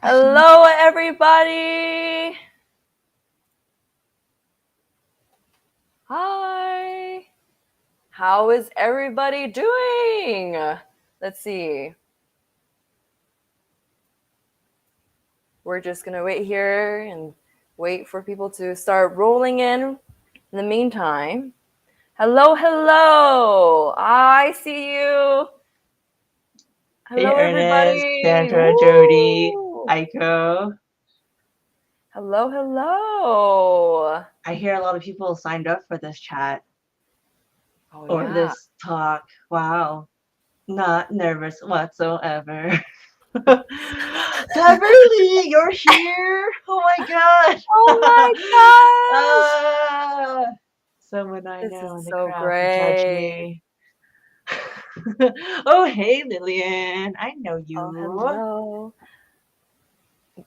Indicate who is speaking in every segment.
Speaker 1: Hello, everybody. Hi. How is everybody doing? Let's see. We're just going to wait here and wait for people to start rolling in the meantime. Hello, hello. I see you. Hello,
Speaker 2: Hey, Ernest,
Speaker 1: everybody.
Speaker 2: Sandra, Jody,
Speaker 1: Woo!
Speaker 2: Aiko.
Speaker 1: Hello, hello.
Speaker 2: I hear a lot of people signed up for this chat
Speaker 1: Oh,
Speaker 2: or
Speaker 1: yeah.
Speaker 2: this talk. Wow. Not nervous whatsoever. Beverly, you're here. Oh my god.
Speaker 1: Oh, my gosh.
Speaker 2: Someone I
Speaker 1: This is
Speaker 2: know in the
Speaker 1: so
Speaker 2: crowd will judge
Speaker 1: great.
Speaker 2: me. Oh, hey, Lillian. I know
Speaker 1: Oh,
Speaker 2: you.
Speaker 1: hello.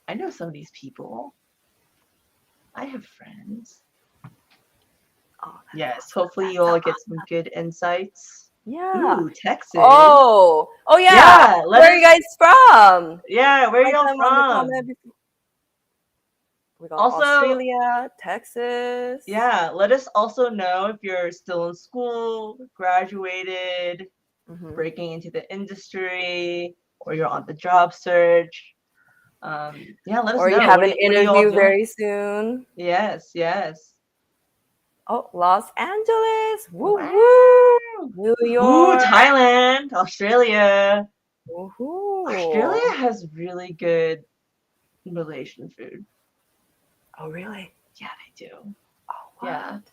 Speaker 2: I know some of these people. I have friends.
Speaker 1: Oh, that's
Speaker 2: Yes,
Speaker 1: awesome.
Speaker 2: hopefully you
Speaker 1: That's
Speaker 2: all
Speaker 1: so
Speaker 2: get some good insights.
Speaker 1: yeah.
Speaker 2: Ooh, Texas.
Speaker 1: Oh, yeah.
Speaker 2: Yeah, let
Speaker 1: Where are you
Speaker 2: us.
Speaker 1: guys from?
Speaker 2: Yeah, where are
Speaker 1: Write
Speaker 2: y'all
Speaker 1: them on the
Speaker 2: from?
Speaker 1: comment. We got
Speaker 2: Also,
Speaker 1: Australia, Texas.
Speaker 2: yeah, let us also know if you're still in school, graduated,
Speaker 1: Hmm.
Speaker 2: breaking into the industry, or you're on the job search. Yeah, let us
Speaker 1: Or you
Speaker 2: know.
Speaker 1: have an
Speaker 2: What are you all
Speaker 1: interview
Speaker 2: doing?
Speaker 1: very soon.
Speaker 2: Yes, yes.
Speaker 1: Oh, Los Angeles. Woo woo.
Speaker 2: Wow.
Speaker 1: New
Speaker 2: Ooh,
Speaker 1: York.
Speaker 2: Thailand, Australia. Australia
Speaker 1: Woohoo.
Speaker 2: has really good Malaysian food.
Speaker 1: Oh, really?
Speaker 2: Yeah, they do.
Speaker 1: Oh,
Speaker 2: Yeah,
Speaker 1: what?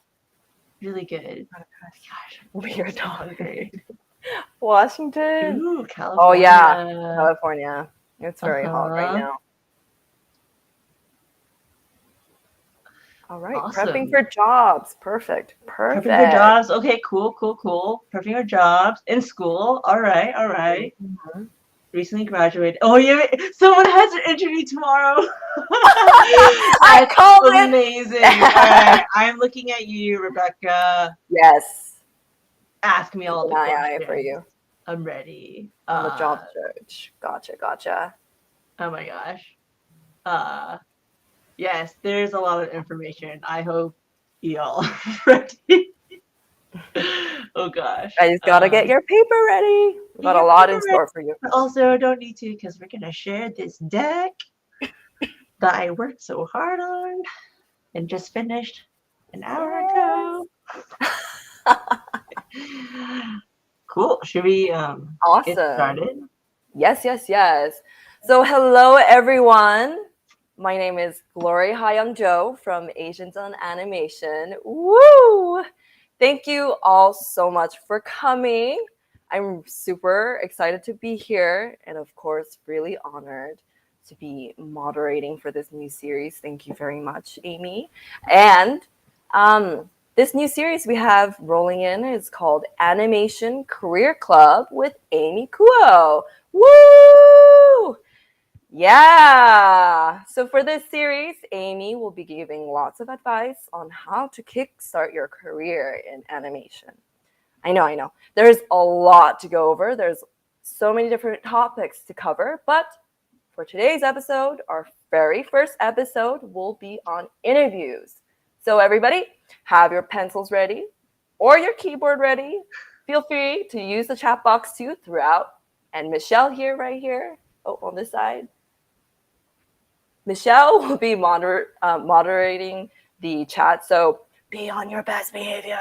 Speaker 2: really good.
Speaker 1: What a
Speaker 2: Gosh, I'm getting
Speaker 1: weird
Speaker 2: so
Speaker 1: dog.
Speaker 2: hungry.
Speaker 1: Washington.
Speaker 2: Ooh,
Speaker 1: Oh, yeah.
Speaker 2: California.
Speaker 1: California. It's very hot right
Speaker 2: Uh-huh.
Speaker 1: now. All right. Prepping
Speaker 2: Awesome.
Speaker 1: for jobs. Perfect.
Speaker 2: Prepping for
Speaker 1: Perfect.
Speaker 2: jobs. Okay, cool, cool, cool. Prepping for jobs in school. All right, all right.
Speaker 1: Mhm.
Speaker 2: Recently graduated. Oh yeah, someone has an interview tomorrow.
Speaker 1: I
Speaker 2: That's
Speaker 1: called
Speaker 2: amazing. All
Speaker 1: it.
Speaker 2: right, I'm looking at you, Rebecca.
Speaker 1: Yes.
Speaker 2: Ask me
Speaker 1: Keep
Speaker 2: all
Speaker 1: an
Speaker 2: the
Speaker 1: eye out for
Speaker 2: questions.
Speaker 1: you
Speaker 2: I'm ready.
Speaker 1: on the job search. Gotcha. Gotcha.
Speaker 2: Oh my gosh. Uh, yes, there's a lot of information. I hope y'all ready. Oh gosh.
Speaker 1: I just gotta get your paper ready. We
Speaker 2: Get
Speaker 1: got a
Speaker 2: your
Speaker 1: lot
Speaker 2: paper
Speaker 1: in
Speaker 2: ready.
Speaker 1: store for you.
Speaker 2: But also don't need to because we're gonna share this deck that I worked so hard on and just finished an hour
Speaker 1: Yes.
Speaker 2: ago. Cool. Should we get
Speaker 1: Awesome.
Speaker 2: started?
Speaker 1: Yes, yes, yes. So, hello, everyone. My name is Glory Hyung Jo from Asians on Animation. Woo! Thank you all so much for coming. I'm super excited to be here and, of course, really honored to be moderating for this new series. Thank you very much, Amy. And this new series we have rolling in is called Animation Career Club with Amy Kuo. Woo! Yeah. So for this series, Amy will be giving lots of advice on how to kickstart your career in animation. I know. There's a lot to go over. There's so many different topics to cover, but for today's episode, our very first episode will be on interviews. So everybody, have your pencils ready or your keyboard ready. Feel free to use the chat box too throughout. And Michelle here, right here, on this side, Michelle will be moderating the chat, so be on your best behavior.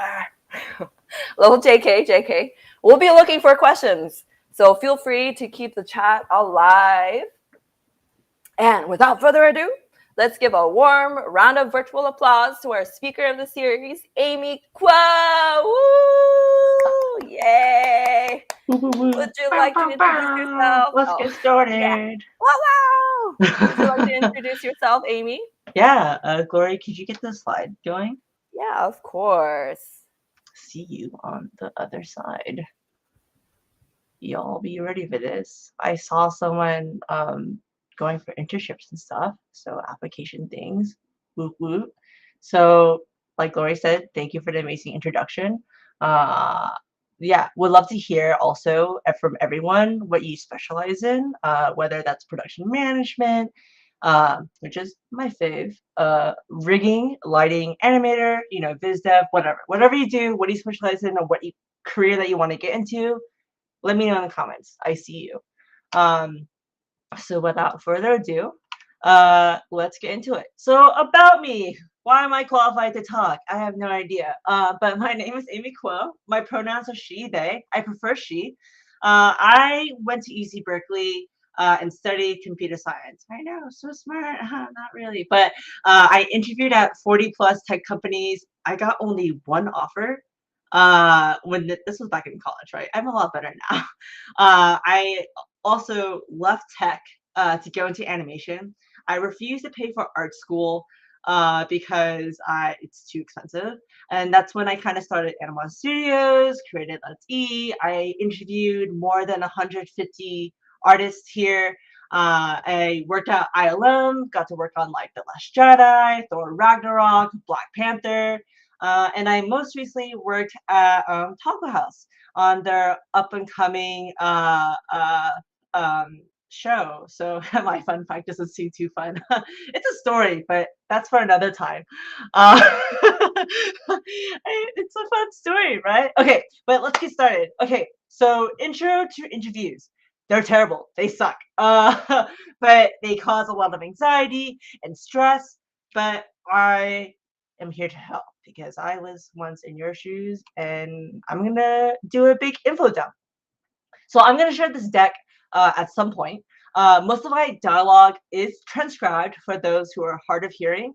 Speaker 1: Little JK. We'll be looking for questions, so feel free to keep the chat alive. And without further ado, let's give a warm round of virtual applause to our speaker of the series, Amy Kuo. Woo! Yay! Would you
Speaker 2: Bow,
Speaker 1: like to
Speaker 2: bow,
Speaker 1: introduce
Speaker 2: bow.
Speaker 1: yourself?
Speaker 2: Let's
Speaker 1: Oh,
Speaker 2: get
Speaker 1: yeah.
Speaker 2: started.
Speaker 1: Wow! Would you like to introduce yourself, Amy?
Speaker 2: Yeah, Glory, could you get the slide going?
Speaker 1: Yeah, of course.
Speaker 2: See you on the other side. Y'all be ready for this. I saw someone going for internships and stuff, so application things. Whoop whoop. So, like Glory said, thank you for the amazing introduction. Uh, yeah, would love to hear also from everyone what you specialize in, whether that's production management, which is my fave, rigging, lighting, animator, biz dev, whatever you do, what do you specialize in, or what career that you want to get into. Let me know in the comments. I see you. So without further ado, let's get into it. So about me, why am I qualified to talk? I have no idea. But my name is Amy Kuo. My pronouns are she, they. I prefer she. I went to UC Berkeley and studied computer science. I know, so smart. Not really. But I interviewed at 40 plus tech companies. I got only one offer. This was back in college, right? I'm a lot better now. I also left tech to go into animation. I refused to pay for art school because it's too expensive. And that's when I kind of started Anamon Studios, created Let's Eat. I interviewed more than 150 artists here. I worked at ILM, got to work on like The Last Jedi, Thor Ragnarok, Black Panther. And I most recently worked at Taco House on their up and coming show. So my fun fact doesn't seem too fun. It's a story, but that's for another time. It's a fun story, right? Okay, but let's get started. Okay, so intro to interviews. They're terrible. They suck. But they cause a lot of anxiety and stress. But I am here to help because I was once in your shoes, and I'm gonna do a big info dump. So I'm gonna share this deck at some point. Most of my dialogue is transcribed for those who are hard of hearing.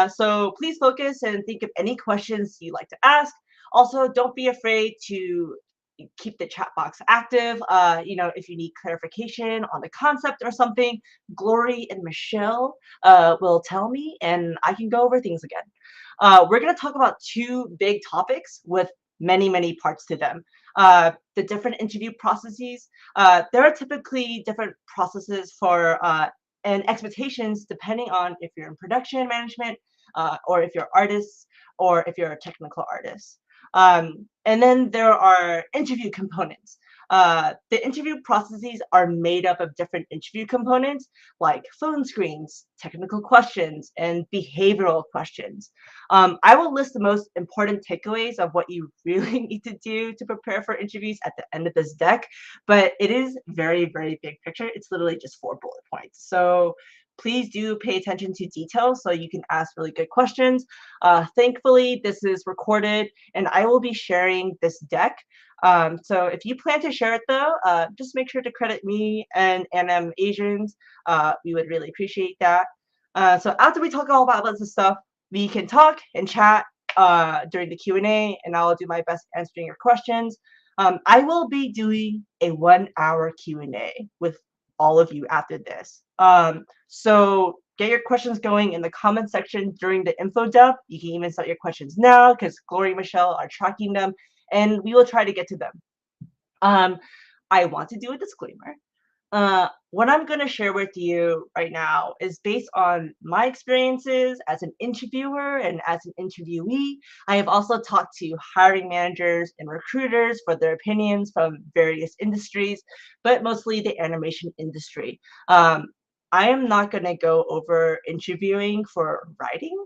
Speaker 2: So please focus and think of any questions you'd like to ask. Also, don't be afraid to keep the chat box active. If you need clarification on the concept or something, Glory and Michelle will tell me, and I can go over things again. We're going to talk about two big topics with many, many parts to them. The different interview processes. There are typically different processes for and expectations depending on if you're in production management, or if you're artists, or if you're a technical artist. And then there are interview components. The interview processes are made up of different interview components like phone screens, technical questions, and behavioral questions. I will list the most important takeaways of what you really need to do to prepare for interviews at the end of this deck, but it is very, very big picture. It's literally just 4 bullet points. So please do pay attention to details so you can ask really good questions. Thankfully, this is recorded, and I will be sharing this deck. So if you plan to share it, though, just make sure to credit me and NM Asians. We would really appreciate that. So after we talk all about this stuff, we can talk and chat during the Q&A, and I'll do my best answering your questions. I will be doing a 1-hour Q&A with all of you after this. So get your questions going in the comment section during the info dump. You can even start your questions now because Glory and Michelle are tracking them, and we will try to get to them. I want to do a disclaimer. What I'm going to share with you right now is based on my experiences as an interviewer and as an interviewee. I have also talked to hiring managers and recruiters for their opinions from various industries, but mostly the animation industry. I am not going to go over interviewing for writing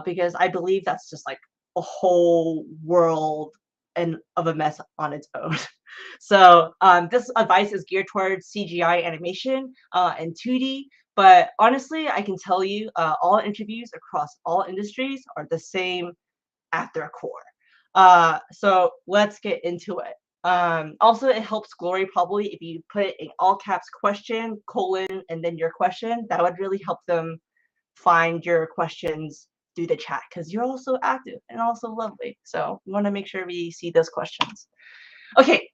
Speaker 2: because I believe that's just like a whole world and of a mess on its own. So this advice is geared towards CGI animation and 2D. But honestly, I can tell you all interviews across all industries are the same at their core. So let's get into it. Also, it helps Glory probably if you put in all caps question, colon, and then your question. That would really help them find your questions through the chat because you're also active and also lovely. So we want to make sure we see those questions. Okay,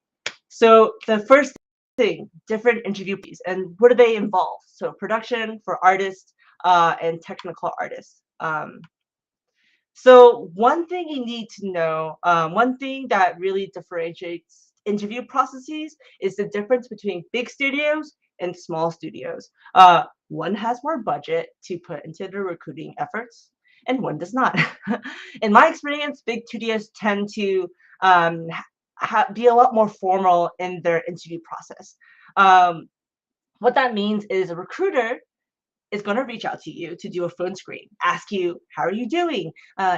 Speaker 2: so the first thing, different interview piece, and what do they involve? So production for artists and technical artists. So one thing you need to know, one thing that really differentiates interview processes is the difference between big studios and small studios. One has more budget to put into the recruiting efforts, and one does not. In my experience, big studios tend to be a lot more formal in their interview process. What that means is a recruiter is going to reach out to you to do a phone screen, ask you, how are you doing?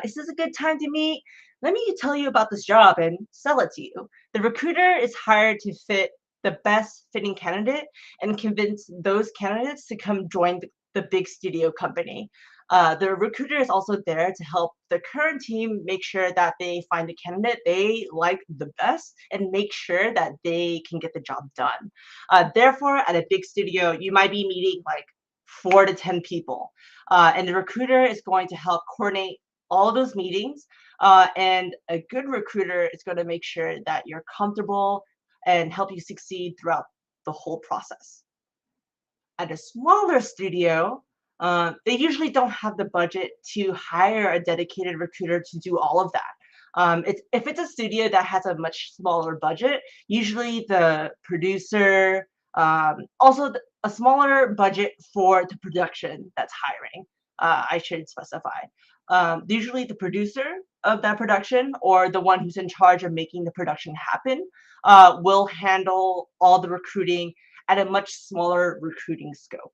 Speaker 2: Is this a good time to meet? Let me tell you about this job and sell it to you. The recruiter is hired to fit the best fitting candidate and convince those candidates to come join the big studio company. The recruiter is also there to help the current team make sure that they find the candidate they like the best and make sure that they can get the job done. Therefore, at a big studio, you might be meeting like 4 to 10 people. And the recruiter is going to help coordinate all those meetings. And a good recruiter is going to make sure that you're comfortable and help you succeed throughout the whole process. At a smaller studio, they usually don't have the budget to hire a dedicated recruiter to do all of that. If it's a studio that has a much smaller budget, usually the producer, also a smaller budget for the production that's hiring, I should specify. Usually the producer of that production or the one who's in charge of making the production happen will handle all the recruiting at a much smaller recruiting scope.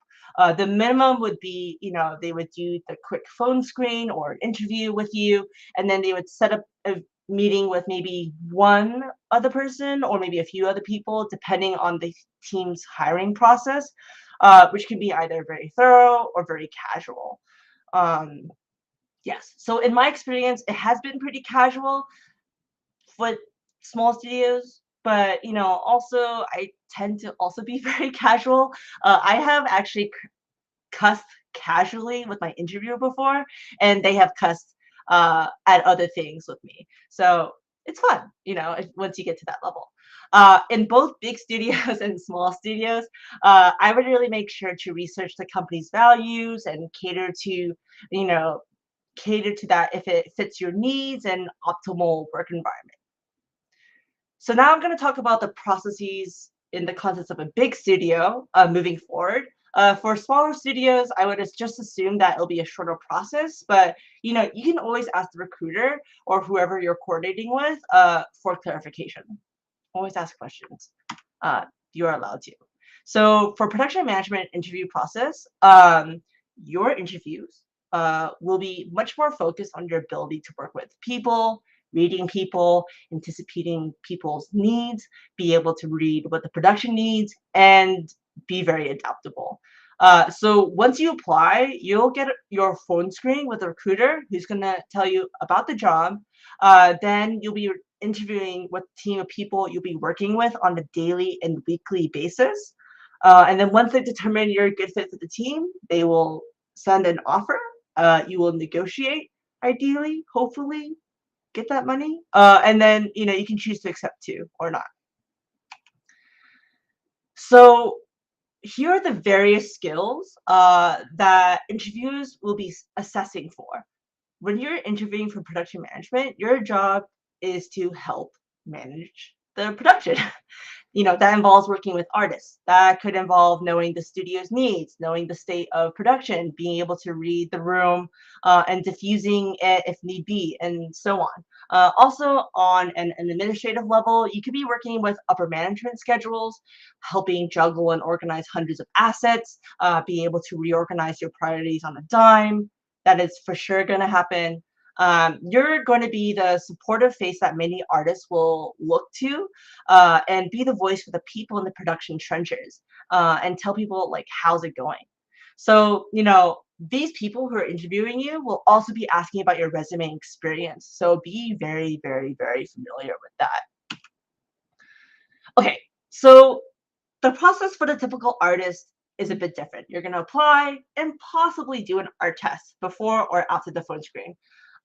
Speaker 2: The minimum would be, they would do the quick phone screen or interview with you, and then they would set up a meeting with maybe one other person or maybe a few other people, depending on the team's hiring process, which can be either very thorough or very casual. Yes, so in my experience, it has been pretty casual with small studios, but also I tend to also be very casual. I have actually cussed casually with my interviewer before, and they have cussed at other things with me. So it's fun, once you get to that level. In both big studios and small studios, I would really make sure to research the company's values and cater to that if it fits your needs and optimal work environment. So now I'm going to talk about the processes in the context of a big studio moving forward. For smaller studios, I would just assume that it'll be a shorter process, but you can always ask the recruiter or whoever you're coordinating with for clarification. Always ask questions. You are allowed to. So for production management interview process, your interviews will be much more focused on your ability to work with people, reading people, anticipating people's needs, be able to read what the production needs, and be very adaptable. So once you apply, you'll get your phone screen with a recruiter who's going to tell you about the job. Then you'll be interviewing with a team of people you'll be working with on a daily and weekly basis. And then once they determine you're a good fit for the team, they will send an offer. You will negotiate, ideally, hopefully, get that money. And then, you can choose to accept too or not. So here are the various skills that interviewers will be assessing for. When you're interviewing for production management, your job is to help manage the production. That involves working with artists. That could involve knowing the studio's needs, knowing the state of production, being able to read the room and diffusing it if need be, and so on. Also, on an administrative level, you could be working with upper management schedules, helping juggle and organize hundreds of assets, being able to reorganize your priorities on a dime. That is for sure going to happen. You're going to be the supportive face that many artists will look to and be the voice for the people in the production trenches and tell people like, how's it going? So, these people who are interviewing you will also be asking about your resume experience. So be very, very, very familiar with that. Okay, so the process for the typical artist is a bit different. You're going to apply and possibly do an art test before or after the phone screen.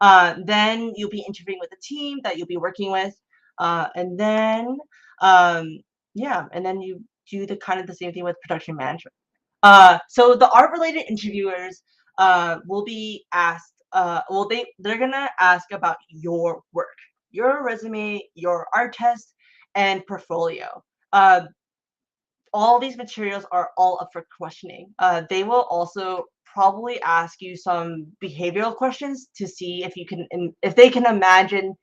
Speaker 2: Then you'll be interviewing with the team that you'll be working with. And then you do the same thing with production management. So the art-related interviewers will be asked, they're gonna ask about your work, your resume, your art test, and portfolio. All these materials are all up for questioning. They will also probably ask you some behavioral questions to see if they can imagine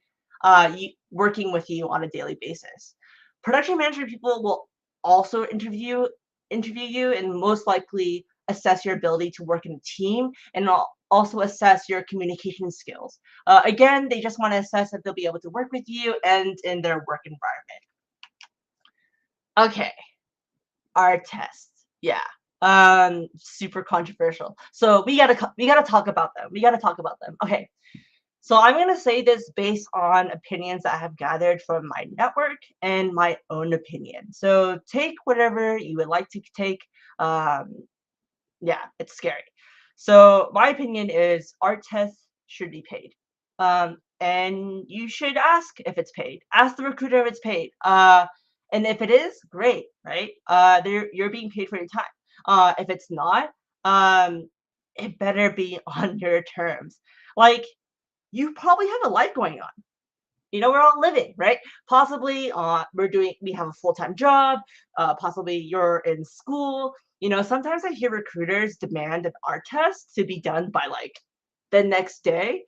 Speaker 2: working with you on a daily basis. Production management people will also interview you and most likely assess your ability to work in a team and also assess your communication skills. Again, they just want to assess that they'll be able to work with you and in their work environment. Okay, our tests. Yeah. Super controversial. So we gotta talk about them. Okay. So I'm gonna say this based on opinions that I have gathered from my network and my own opinion. So take whatever you would like to take. Yeah, it's scary. So my opinion is art tests should be paid. And you should ask if it's paid. Ask the recruiter if it's paid. And if it is, great, right? You're being paid for your time. If it's not, it better be on your terms. Like, you probably have a life going on. We're all living, right? Possibly we have a full-time job, possibly you're in school. Sometimes I hear recruiters demand an art test to be done by like the next day.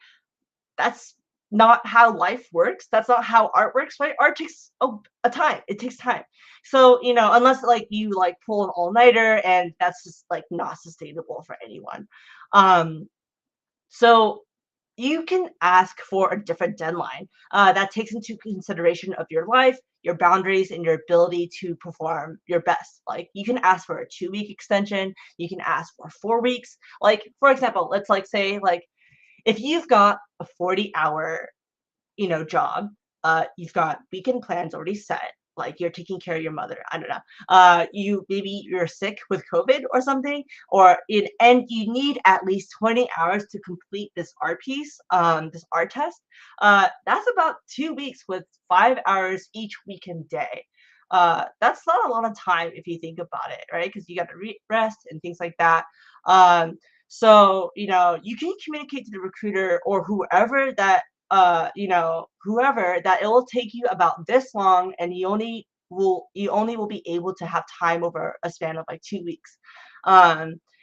Speaker 2: That's not how life works. That's not how art works, right? Art takes a time. It takes time. So, unless like you like pull an all-nighter, and that's just like not sustainable for anyone. So you can ask for a different deadline that takes into consideration of your life, your boundaries, and your ability to perform your best. Like, you can ask for a 2-week extension. You can ask for 4 weeks. Like, for example, let's like say like if you've got a 40-hour job, you've got weekend plans already set, like you're taking care of your mother, I don't know, you're sick with COVID or something, and you need at least 20 hours to complete this art piece, this art test. That's about 2 weeks with 5 hours each weekend day. That's not a lot of time if you think about it, right? Because you got to rest and things like that. So you can communicate to the recruiter or whoever that it will take you about this long, and you only will be able to have time over a span of like 2 weeks.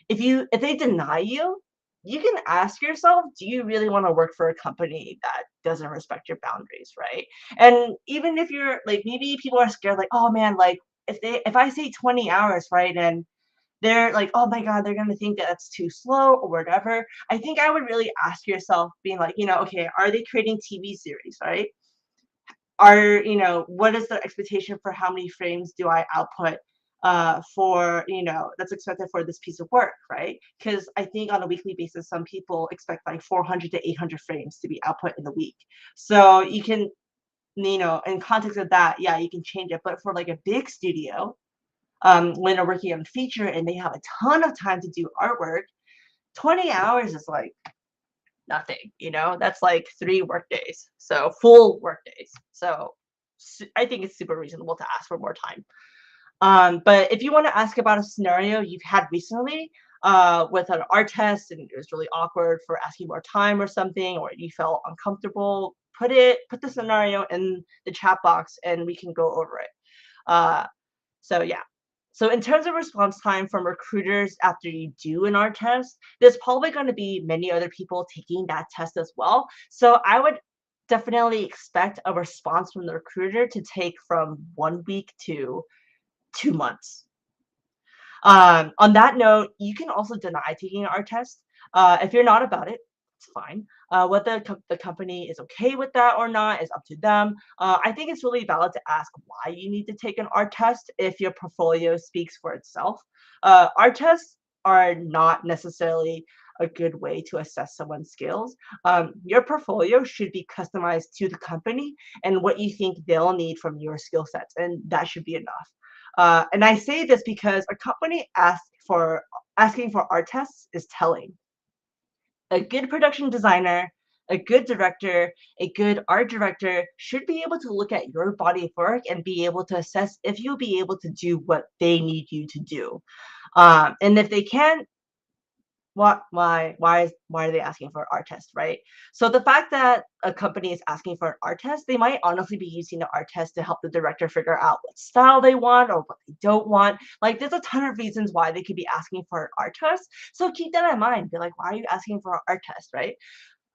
Speaker 2: If they deny you, you can ask yourself, do you really want to work for a company that doesn't respect your boundaries, right? And even if you're like, maybe people are scared, like, oh man, like if I say 20 hours, right, and they're like, oh my God, they're going to think that that's too slow or whatever. I think I would really ask yourself, being like, okay, are they creating TV series, right? What is the expectation for how many frames do I output that's expected for this piece of work, right? Because I think on a weekly basis, some people expect like 400 to 800 frames to be output in the week. So you can, in context of that, yeah, you can change it. But for like a big studio, when they're working on a feature and they have a ton of time to do artwork, 20 hours is like nothing, that's like 3 work days. So full work days. So I think it's super reasonable to ask for more time. But if you want to ask about a scenario you've had recently with an art test and it was really awkward for asking more time or something, or you felt uncomfortable, put the scenario in the chat box and we can go over it. So yeah. So in terms of response time from recruiters after you do an art test, there's probably going to be many other people taking that test as well. So I would definitely expect a response from the recruiter to take from 1 week to 2 months. On that note, you can also deny taking an art test. If you're not about it, it's fine. Whether the company is okay with that or not is up to them. I think it's really valid to ask why you need to take an art test if your portfolio speaks for itself. Art tests are not necessarily a good way to assess someone's skills. Your portfolio should be customized to the company and what you think they'll need from your skill sets, and that should be enough. And I say this because a company asking for art tests is telling. A good production designer, a good director, a good art director should be able to look at your body of work and be able to assess if you'll be able to do what they need you to do. And if they can, why are they asking for an art test, right? So the fact that a company is asking for an art test, they might honestly be using the art test to help the director figure out what style they want or what they don't want. Like, there's a ton of reasons why they could be asking for an art test. So keep that in mind. Be like, why are you asking for an art test, right?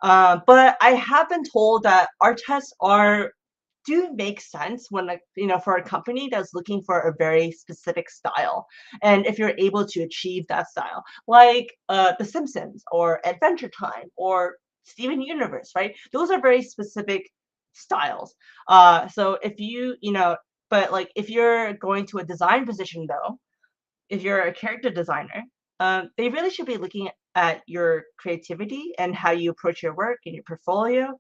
Speaker 2: But I have been told that art tests are do make sense when, like, for a company that's looking for a very specific style. And if you're able to achieve that style, like The Simpsons or Adventure Time or Steven Universe, right? Those are very specific styles. So if but like if you're going to a design position though, if you're a character designer, they really should be looking at your creativity and how you approach your work and your portfolio,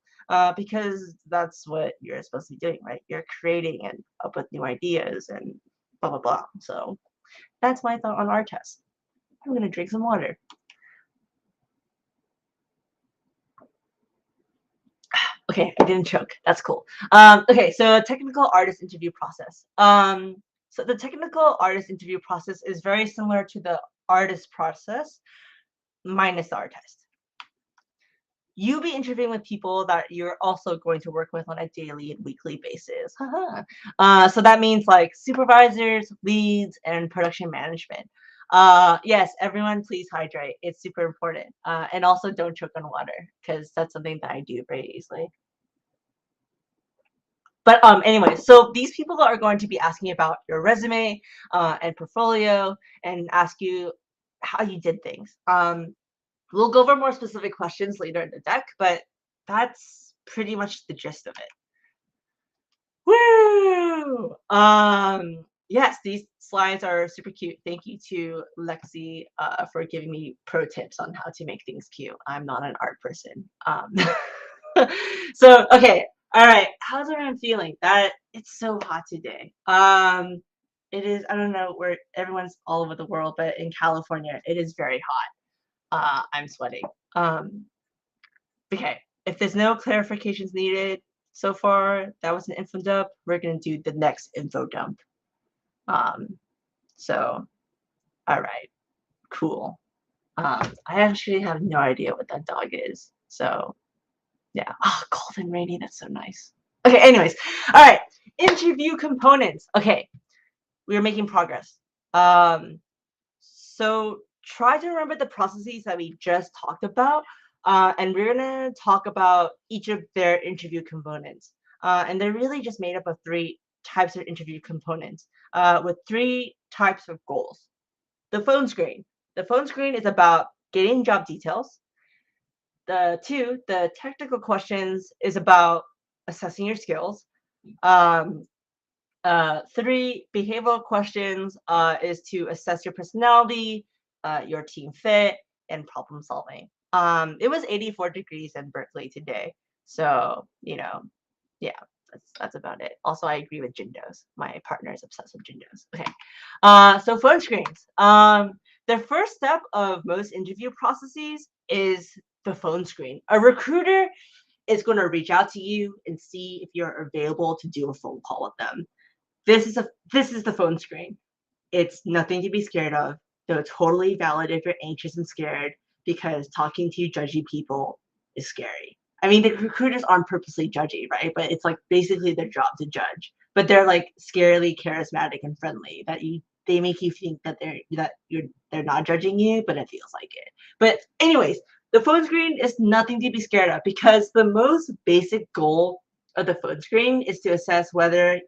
Speaker 2: because that's what you're supposed to be doing, right? You're creating and up with new ideas and blah blah blah. So that's my thought on our test. I'm gonna drink some water. Okay, I didn't choke. That's cool. Okay, so technical artist interview process. So the technical artist interview process is very similar to the artist process, minus the art test. You'll be interviewing with people that you're also going to work with on a daily and weekly basis. So that means like supervisors, leads, and production management. Yes, everyone, please hydrate. It's super important. And also don't choke on water, because that's something that I do very easily. But anyway, so these people are going to be asking about your resume and portfolio and ask you how you did things. We'll go over more specific questions later in the deck, but that's pretty much the gist of it. Woo! Yes, these slides are super cute. Thank you to Lexi for giving me pro tips on how to make things cute. I'm not an art person. So, okay. All right. How's everyone feeling? It's so hot today. It is, I don't know where everyone's all over the world, but in California, it is very hot. I'm sweating. Okay, if there's no clarifications needed so far, that was an info dump. We're gonna do the next info dump. So, all right, cool. I actually have no idea what that dog is. So, yeah. Oh, cold and rainy. That's so nice. Okay, anyways, all right. Interview components. Okay, we are making progress. So try to remember the processes that we just talked about, and we're gonna talk about each of their interview components. And they're really just made up of 3 types of interview components, with 3 types of goals. The phone screen. The phone screen is about getting job details. The technical questions is about assessing your skills. 3 behavioral questions is to assess your personality, your team fit, and problem solving. It was 84 degrees in Berkeley today, so yeah, that's about it. Also, I agree with Jindos. My partner is obsessed with Jindos. Okay, so phone screens. The first step of most interview processes is the phone screen. A recruiter is going to reach out to you and see if you're available to do a phone call with them. This is the phone screen. It's nothing to be scared of. They're totally valid if you're anxious and scared, because talking to judgy people is scary. I mean, the recruiters aren't purposely judgy, right? But it's like basically their job to judge. But they're like scarily charismatic and friendly, that they make you think that they're not judging you, but it feels like it. But anyways, the phone screen is nothing to be scared of, because the most basic goal of the phone screen is to assess whether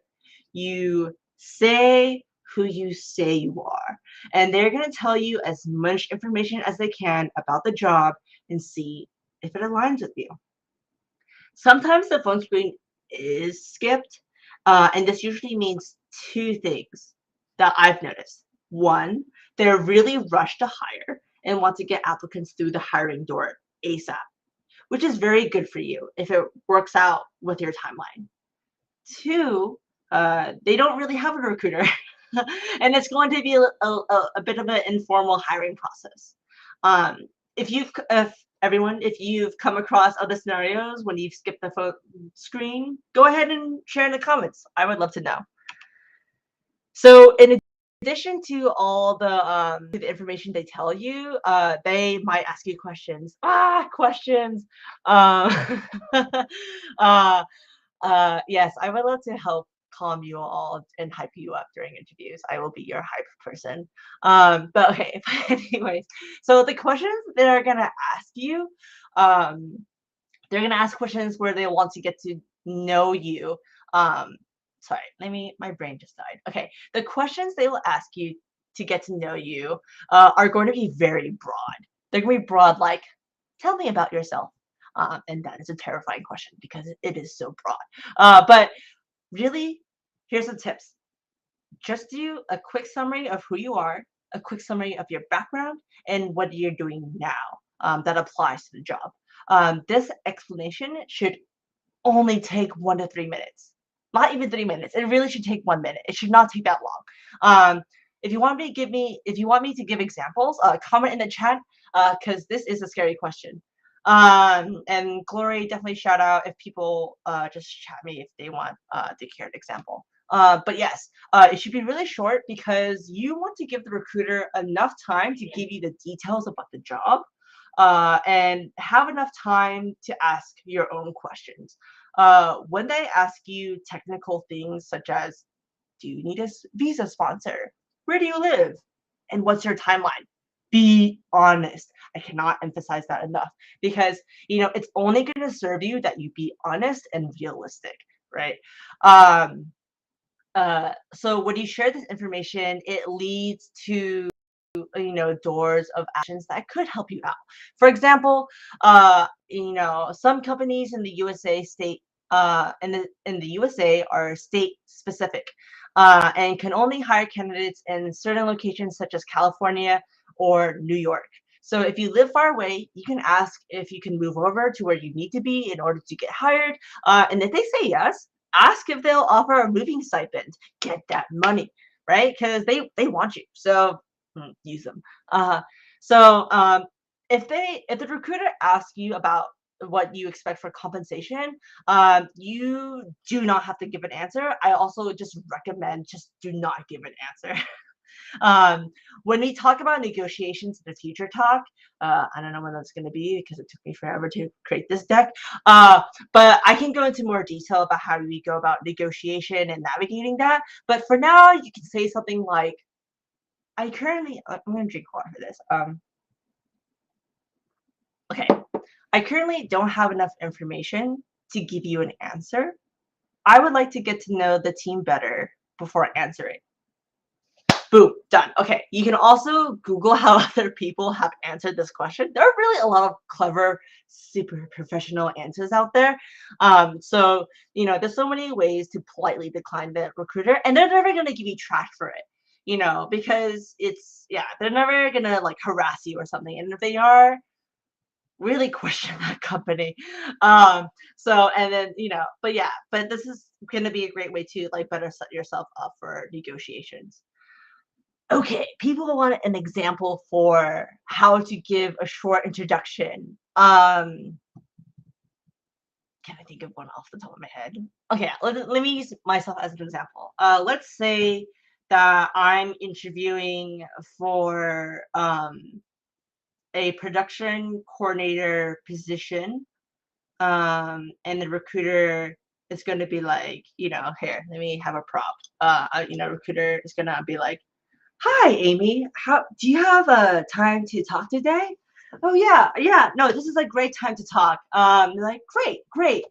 Speaker 2: you say who you say you are. And they're going to tell you as much information as they can about the job and see if it aligns with you. Sometimes the phone screen is skipped, and this usually means 2 things that I've noticed. 1, they're really rushed to hire and want to get applicants through the hiring door ASAP, which is very good for you if it works out with your timeline. 2, they don't really have a recruiter, and it's going to be a bit of an informal hiring process. If you've come across other scenarios when you've skipped the phone screen, go ahead and share in the comments. I would love to know. So in addition to all the information they tell you, they might ask you questions. Questions. Yes, I would love to help calm you all and hype you up during interviews. I will be your hype person. But okay, anyways, so the questions they're gonna ask you, they're gonna ask questions where they want to get to know you. Sorry, my brain just died. Okay, the questions they will ask you to get to know you are going to be very broad. They're going to be broad, like, tell me about yourself. And that is a terrifying question because it is so broad. But really, here's the tips. Just do a quick summary of who you are, a quick summary of your background, and what you're doing now that applies to the job. This explanation should only take 1 to 3 minutes. Not even 3 minutes. It really should take 1 minute. It should not take that long. If you want me to give examples, comment in the chat because this is a scary question. And Glory, definitely shout out if people just chat me if they want to hear an example. But yes, it should be really short because you want to give the recruiter enough time to give you the details about the job and have enough time to ask your own questions. When they ask you technical things such as, do you need a visa sponsor? Where do you live? And what's your timeline? Be honest. I cannot emphasize that enough because, it's only going to serve you that you be honest and realistic, right? So when you share this information, it leads to doors of actions that could help you out. For example, some companies in the USA in the USA are state specific and can only hire candidates in certain locations such as California or New York. So if you live far away, you can ask if you can move over to where you need to be in order to get hired. And if they say yes, ask if they'll offer a moving stipend. Get that money, right? Because they want you. So use them. If the recruiter asks you about what you expect for compensation, you do not have to give an answer. I also just recommend just do not give an answer. When we talk about negotiations in the future talk, I don't know when that's going to be because it took me forever to create this deck. But I can go into more detail about how we go about negotiation and navigating that. But for now, you can say something like, I'm going to drink water for this. Okay. I currently don't have enough information to give you an answer. I would like to get to know the team better before answering. Boom, done. Okay, you can also Google how other people have answered this question. There are really a lot of clever, super professional answers out there. So, there's so many ways to politely decline the recruiter, and they're never going to give you trash for it, because they're never going to like harass you or something. And if they are, really question that company. And then, but this is going to be a great way to like better set yourself up for negotiations. Okay, people want an example for how to give a short introduction. Can I think of one off the top of my head? Okay, let me use myself as an example. Let's say that I'm interviewing for a production coordinator position, and the recruiter is going to be like, here, let me have a prop. Recruiter is going to be like, hi, Amy. How do you have time to talk today? Oh yeah. No, this is a great time to talk. Like great.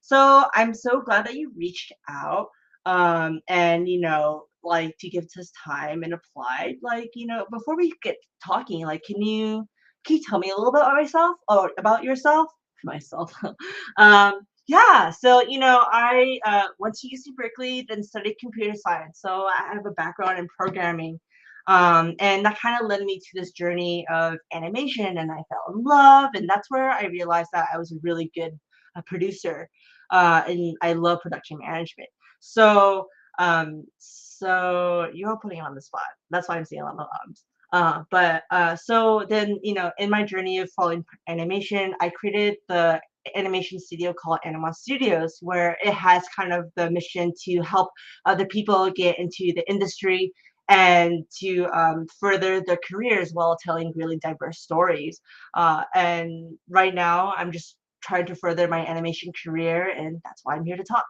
Speaker 2: So I'm so glad that you reached out. And like to give us time and applied. Like before we get talking, like can you tell me a little bit about myself or about yourself? Myself. Yeah, so I went to UC Berkeley, then studied computer science. So I have a background in programming, and that kind of led me to this journey of animation, and I fell in love, and that's where I realized that I was a really good producer, and I love production management. So you're all putting me on the spot. That's why I'm saying a lot of so then in my journey of following animation, I created the animation studio called Anamon Studios, where it has kind of the mission to help other people get into the industry and to further their careers while telling really diverse stories. And right now, I'm just trying to further my animation career, and that's why I'm here to talk.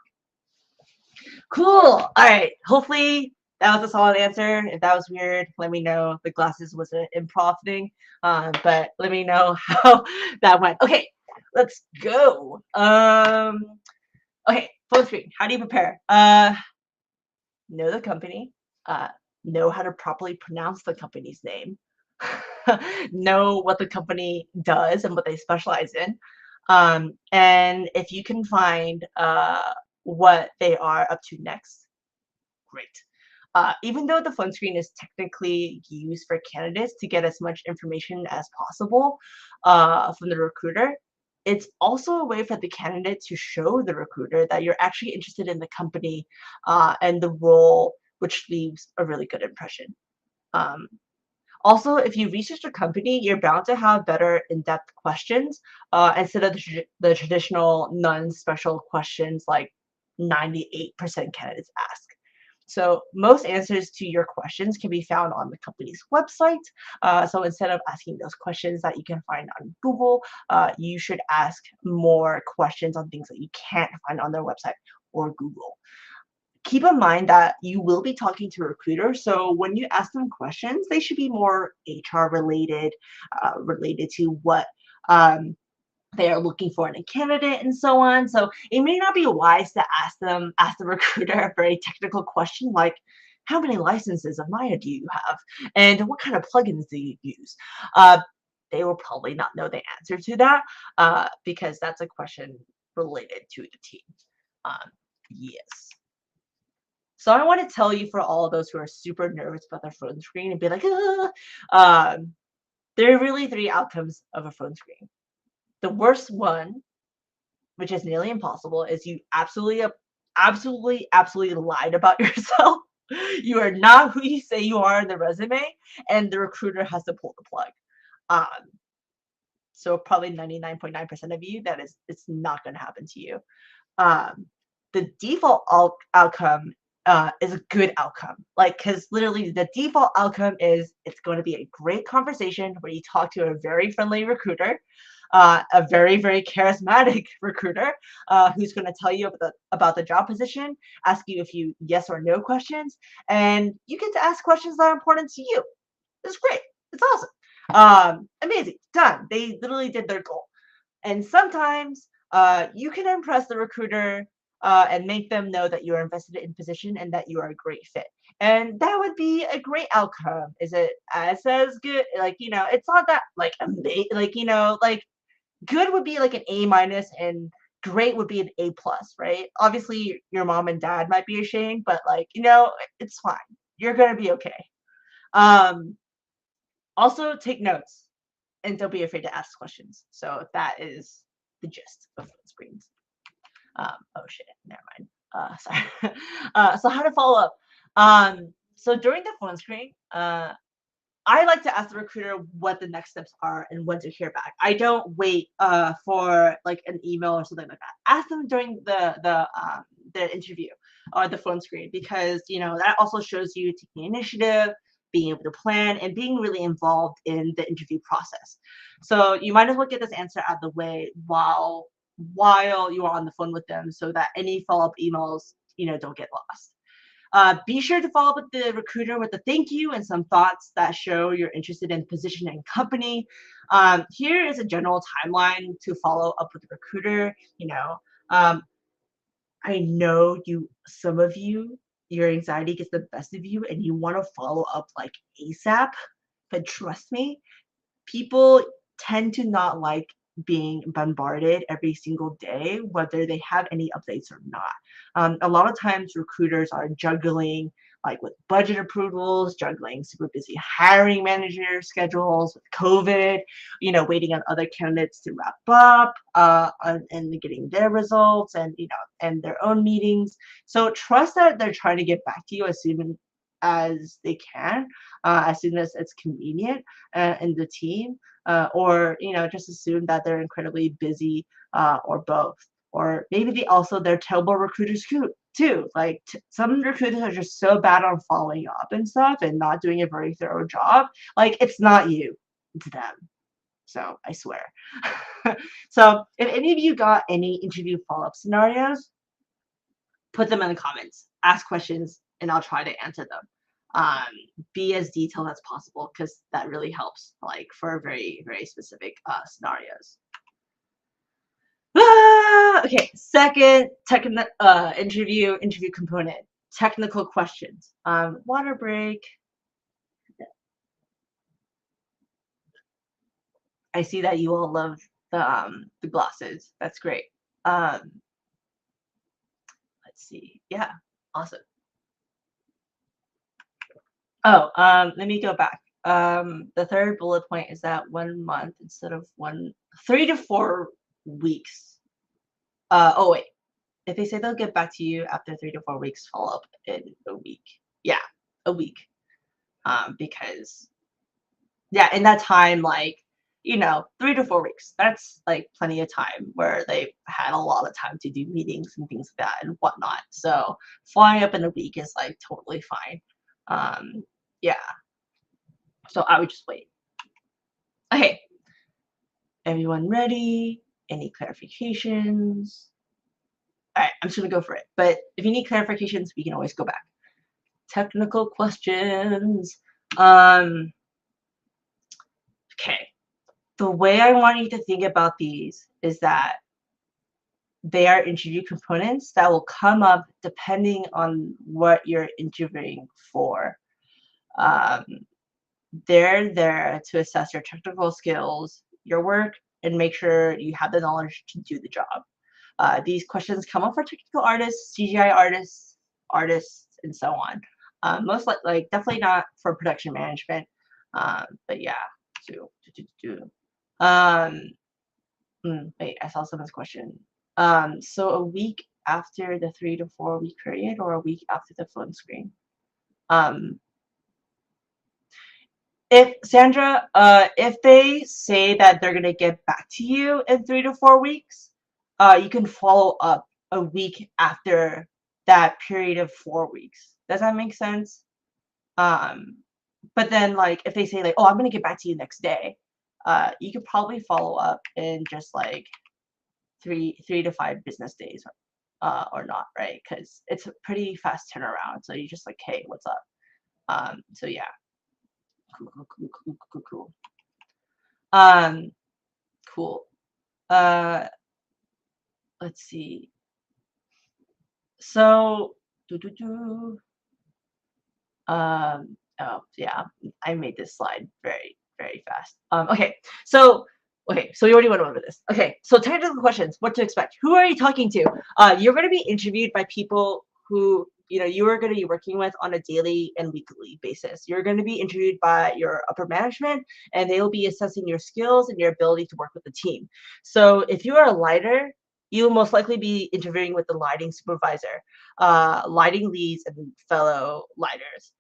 Speaker 2: Cool. All right. Hopefully that was a solid answer. If that was weird, let me know. The glasses was an improv thing, but let me know how that went. Okay, let's go. Okay, phone screen. How do you prepare? Know the company. Uh, know how to properly pronounce the company's name. Know what the company does and what they specialize in. And if you can find what they are up to next, great. Even though the phone screen is technically used for candidates to get as much information as possible from the recruiter, it's also a way for the candidate to show the recruiter that you're actually interested in the company and the role, which leaves a really good impression. Um, Also, if you research a company, you're bound to have better in-depth questions instead of the traditional non-special questions like 98% candidates ask. So most answers to your questions can be found on the company's website. So instead of asking those questions that you can find on Google, you should ask more questions on things that you can't find on their website or Google. Keep in mind that you will be talking to a recruiter, so when you ask them questions, they should be more HR related, related to what they are looking for in a candidate and so on. So it may not be wise to ask the recruiter a very technical question like, how many licenses of Maya do you have? And what kind of plugins do you use? They will probably not know the answer to that because that's a question related to the team. Yes. So I want to tell you for all of those who are super nervous about their phone screen and be like, there are really three outcomes of a phone screen. The worst one, which is nearly impossible, is you absolutely lied about yourself. You are not who you say you are in the resume, and the recruiter has to pull the plug. Um, so probably 99.9% of you, it's not going to happen to you. The default outcome is a good outcome. Like, because literally the default outcome is it's going to be a great conversation where you talk to a very friendly recruiter, a very, very charismatic recruiter who's going to tell you about the job position, ask you a few yes or no questions, and you get to ask questions that are important to you. It's great. It's awesome. Amazing. Done. They literally did their goal. And sometimes you can impress the recruiter and make them know that you are invested in position and that you are a great fit. And that would be a great outcome. Is it as good? Like, it's not that like amazing. Like, like good would be like an A minus and great would be an A plus, right? Obviously, your mom and dad might be ashamed, but like, it's fine. You're going to be okay. Also, take notes and don't be afraid to ask questions. So that is the gist of phone screens. Oh shit, never mind. Sorry. So how to follow up? So during the phone screen, I like to ask the recruiter what the next steps are and when to hear back. I don't wait for like an email or something like that. Ask them during the interview or the phone screen because that also shows you taking initiative, being able to plan, and being really involved in the interview process. So you might as well get this answer out of the way while you are on the phone with them, so that any follow-up emails don't get lost. Be sure to follow up with the recruiter with a thank you and some thoughts that show you're interested in position and company. Here is a general timeline to follow up with the recruiter. Um, I know some of you, your anxiety gets the best of you and you want to follow up like ASAP, but trust me, people tend to not like being bombarded every single day, whether they have any updates or not. A lot of times recruiters are juggling like with budget approvals, juggling super busy hiring manager schedules with COVID, waiting on other candidates to wrap up and getting their results and their own meetings. So trust that they're trying to get back to you as soon as they can, as soon as it's convenient in the team, or just assume that they're incredibly busy, or both. Or maybe they're terrible recruiters too. Like some recruiters are just so bad on following up and stuff and not doing a very thorough job. Like it's not you, it's them. So I swear. So if any of you got any interview follow-up scenarios, put them in the comments, ask questions, and I'll try to answer them. Be as detailed as possible because that really helps, like for very, very specific scenarios. Okay, second interview component, technical questions. Water break. I see that you all love the glosses. That's great. Let's see. Yeah, awesome. Oh, let me go back. The third bullet point is that 1 month instead of 3 to 4 weeks. Oh wait, if they say they'll get back to you after 3 to 4 weeks, follow up in a week. Yeah, a week. Because yeah, in that time, like 3 to 4 weeks. That's like plenty of time where they've had a lot of time to do meetings and things like that and whatnot. So flying up in a week is like totally fine. Yeah. So I would just wait. Okay. Everyone ready? Any clarifications? All right, I'm just gonna go for it. But if you need clarifications, we can always go back. Technical questions. Okay. The way I want you to think about these is that they are interview components that will come up depending on what you're interviewing for. Um, they're there to assess your technical skills, your work, and make sure you have the knowledge to do the job. These questions come up for technical artists, CGI artists, and so on. Most like definitely not for production management, but yeah. Um, wait, I saw someone's question. So a week after the 3 to 4 week period, or a week after the phone screen? Um, if Sandra, if they say that they're gonna get back to you in 3 to 4 weeks, you can follow up a week after that period of 4 weeks. Does that make sense? Um, but then like if they say like, oh, I'm gonna get back to you next day, you could probably follow up in just like three to 5 business days, or not, right? Because it's a pretty fast turnaround. So you just like, hey, what's up? So yeah. Cool. Cool. Let's see. So, oh yeah, I made this slide very, very fast. So you already went over this. Okay, so technical questions, what to expect. Who are you talking to? You're going to be interviewed by people who you are going to be working with on a daily and weekly basis. You're going to be interviewed by your upper management, and they will be assessing your skills and your ability to work with the team. So if you are a lighter, you'll most likely be interviewing with the lighting supervisor, lighting leads, and fellow lighters.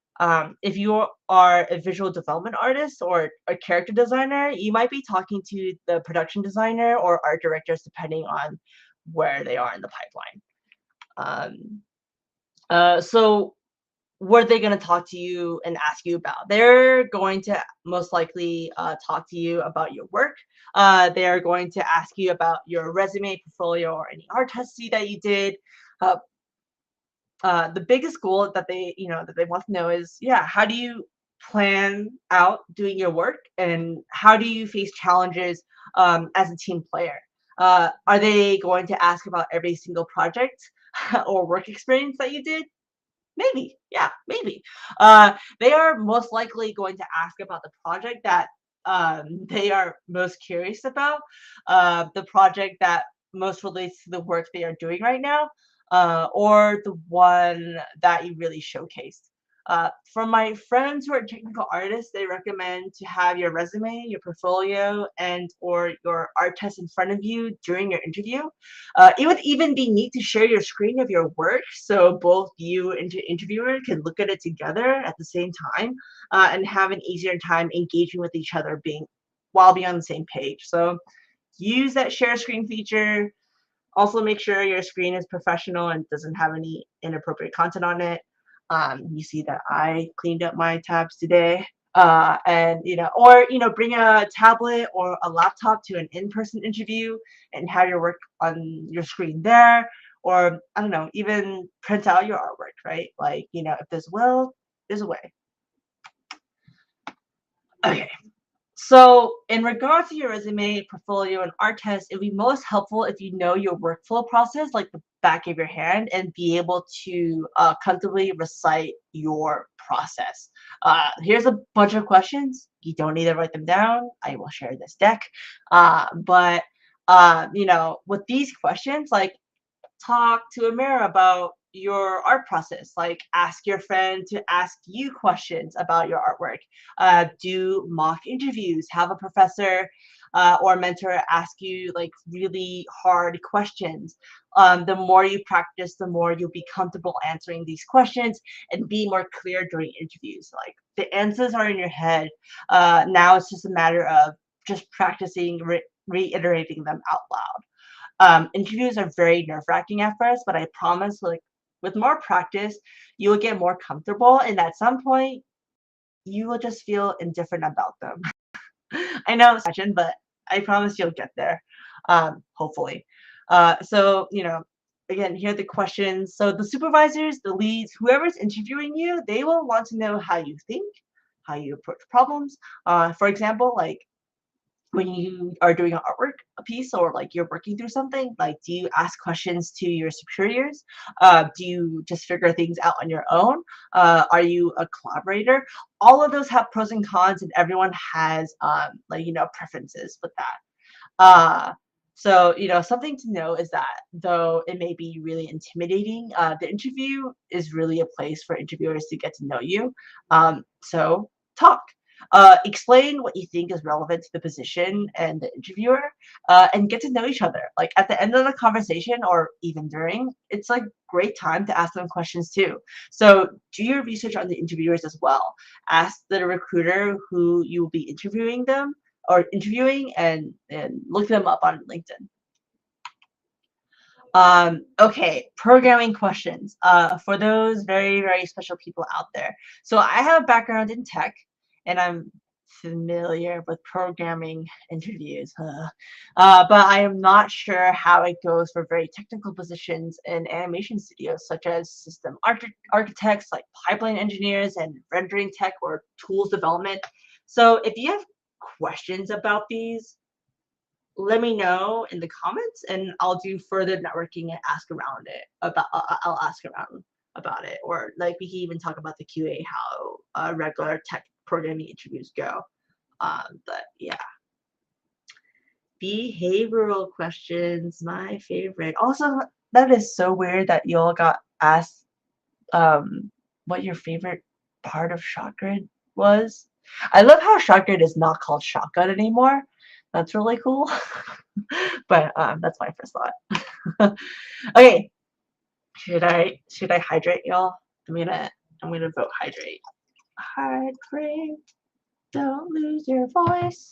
Speaker 2: If you are a visual development artist or a character designer, you might be talking to the production designer or art directors, depending on where they are in the pipeline. So what are they going to talk to you and ask you about? They're going to most likely talk to you about your work. They are going to ask you about your resume, portfolio, or any art testing that you did. The biggest goal that they want to know is, yeah, how do you plan out doing your work, and how do you face challenges as a team player? Are they going to ask about every single project or work experience that you did? Maybe, yeah, maybe. They are most likely going to ask about the project that they are most curious about, the project that most relates to the work they are doing right now, or the one that you really showcased. For my friends who are technical artists, they recommend to have your resume, your portfolio, and or your art test in front of you during your interview. It would even be neat to share your screen of your work, so both you and the interviewer can look at it together at the same time, and have an easier time engaging with each other, while being on the same page. So use that share screen feature. Also, make sure your screen is professional and doesn't have any inappropriate content on it. You see that I cleaned up my tabs today. And bring a tablet or a laptop to an in-person interview and have your work on your screen there, or I don't know, even print out your artwork, right? Like, if there's a will, there's a way. Okay. So in regards to your resume, portfolio, and art test, it would be most helpful if you know your workflow process like the back of your hand and be able to comfortably recite your process. Here's a bunch of questions. You don't need to write them down. I will share this deck. But with these questions, like talk to a mirror about your art process. Like ask your friend to ask you questions about your artwork. Do mock interviews. Have a professor or mentor ask you like really hard questions. The more you practice, the more you'll be comfortable answering these questions and be more clear during interviews. Like the answers are in your head. Now it's just a matter of just practicing, reiterating them out loud. Interviews are very nerve-wracking at first, but I promise, like with more practice, you will get more comfortable, and at some point, you will just feel indifferent about them. I know it's imagine, but I promise you'll get there. Hopefully. So again, here are the questions. So the supervisors, the leads, whoever's interviewing you, they will want to know how you think, how you approach problems. For example, like when you are doing an artwork a piece or like you're working through something, like do you ask questions to your superiors? Do you just figure things out on your own? Are you a collaborator? All of those have pros and cons, and everyone has preferences with that. So something to know is that though it may be really intimidating, the interview is really a place for interviewers to get to know you. So talk. Explain what you think is relevant to the position and the interviewer, and get to know each other. Like at the end of the conversation or even during, it's like great time to ask them questions too. So do your research on the interviewers as well. Ask the recruiter who you will be interviewing them or interviewing and look them up on LinkedIn. Okay, programming questions for those very, very special people out there. So I have a background in tech and I'm familiar with programming interviews, but I am not sure how it goes for very technical positions in animation studios, such as system architects, like pipeline engineers and rendering tech or tools development. So if you have questions about these, let me know in the comments and I'll do further networking and ask around it about I'll ask around about it, or like we can even talk about the QA, how regular tech programming interviews go. But yeah, behavioral questions, my favorite. Also, that is so weird that y'all got asked what your favorite part of Shotgun was. I love how Shotgun is not called Shotgun anymore. That's really cool. But that's my first thought. Okay, should I hydrate, y'all? I'm gonna vote hydrate. Hydrate. Don't lose your voice.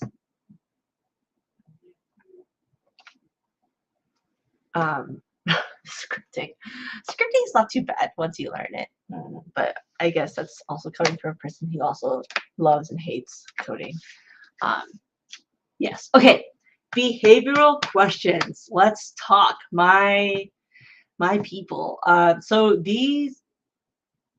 Speaker 2: Scripting. Scripting is not too bad once you learn it. But I guess that's also coming from a person who also loves and hates coding. Yes. Okay. Behavioral questions. Let's talk. My people. So these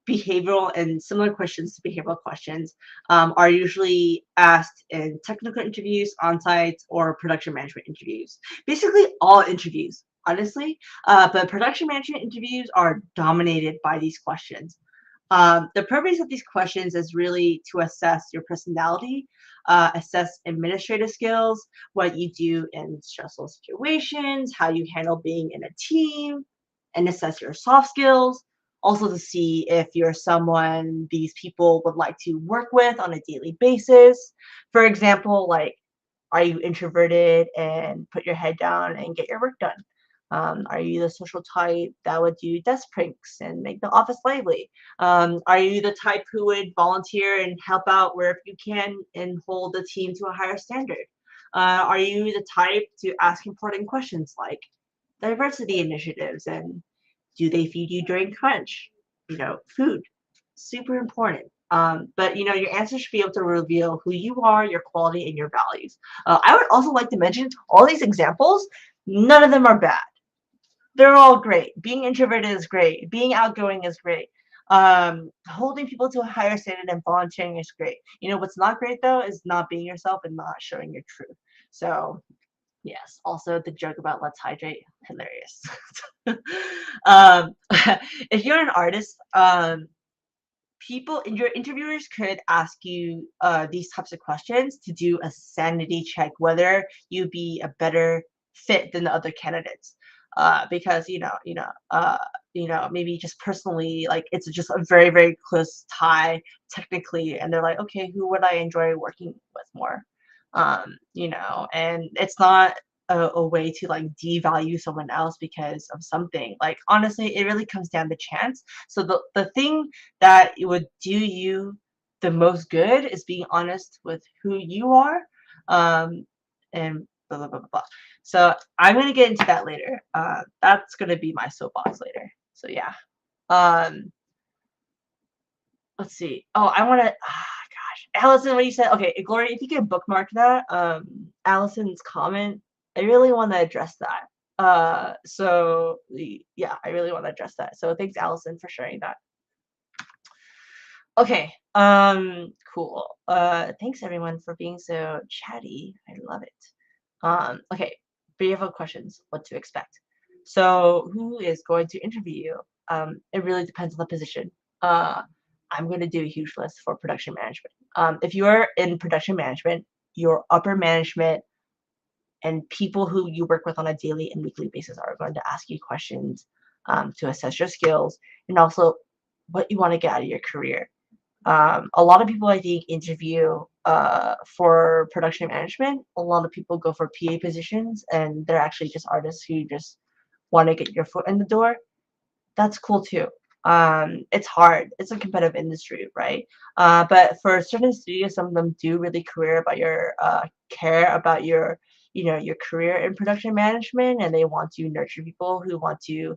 Speaker 2: behavioral and similar questions to behavioral questions are usually asked in technical interviews, on-site, or production management interviews. Basically all interviews, honestly. But production management interviews are dominated by these questions. The purpose of these questions is really to assess your personality, assess administrative skills, what you do in stressful situations, how you handle being in a team, and assess your soft skills. Also to see if you're someone these people would like to work with on a daily basis. For example, like, are you introverted and put your head down and get your work done? Are you the social type that would do desk pranks and make the office lively? Are you the type who would volunteer and help out wherever you can and hold the team to a higher standard? Are you the type to ask important questions like diversity initiatives and do they feed you during crunch? Food, super important. But your answer should be able to reveal who you are, your quality, and your values. I would also like to mention all these examples, none of them are bad. They're all great. Being introverted is great. Being outgoing is great. Holding people to a higher standard and volunteering is great. You know, what's not great though is not being yourself and not showing your truth. So yes, also the joke about let's hydrate, hilarious. um, if you're an artist, people in your interviewers could ask you these types of questions to do a sanity check whether you'd be a better fit than the other candidates. Because maybe just personally, like it's just a very, very close tie technically, and they're like, okay, who would I enjoy working with more? And it's not a way to like devalue someone else because of something. Like honestly, it really comes down to chance. So the thing that it would do you the most good is being honest with who you are, and blah blah blah blah. Blah. So I'm gonna get into that later. That's gonna be my soapbox later. So yeah. Um, let's see. Oh, I want to. Gosh, Allison, what you said. Okay, Gloria, if you could bookmark that. Allison's comment. I really want to address that. Yeah, I really want to address that. So thanks, Allison, for sharing that. Okay. Cool. Thanks everyone for being so chatty. I love it. Okay. Behavioral questions. What to expect. So, who is going to interview you? It really depends on the position. I'm going to do a huge list for production management. If you are in production management, your upper management and people who you work with on a daily and weekly basis are going to ask you questions to assess your skills and also what you want to get out of your career. A lot of people, I think, interview for production management. A lot of people go for PA positions, and they're actually just artists who just want to get your foot in the door. That's cool too. It's hard. It's a competitive industry, right? But for certain studios, some of them do really care about your career in production management, and they want to nurture people who want to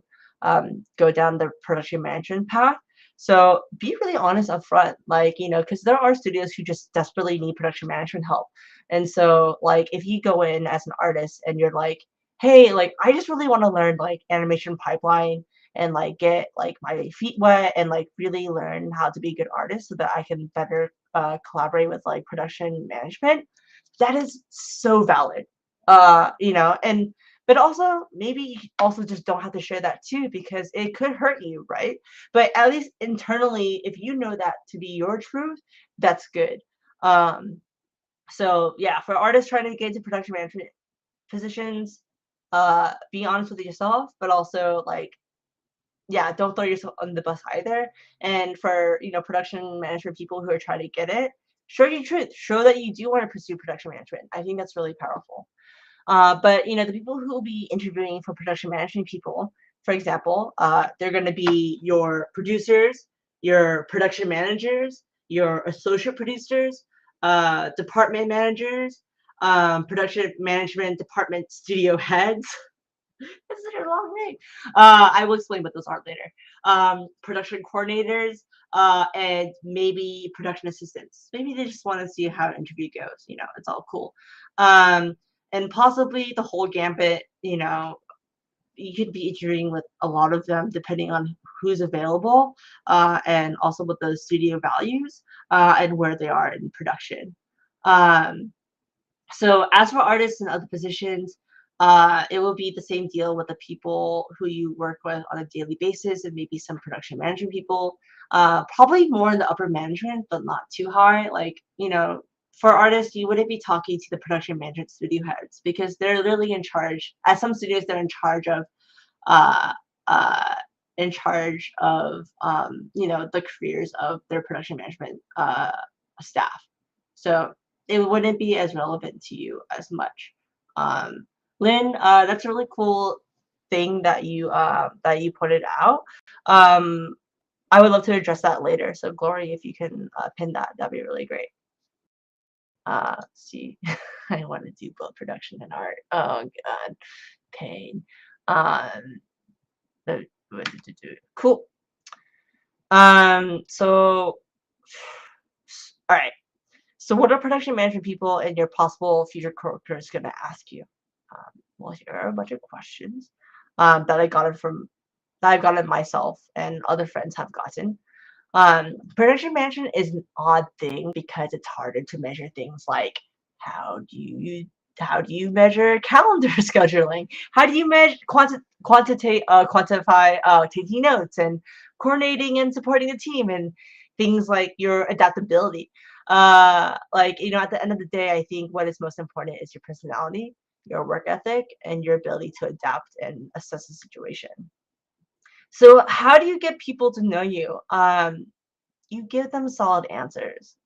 Speaker 2: go down the production management path. So be really honest up front, like, because there are studios who just desperately need production management help. And so, like, if you go in as an artist and you're like, hey, like, I just really want to learn like animation pipeline and like get like my feet wet and like really learn how to be a good artist so that I can better collaborate with like production management. That is so valid. And but also maybe you also just don't have to share that too because it could hurt you, right? But at least internally, if you know that to be your truth, that's good. Um, so yeah, for artists trying to get into production management positions, be honest with yourself, but also like yeah, don't throw yourself on the bus either. And for production management people who are trying to get it, show your truth. Show that you do want to pursue production management. I think that's really powerful. But the people who will be interviewing for production management people, for example, they're going to be your producers, your production managers, your associate producers, department managers, production management department studio heads. It's such a long name. I will explain what those are later. Production coordinators, and maybe production assistants. Maybe they just want to see how an interview goes. It's all cool. And possibly the whole gambit. You could be interviewing with a lot of them depending on who's available, and also what the studio values, and where they are in production. Um, so as for artists and other positions, it will be the same deal with the people who you work with on a daily basis and maybe some production management people. Probably more in the upper management, but not too high. Like, for artists, you wouldn't be talking to the production management studio heads because they're literally in charge. At some studios, they're uh, uh, in charge of the careers of their production management staff. So it wouldn't be as relevant to you as much. Um, Lynn, that's a really cool thing that you pointed out. Um, I would love to address that later. So Glory, if you can pin that, that'd be really great. See, I want to do both production and art. Oh God, pain. Um, cool. So, all right. So what are production management people and your possible future co-workers going to ask you? Well, here are a bunch of questions that I've gotten myself and other friends have gotten. Production management is an odd thing because it's harder to measure things like how do you measure calendar scheduling? How do you measure quantify taking notes and coordinating and supporting the team and things like your adaptability? At the end of the day, I think what is most important is your personality, your work ethic, and your ability to adapt and assess the situation. So how do you get people to know you? You give them solid answers.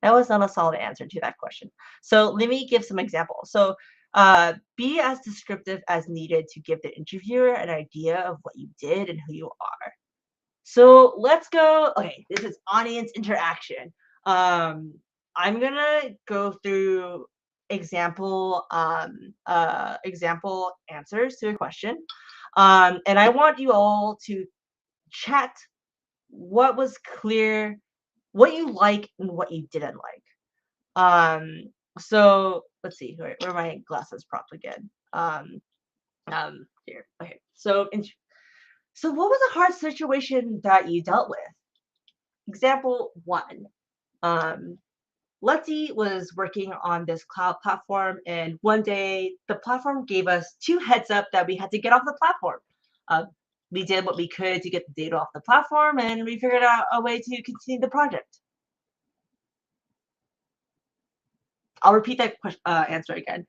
Speaker 2: That was not a solid answer to that question. So let me give some examples. So be as descriptive as needed to give the interviewer an idea of what you did and who you are. So let's go. Okay, this is audience interaction. I'm gonna go through example answers to a question. And I want you all to chat what was clear, what you like and what you didn't like. So let's see, where are my glasses propped again? Here. Okay. So what was a hard situation that you dealt with? Example one. Letty was working on this cloud platform, and one day the platform gave us 2 heads up that we had to get off the platform. Uh, we did what we could to get the data off the platform, and we figured out a way to continue the project. I'll repeat that answer again.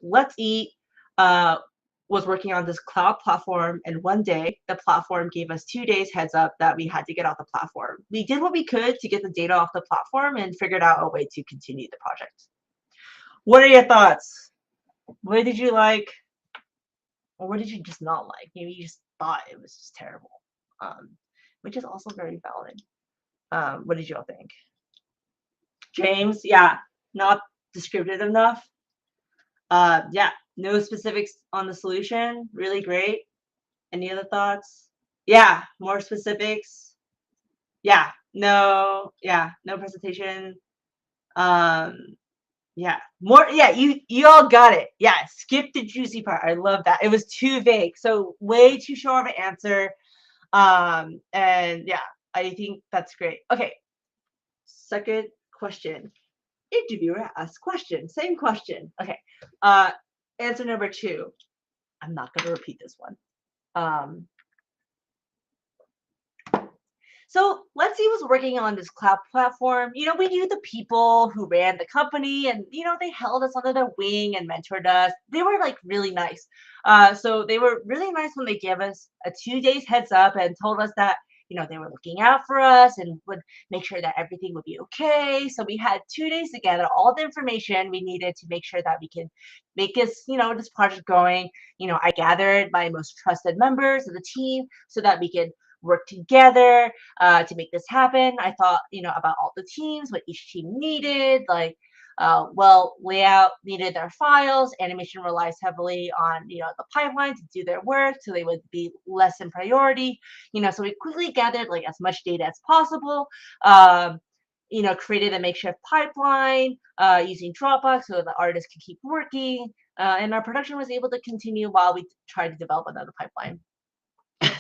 Speaker 2: Let's Eat was working on this cloud platform, and one day the platform gave us 2 days heads up that we had to get off the platform. We did what we could to get the data off the platform and figured out a way to continue the project. What are your thoughts? What did you like? Or what did you just not like? Maybe you just thought it was just terrible, which is also very valid. What did you all think? James, yeah, not descriptive enough. Yeah, no specifics on the solution. Really great. Any other thoughts? Yeah, more specifics. Yeah, no presentation. Um, yeah, more. Yeah, you all got it. Yeah, skip the juicy part. I love that. It was too vague, so way too short of an answer. And yeah, I think that's great. Okay, second question. Interviewer asks question. Same question. Okay. Answer number 2. I'm not going to repeat this one. So let's see who's working on this cloud platform. We knew the people who ran the company, and they held us under their wing and mentored us. They were like really nice. So they were really nice when they gave us a 2 days heads up and told us that they were looking out for us and would make sure that everything would be okay. So we had 2 days to gather all the information we needed to make sure that we can make this project going. I gathered my most trusted members of the team so that we could work together to make this happen. I thought, about all the teams, what each team needed, layout needed their files. Animation relies heavily on, the pipeline to do their work, so they would be less in priority. So we quickly gathered as much data as possible. Created a makeshift pipeline using Dropbox so the artists could keep working. And our production was able to continue while we tried to develop another pipeline.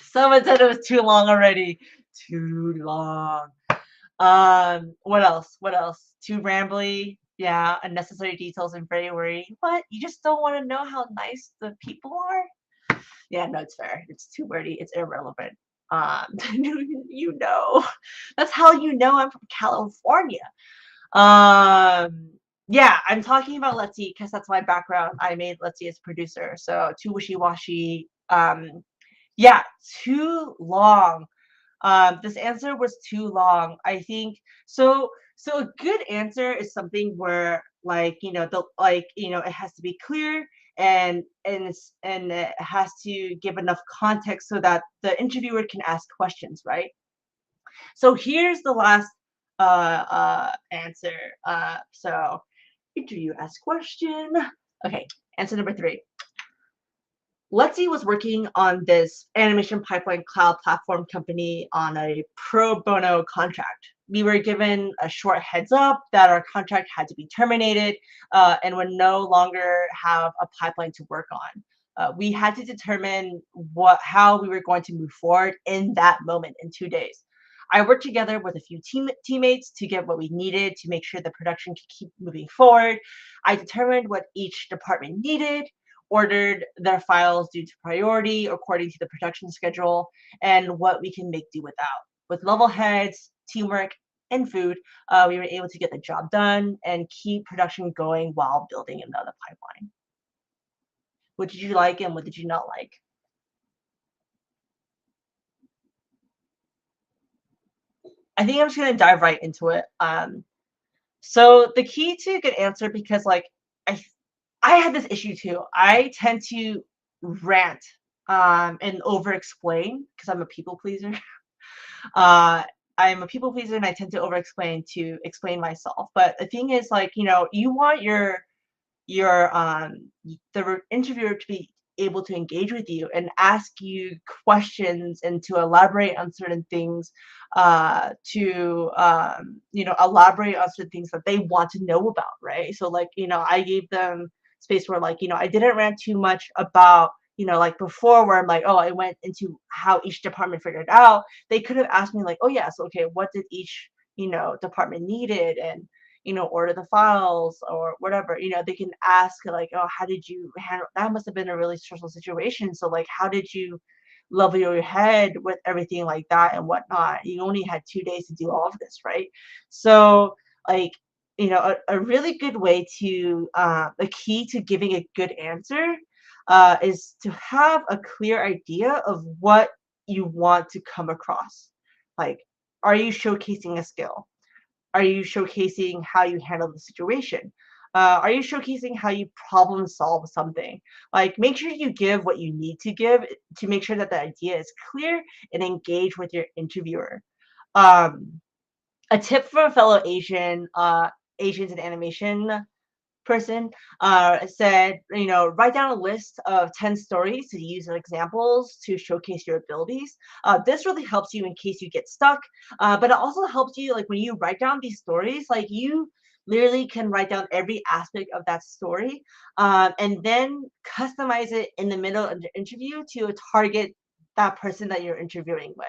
Speaker 2: Someone said it was too long already. Too long. What else? Too rambly. Yeah, unnecessary details and very wordy. What? You just don't want to know how nice the people are? Yeah, no, it's fair. It's too wordy. It's irrelevant. That's how I'm from California. Yeah, I'm talking about Let's Eat because that's my background. I made Let's Eat as producer, so too wishy-washy. Yeah, too long. This answer was too long. I think so. So a good answer is something where it has to be clear and it has to give enough context so that the interviewer can ask questions, right? So here's the last answer. So interview ask question. Okay, answer number 3. Letty was working on this animation pipeline cloud platform company on a pro bono contract. We were given a short heads up that our contract had to be terminated and would no longer have a pipeline to work on. We had to determine how we were going to move forward in that moment in 2 days. I worked together with a few teammates to get what we needed to make sure the production could keep moving forward. I determined what each department needed, ordered their files due to priority according to the production schedule, and what we can make do without. With level heads, teamwork, and food, we were able to get the job done and keep production going while building another pipeline. What did you like and what did you not like? I think I'm just gonna dive right into it. So the key to a good answer, because like I had this issue too. I tend to rant and over explain because I'm a people pleaser. I'm a people pleaser and I tend to over explain to explain myself. But the thing is, like, you want your the interviewer to be able to engage with you and ask you questions and to elaborate on certain things, to elaborate on certain things that they want to know about, right? So like, I gave them space where, like, I didn't rant too much about, like before, where I'm like, oh, I went into how each department figured it out. They could have asked me like, oh yes, okay, what did each department needed, and order the files or whatever. They can ask like, oh, how did you handle that? Must have been a really stressful situation. So like, how did you level your head with everything like that and whatnot? You only had 2 days to do all of this, right? So like, a really good way to the key to giving a good answer is to have a clear idea of what you want to come across. Like, are you showcasing a skill? Are you showcasing how you handle the situation? Are you showcasing how you problem solve something? Like, make sure you give what you need to give to make sure that the idea is clear and engage with your interviewer. Um, a tip for a fellow Asians in animation person said, write down a list of 10 stories to use as examples to showcase your abilities. This really helps you in case you get stuck, but it also helps you, like, when you write down these stories, like, you literally can write down every aspect of that story, and then customize it in the middle of the interview to target that person that you're interviewing with.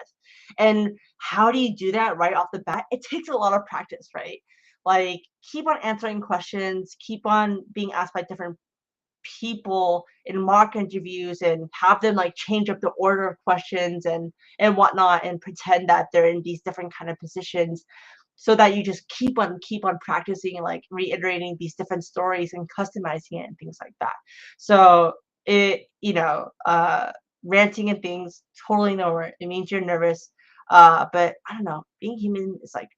Speaker 2: And how do you do that right off the bat? It takes a lot of practice, right? Like, keep on answering questions, keep on being asked by different people in mock interviews, and have them like change up the order of questions and whatnot, and pretend that they're in these different kind of positions, so that you just keep on practicing and like reiterating these different stories and customizing it and things like that. So it, ranting and things, totally nowhere. It means you're nervous. But I don't know, being human is like,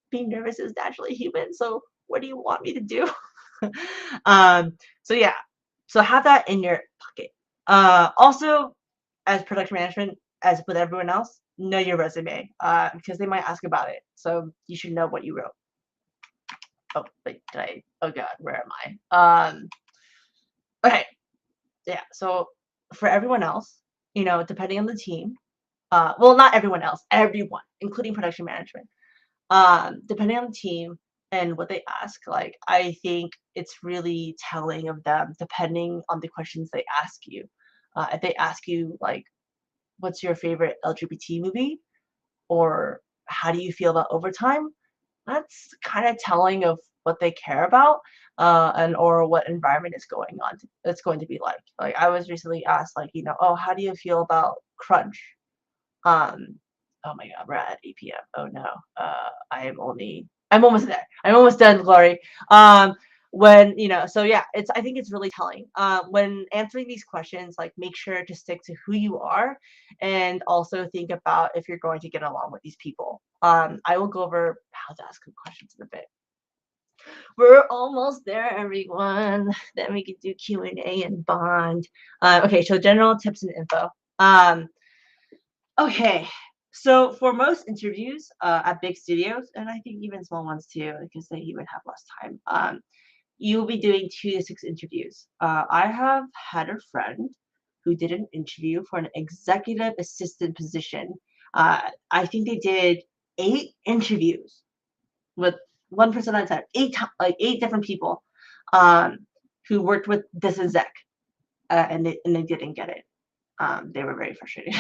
Speaker 2: being nervous is naturally human. So what do you want me to do? um, so yeah, so have that in your pocket. Also, as production management, as with everyone else, know your resume, because they might ask about it. So you should know what you wrote. Oh, wait, oh God, where am I? Okay, yeah. So for everyone else, depending on the team, well, not everyone else, everyone, including production management. Depending on the team and what they ask, like, I think it's really telling of them depending on the questions they ask you. If they ask you like, what's your favorite LGBT movie, or how do you feel about overtime, that's kind of telling of what they care about, and or what environment is going on. It's going to be like. Like, I was recently asked, like, oh, how do you feel about crunch? Um, oh my God, we're at 8 p.m. Oh no. I'm almost there. I'm almost done, Glory. When, so yeah, I think it's really telling. When answering these questions, like, make sure to stick to who you are, and also think about if you're going to get along with these people. I will go over how to ask good questions in a bit. We're almost there, everyone. Then we can do Q&A and bond. Okay, so general tips and info. Okay, so for most interviews at big studios, and I think even small ones too, because they even have less time, you'll be doing 2 to 6 interviews. I have had a friend who did an interview for an executive assistant position. I think they did 8 interviews with one person at a time, 8 different people, um, who worked with this exec, and they didn't get it. They were very frustrated.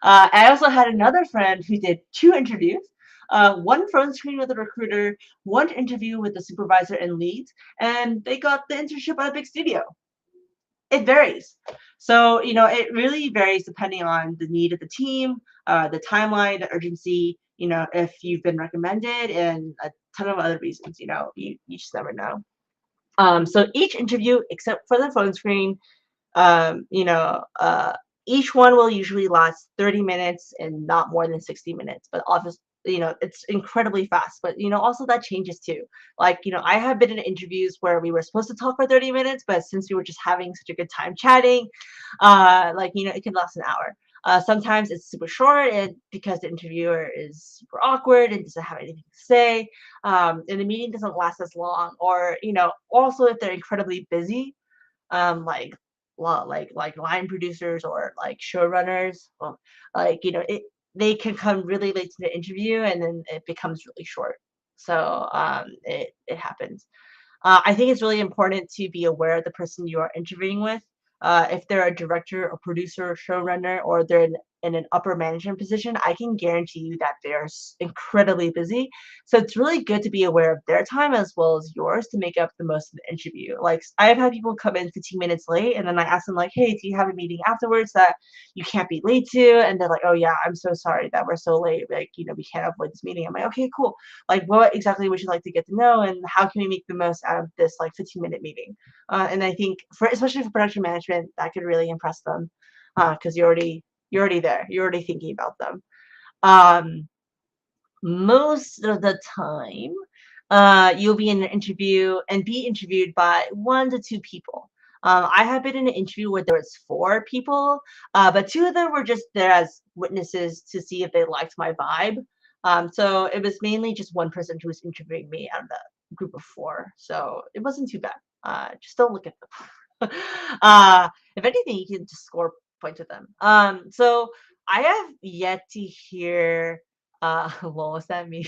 Speaker 2: I also had another friend who did 2 interviews. One phone screen with a recruiter, one interview with the supervisor and leads, and they got the internship at a big studio. It varies. So, it really varies depending on the need of the team, the timeline, the urgency, if you've been recommended, and a ton of other reasons, you just never know. So each interview, except for the phone screen, um, you know, uh, each one will usually last 30 minutes and not more than 60 minutes. But obviously, it's incredibly fast. But, also that changes too. Like, I have been in interviews where we were supposed to talk for 30 minutes, but since we were just having such a good time chatting, it can last an hour. Sometimes it's super short and because the interviewer is super awkward and doesn't have anything to say, and the meeting doesn't last as long. Or, also if they're incredibly busy, like like line producers or like showrunners, well, they can come really late to the interview and then it becomes really short. So it happens. I think it's really important to be aware of the person you are interviewing with. If they're a director, a producer, a showrunner, or they're in an upper management position, I can guarantee you that they're incredibly busy. So it's really good to be aware of their time as well as yours to make up the most of the interview. Like I've had people come in 15 minutes late, and then I ask them like, "Hey, do you have a meeting afterwards that you can't be late to?" And they're like, "Oh yeah, I'm so sorry that we're so late. Like, we can't avoid this meeting." I'm like, "Okay, cool. Like, what exactly would you like to get to know, and how can we make the most out of this like 15-minute meeting?" And I think especially for production management, that could really impress them because you're already there. You're already thinking about them. Um, Most of the time, you'll be in an interview and be interviewed by 1 to 2 people. I have been in an interview where there was 4 people, but 2 of them were just there as witnesses to see if they liked my vibe. So it was mainly just one person who was interviewing me out of the group of 4. So it wasn't too bad. Just don't look at them. If anything, you can just score points with them. So I have yet to hear what was that mean?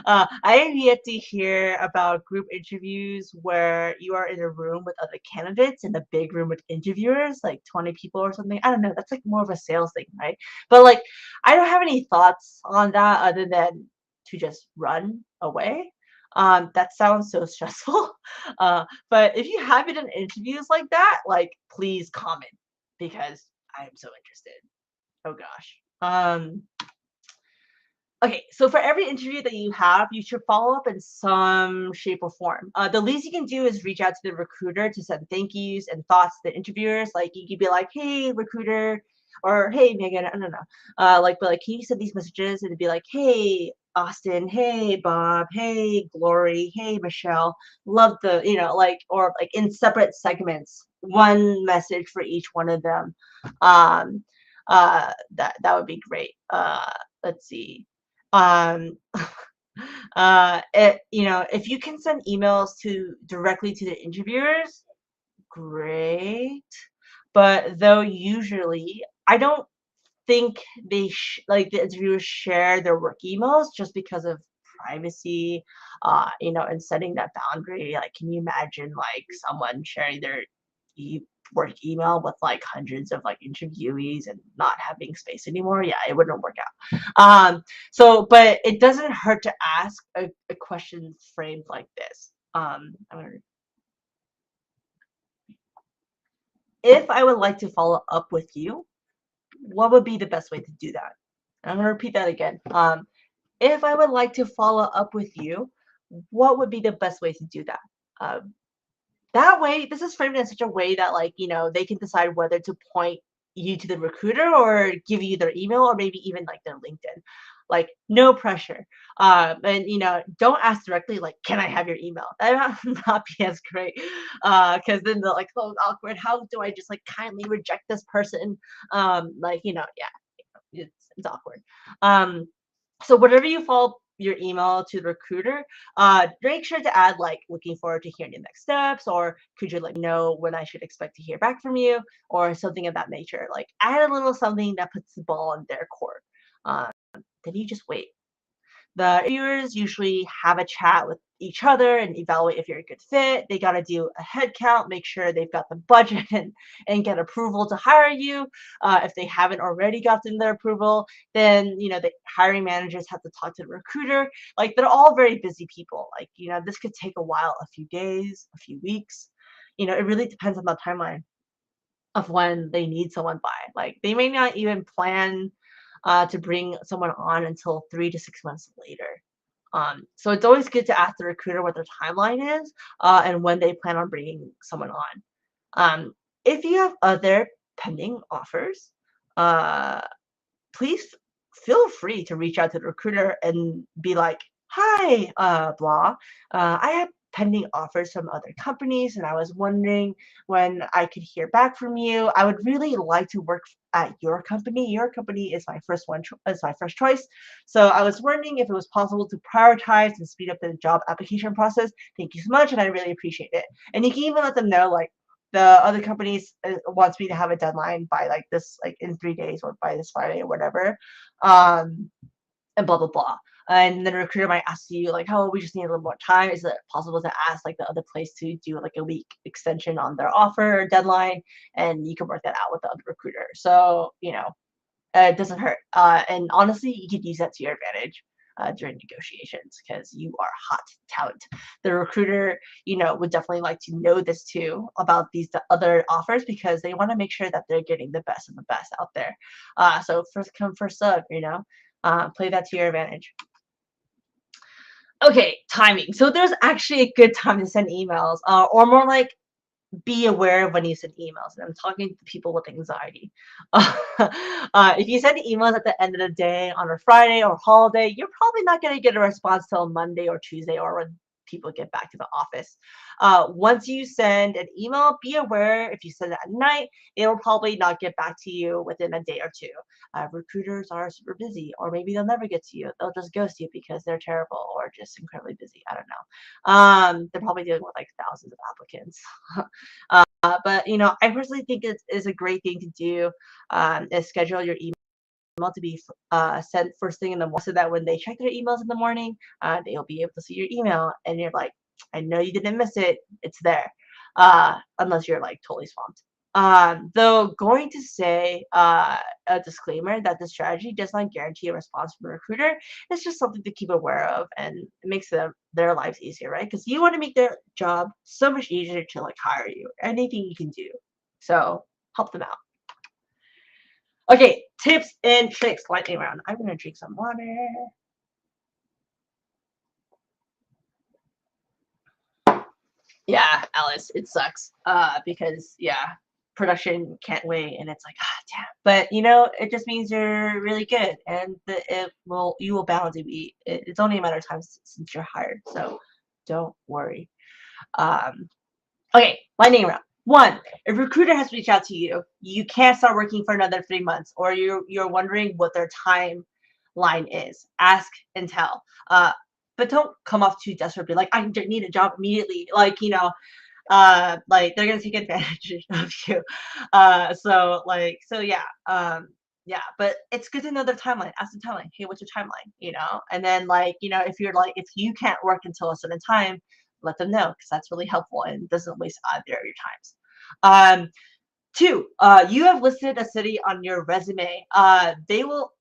Speaker 2: I have yet to hear about group interviews where you are in a room with other candidates in a big room with interviewers, like 20 people or something. I don't know. That's like more of a sales thing, right? But like, I don't have any thoughts on that other than to just run away. That sounds so stressful. But if you have it in interviews like that, like, please comment because I am so interested. Oh gosh. Okay, so for every interview that you have, you should follow up in some shape or form. The least you can do is reach out to the recruiter to send thank yous and thoughts to the interviewers. Like you could be like, "Hey, recruiter," or "Hey, Megan," I don't know. But like, can you send these messages and be like, "Hey, Austin," "Hey, Bob," "Hey, Glory," "Hey, Michelle." Love the, or like in separate segments, one message for each one of them. Um, that would be great. Let's see. Um, if you can send emails to directly to the interviewers, great. But though usually I don't think like the interviewers share their work emails just because of privacy, and setting that boundary. Like, can you imagine like someone sharing their work email with like hundreds of like interviewees and not having space anymore? Yeah, it wouldn't work out. But it doesn't hurt to ask a question framed like this. If I would like to follow up with you, what would be the best way to do that? I'm going to repeat that again. If I would like to follow up with you, what would be the best way to do that? That way, this is framed in such a way that, like, they can decide whether to point you to the recruiter or give you their email or maybe even like their LinkedIn. Like, no pressure. And, don't ask directly, like, can I have your email? That might not be as great. Because then they're like, oh, awkward. How do I just like kindly reject this person? Yeah, it's awkward. So whenever you follow your email to the recruiter, make sure to add like looking forward to hearing the next steps, or could you let me know when I should expect to hear back from you, or something of that nature. Like add a little something that puts the ball in their court. Then you just wait. The interviewers usually have a chat with each other and evaluate if you're a good fit. They got to do a head count, make sure they've got the budget and get approval to hire you. If they haven't already gotten their approval, then the hiring managers have to talk to the recruiter. Like, they're all very busy people. Like, this could take a while, a few days, a few weeks. It really depends on the timeline of when they need someone by. Like, they may not even plan to bring someone on until 3 to 6 months later. So it's always good to ask the recruiter what their timeline is and when they plan on bringing someone on. If you have other pending offers, uh, please feel free to reach out to the recruiter and be like, hi, blah, I have pending offers from other companies, and I was wondering when I could hear back from you. I would really like to work at your company. Your company is my first choice. So I was wondering if it was possible to prioritize and speed up the job application process. Thank you so much, and I really appreciate it. And you can even let them know, like, the other companies wants me to have a deadline by like this, like in 3 days or by this Friday or whatever, and blah blah blah. And then the recruiter might ask you like, "Oh, we just need a little more time. Is it possible to ask like the other place to do like a week extension on their offer deadline?" And you can work that out with the other recruiter. So it doesn't hurt. And honestly, you could use that to your advantage during negotiations because you are hot talent. The recruiter, would definitely like to know this too about these other offers because they want to make sure that they're getting the best of the best out there. So first come, first serve, play that to your advantage. Okay, timing. So there's actually a good time to send emails, or more like be aware of when you send emails. And I'm talking to people with anxiety. If you send emails at the end of the day on a Friday or holiday, you're probably not going to get a response till Monday or Tuesday or when people get back to the office. Once you send an email, be aware if you send it at night, it'll probably not get back to you within a day or two. Recruiters are super busy, or maybe they'll never get to you. They'll just ghost you because they're terrible or just incredibly busy. I don't know. They're probably dealing with like thousands of applicants. But I personally think it is a great thing to do, is schedule your email to be sent first thing in the morning so that when they check their emails in the morning, they'll be able to see your email and you're like, I know you didn't miss it. It's there. Unless you're like totally swamped. Though going to say a disclaimer that the strategy does not guarantee a response from a recruiter. It's just something to keep aware of, and it makes their lives easier, right? Because you want to make their job so much easier to like hire you. Anything you can do, so help them out. Okay, tips and tricks lightning round. I'm gonna drink some water. Yeah, Alice, it sucks. Because production can't wait, and it's like, damn. But it just means you're really good, and you will bound to be. It's only a matter of time since you're hired, so don't worry. Okay, lightning round. 1, if a recruiter has reached out to you, you can't start working for another 3 months, or you're wondering what their timeline is. Ask and tell. But don't come off too desperate. Be like, I need a job immediately. Like, like they're gonna take advantage of you. Yeah. But it's good to know their timeline. Ask the timeline. Hey, what's your timeline? And then if you can't work until a certain time, let them know because that's really helpful and doesn't waste either of your times. 2, you have listed a city on your resume. They will,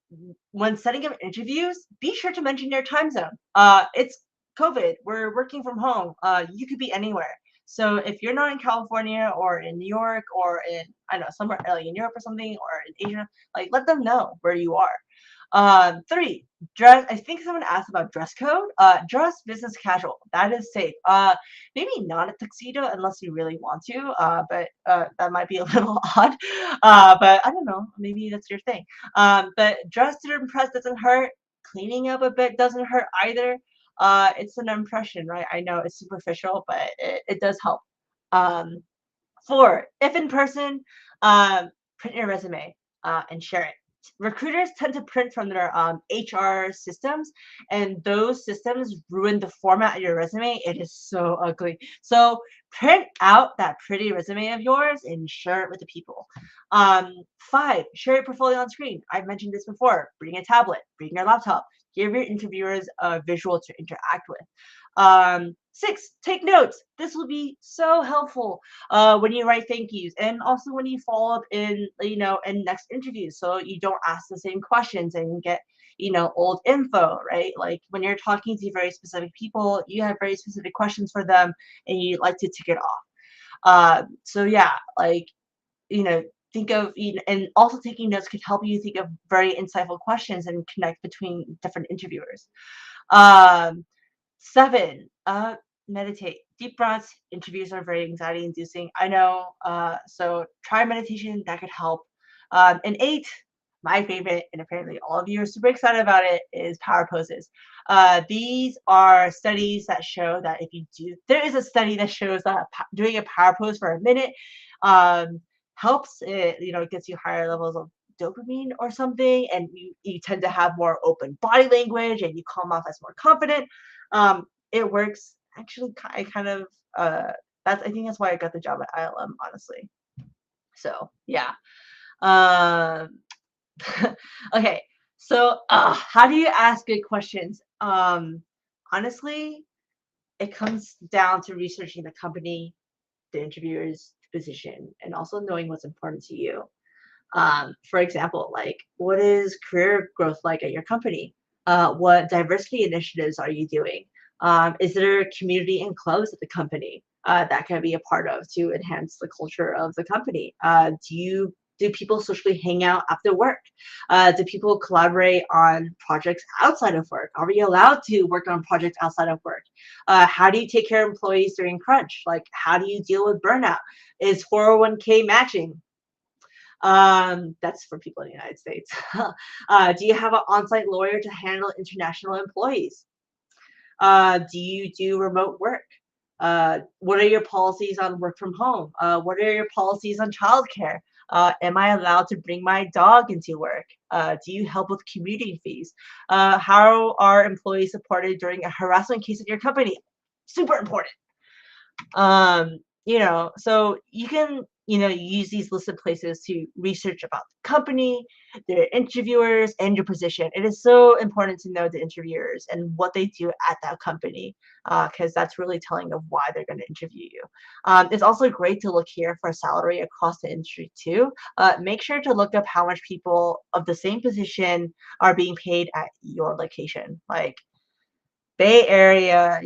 Speaker 2: when setting up interviews, be sure to mention your time zone. It's COVID. We're working from home. You could be anywhere. So if you're not in California or in New York or in, I don't know, somewhere like in Europe or something or in Asia, like let them know where you are. 3, dress. I think someone asked about dress code. Dress business casual. That is safe. Maybe not a tuxedo unless you really want to. But that might be a little odd. But I don't know. Maybe that's your thing. But dress to impress doesn't hurt. Cleaning up a bit doesn't hurt either. It's an impression, right? I know it's superficial, but it does help. 4, if in person, print your resume and share it. Recruiters tend to print from their HR systems, and those systems ruin the format of your resume. It is so ugly. So print out that pretty resume of yours and share it with the people. 5, share your portfolio on screen. I've mentioned this before. Bring a tablet, bring your laptop, give your interviewers a visual to interact with. 6, take notes. This will be so helpful when you write thank yous, and also when you follow up in in next interviews, so you don't ask the same questions and get old info, right? Like when you're talking to very specific people, you have very specific questions for them, and you like to tick it off. So yeah, like think of and also taking notes could help you think of very insightful questions and connect between different interviewers. Um, 7, meditate. Deep breaths. Interviews are very anxiety inducing. I know. So try meditation. That could help. And 8, my favorite, and apparently all of you are super excited about it, is power poses. These are studies that show that if you do, there is a study that shows that doing a power pose for a minute helps it, gets you higher levels of dopamine or something, and you tend to have more open body language and you come off as more confident. It works actually. I kind of that's I think that's why I got the job at ILM, honestly. So yeah. Um, okay. So how do you ask good questions? Honestly, it comes down to researching the company, the interviewer's position, and also knowing what's important to you. For example, like what is career growth like at your company? What diversity initiatives are you doing? Is there a community and clubs at the company that can be a part of to enhance the culture of the company? Do people socially hang out after work? Do people collaborate on projects outside of work? Are we allowed to work on projects outside of work? How do you take care of employees during crunch? Like, how do you deal with burnout? Is 401k matching? That's for people in the United States. Do you have an on-site lawyer to handle international employees? Do you do remote work? What are your policies on work from home? What are your policies on childcare? Am I allowed to bring my dog into work? Do you help with commuting fees? How are employees supported during a harassment case at your company? Super important. So you can use these listed places to research about the company, their interviewers, and your position. It is so important to know the interviewers and what they do at that company, because that's really telling of why they're going to interview you. It's also great to look here for salary across the industry too. Make sure to look up how much people of the same position are being paid at your location. Like Bay Area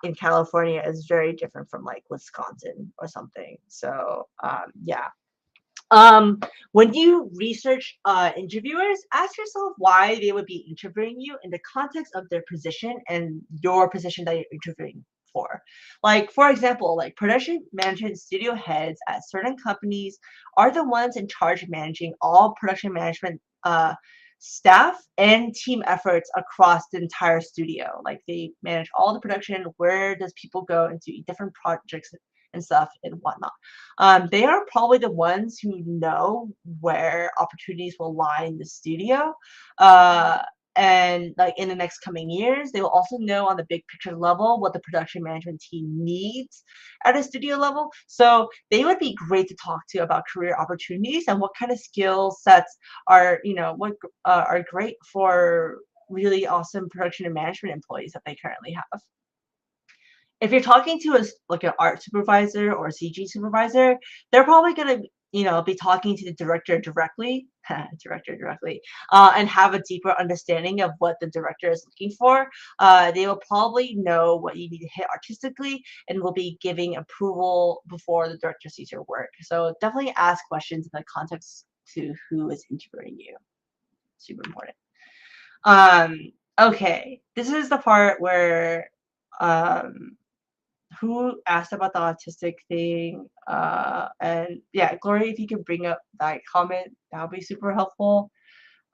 Speaker 2: in California is very different from like Wisconsin or something. So yeah. When you research interviewers, ask yourself why they would be interviewing you in the context of their position and your position that you're interviewing for. Like, for example, like production management studio heads at certain companies are the ones in charge of managing all production management staff and team efforts across the entire studio. Like they manage all the production, where does people go into different projects and stuff and whatnot. They are probably the ones who know where opportunities will lie in the studio. And like in the next coming years, they will also know on the big picture level what the production management team needs at a studio level. So they would be great to talk to about career opportunities and what kind of skill sets are, what are great for really awesome production and management employees that they currently have. If you're talking to like an art supervisor or a CG supervisor, they're probably gonna, be talking to the director directly, and have a deeper understanding of what the director is looking for. They will probably know what you need to hit artistically and will be giving approval before the director sees your work. So definitely ask questions in the context to who is interviewing you. Super important. Okay, this is the part where who asked about the autistic thing. And yeah, Gloria, if you could bring up that comment, that would be super helpful.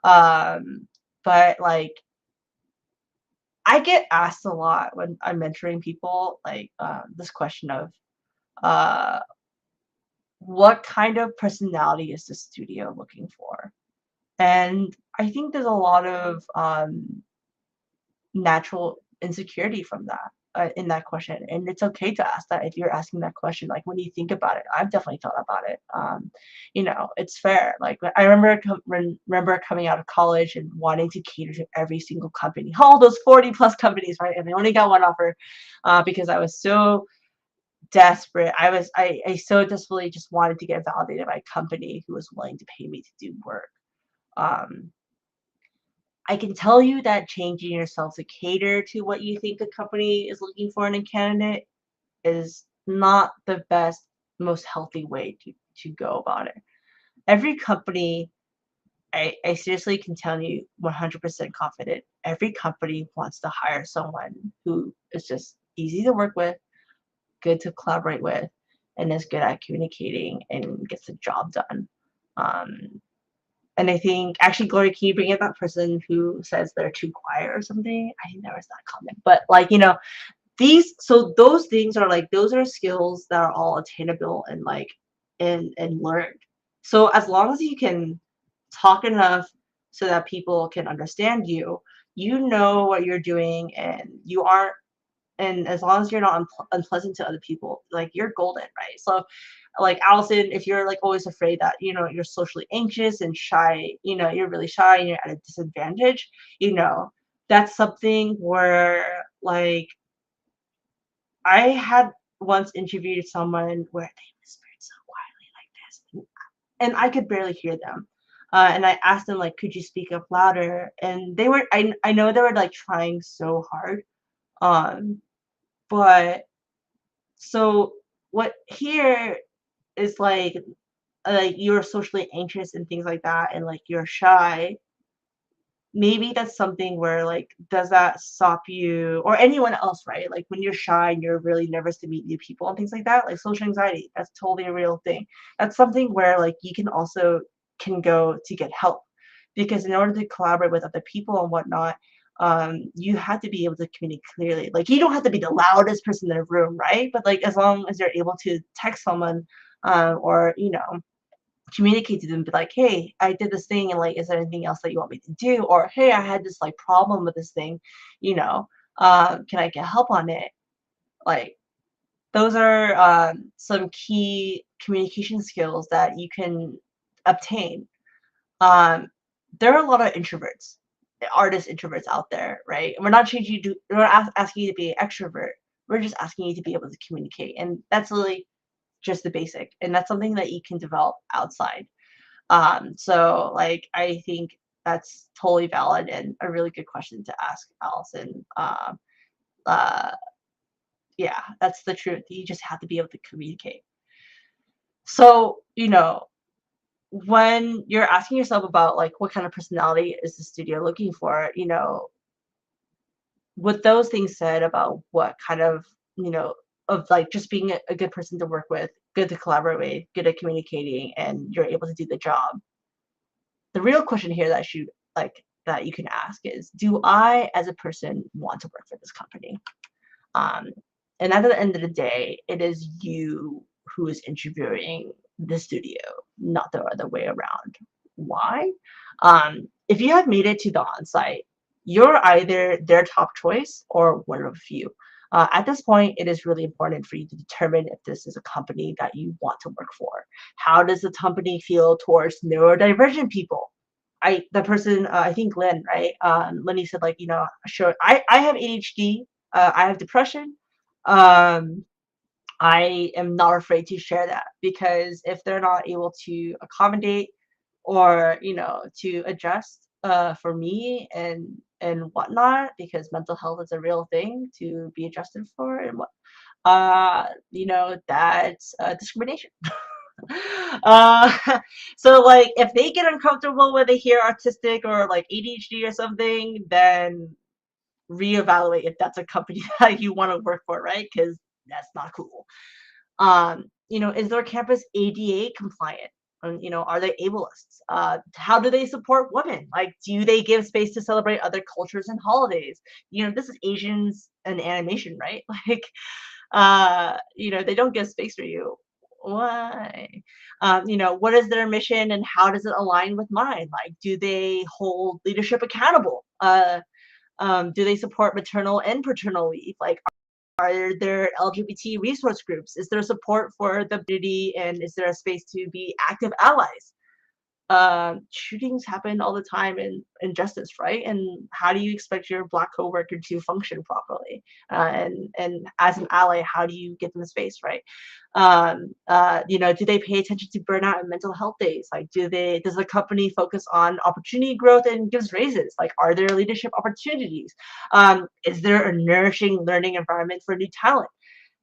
Speaker 2: But like, I get asked a lot when I'm mentoring people, like this question of uh, what kind of personality is the studio looking for? And I think there's a lot of natural insecurity from that. in that question, and it's okay to ask that if you're asking that question. Like when you think about it, I've definitely thought about it. It's fair. Like I remember coming out of college and wanting to cater to every single company, all those 40 plus companies, right? And I only got one offer because I was so desperate. I so desperately just wanted to get validated by a company who was willing to pay me to do work. Um, I can tell you that changing yourself to cater to what you think a company is looking for in a candidate is not the best, most healthy way to go about it. Every company, I seriously can tell you 100% confident, every company wants to hire someone who is just easy to work with, good to collaborate with, and is good at communicating and gets the job done. Um, and I think actually, Glory, can you bring in that person who says they're too quiet or something? I think there was that comment. But like, those things are like those are skills that are all attainable and like and learned. So as long as you can talk enough so that people can understand you, you know what you're doing and you aren't and as long as you're not unpleasant to other people, like you're golden, right? So like Allison, if you're like always afraid that you're socially anxious and shy, you're really shy and you're at a disadvantage, that's something where like I had once interviewed someone where they whispered so quietly like this, and I could barely hear them. And I asked them like, could you speak up louder? And they were, I know they were like trying so hard. Um, but so what here is like you're socially anxious and things like that, and like you're shy. Maybe that's something where like does that stop you or anyone else, right? Like when you're shy and you're really nervous to meet new people and things like that, like social anxiety, that's totally a real thing. That's something where like you can also can go to get help, because in order to collaborate with other people and whatnot, you have to be able to communicate clearly. Like you don't have to be the loudest person in the room, right? But like as long as you're able to text someone, or communicate to them, be like, hey, I did this thing, and like, is there anything else that you want me to do? Or hey, I had this like problem with this thing, you know, can I get help on it? Like those are some key communication skills that you can obtain. um, there are a lot of introverts, artist introverts out there, right? And we're not changing you to, we're not asking you to be an extrovert. We're just asking you to be able to communicate, and that's really just the basic, and that's something that you can develop outside. So like I think that's totally valid and a really good question to ask, Allison. Uh, yeah, that's the truth. You just have to be able to communicate. So, when you're asking yourself about like what kind of personality is the studio looking for, with those things said about what kind of like just being a good person to work with, good to collaborate with, good at communicating, and you're able to do the job. The real question here that you can ask is, do I as a person want to work for this company? Um, and at the end of the day, it is you who is interviewing the studio, not the other way around. Why? If you have made it to the on-site, you're either their top choice or one of a few. At this point, it is really important for you to determine if this is a company that you want to work for. How does the company feel towards neurodivergent people? The person, I think Lynn, right? Lenny said like, sure, I have ADHD, I have depression. Um, I am not afraid to share that, because if they're not able to accommodate or to adjust for me and whatnot, because mental health is a real thing to be adjusted for, and that's discrimination. uh so like if they get uncomfortable when they hear autistic or like ADHD or something, then reevaluate if that's a company that you want to work for, right? Because that's not cool. Is their campus ADA compliant? Are they ableists? How do they support women? Like, do they give space to celebrate other cultures and holidays? This is Asians and animation, right? Like, they don't give space for you. Why? What is their mission and how does it align with mine? Like, do they hold leadership accountable? Do they support maternal and paternal leave? Like, Are there LGBT resource groups? Is there support for the community, and is there a space to be active allies? Shootings happen all the time in injustice, right? And how do you expect your Black coworker to function properly? And as an ally, how do you get them space, right? Do they pay attention to burnout and mental health days? Like, does the company focus on opportunity growth and gives raises? Like, are there leadership opportunities? Is there a nourishing learning environment for new talent?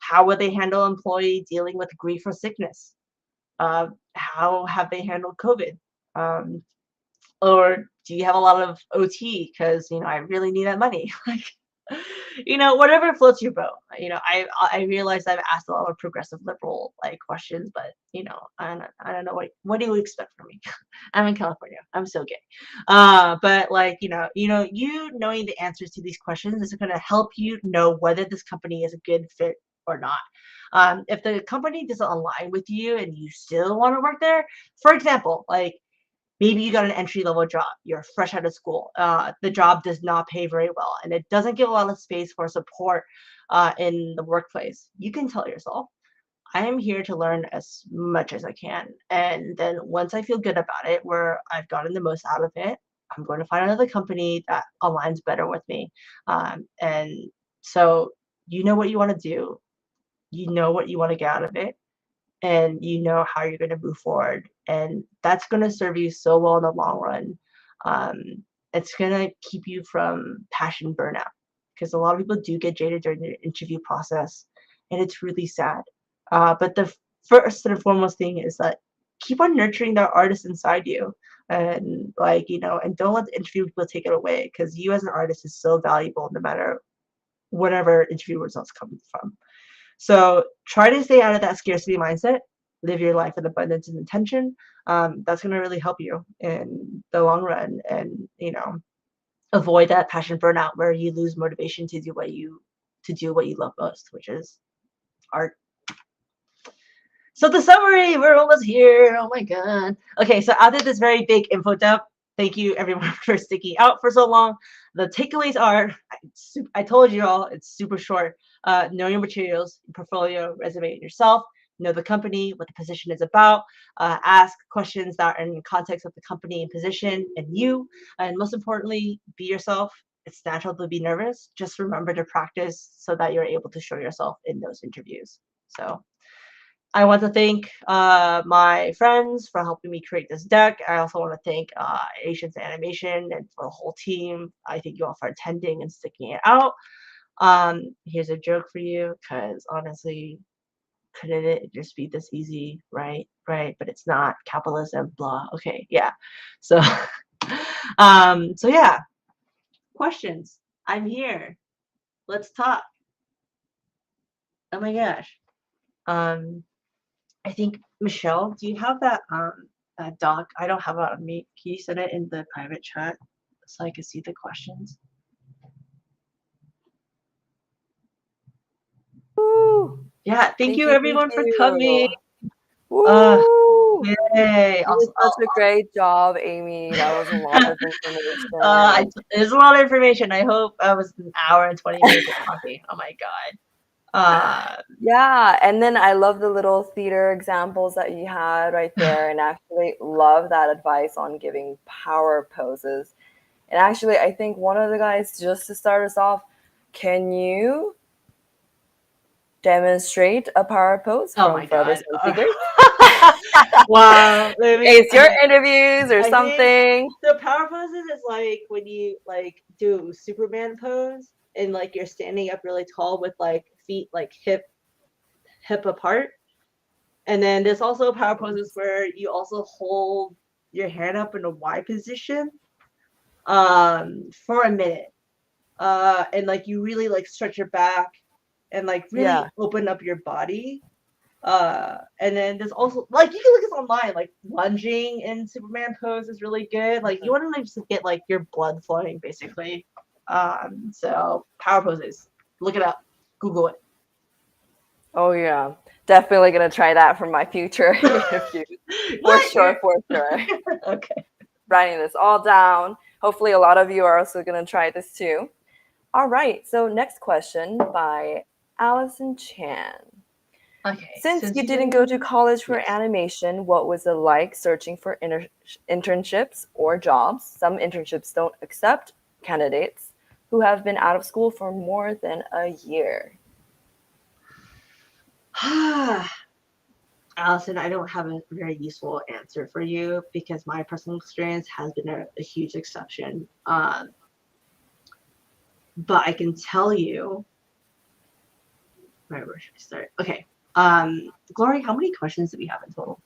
Speaker 2: How would they handle employee dealing with grief or sickness? How have they handled COVID? Um, or do you have a lot of OT because I really need that money? Like, whatever floats your boat. I realize I've asked a lot of progressive liberal like questions, but I don't know what do you expect from me? I'm in California. I'm so gay. But like you knowing the answers to these questions is going to help you know whether this company is a good fit or not. If the company doesn't align with you and you still want to work there, for example, like maybe you got an entry-level job, you're fresh out of school, the job does not pay very well, and it doesn't give a lot of space for support in the workplace, you can tell yourself, I am here to learn as much as I can. And then once I feel good about it, where I've gotten the most out of it, I'm going to find another company that aligns better with me. And so you know what you want to do, you know what you want to get out of it, and you know how you're going to move forward, and that's going to serve you so well in the long run. um, it's going to keep you from passion burnout, because a lot of people do get jaded during the interview process, and it's really sad. But the first and foremost thing is that keep on nurturing that artist inside you, and and don't let the interview people take it away, because you as an artist is so valuable no matter whatever interview results come from. So try to stay out of that scarcity mindset. Live your life with abundance and intention. That's going to really help you in the long run, and avoid that passion burnout where you lose motivation to do what you love most, which is art. So the summary, we're almost here. Oh my god. Okay, so after this very big info dump, thank you everyone for sticking out for so long. The takeaways are, I told you all, it's super short. Know your materials, your portfolio, resume, and yourself. Know the company, what the position is about. Ask questions that are in context of the company and position and you. And most importantly, be yourself. It's natural to be nervous. Just remember to practice so that you're able to show yourself in those interviews. So I want to thank my friends for helping me create this deck. I also want to thank Asians Animation and for the whole team. I thank you all for attending and sticking it out. Here's a joke for you, because honestly, couldn't it just be this easy, right? Right, but it's not. Capitalism, blah. Okay, yeah. So, so yeah. Questions. I'm here. Let's talk. Oh my gosh. I think Michelle, do you have that doc? I don't have it on me. Can you send it in the private chat so I can see the questions?
Speaker 1: Woo.
Speaker 2: Yeah, thank you everyone for
Speaker 1: you.
Speaker 2: coming.
Speaker 1: Woo.
Speaker 2: Yay!
Speaker 1: You did such a great job, Amy. That was a lot of information.
Speaker 2: There's a lot of information. I hope I was an hour and 20 minutes of talking. Oh my god.
Speaker 1: Yeah, and then I love the little theater examples that you had right there, and actually love that advice on giving power poses. And actually, I think one of the guys, just to start us off, can you demonstrate a power pose from Further Speakers?
Speaker 2: Wow.
Speaker 1: It's your interviews or something.
Speaker 2: The power poses is like when you do Superman pose and you're standing up really tall with feet hip apart. And then there's also power poses where you also hold your hand up in a Y position for a minute. And you really stretch your back and really open up your body. And then there's also you can look at online, lunging in Superman pose is really good. You want to just get your blood flowing basically. So power poses, look it up, Google it.
Speaker 1: Oh yeah, definitely gonna try that for my future interviews. For sure.
Speaker 2: Okay,
Speaker 1: writing this all down. Hopefully a lot of you are also gonna try this too. All right, so next question by Allison Chan.
Speaker 2: Okay.
Speaker 1: Since you didn't go to college for
Speaker 2: yes.
Speaker 1: animation, what was it like searching for internships or jobs? Some internships don't accept candidates who have been out of school for more than a year.
Speaker 2: Allison, I don't have a very useful answer for you because my personal experience has been a huge exception. But I can tell you, right, where should we start? Okay. Glory, how many questions do we have in total?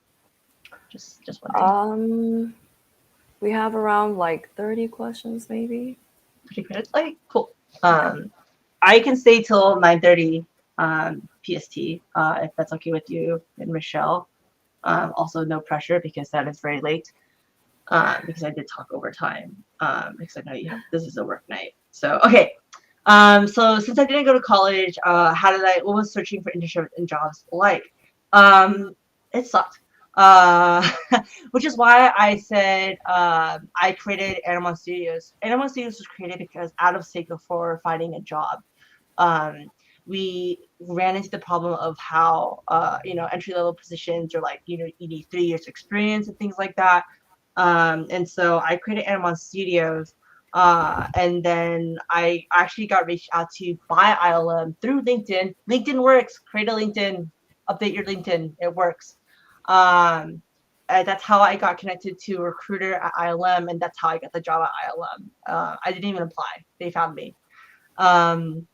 Speaker 2: Just wondering.
Speaker 1: We have around like 30 questions, maybe.
Speaker 2: 30 minutes? Okay, cool. I can stay till 9:30 PST, if that's okay with you and Michelle. Also, no pressure because that is very late. Because I did talk overtime. Because I know this is a work night. So okay. So since I didn't go to college, what was searching for internship and jobs like? It sucked. Uh, which is why I said I created Anamon Studios. Anamon Studios was created because out of sake for finding a job, we ran into the problem of how entry level positions are like you need 3 years experience and things like that. And so I created Anamon Studios. And then I actually got reached out to by ILM through LinkedIn. LinkedIn works. Create a LinkedIn. Update your LinkedIn. It works. That's how I got connected to a recruiter at ILM, and that's how I got the job at ILM. I didn't even apply. They found me. And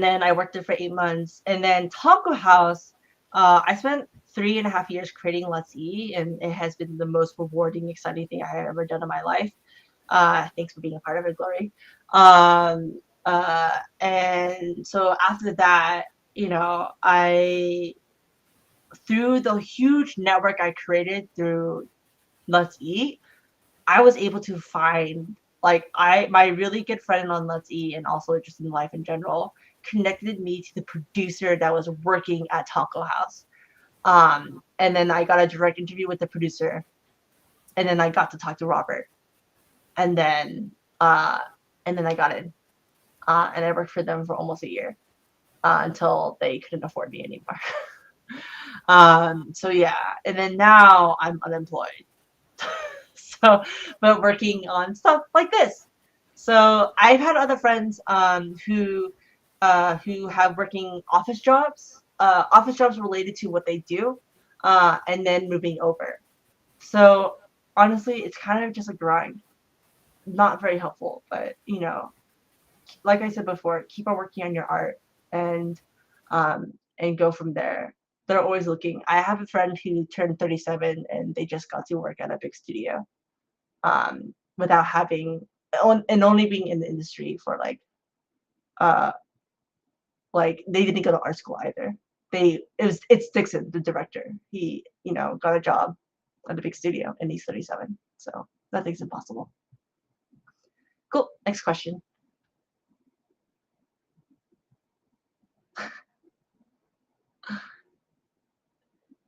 Speaker 2: then I worked there for 8 months. And then Taco House, I spent 3.5 years creating Let's Eat, and it has been the most rewarding, exciting thing I have ever done in my life. Thanks for being a part of it, Glory. And so after that, through the huge network I created through Let's Eat, I was able to find my really good friend on Let's Eat and also just in life in general connected me to the producer that was working at Taco House. And then I got a direct interview with the producer, and then I got to talk to Robert, and then I got in, and I worked for them for almost a year until they couldn't afford me anymore. So yeah, and then now I'm unemployed. So, but working on stuff like this. So I've had other friends who have working office jobs related to what they do, and then moving over. So honestly, it's kind of just a grind. Not very helpful, but like I said before, keep on working on your art and go from there. They're always looking. I have a friend who turned 37 and they just got to work at a big studio without having and only being in the industry for uh they didn't go to art school either. It's Dixon, the director. He got a job at a big studio and he's 37. So nothing's impossible. Cool. Next question.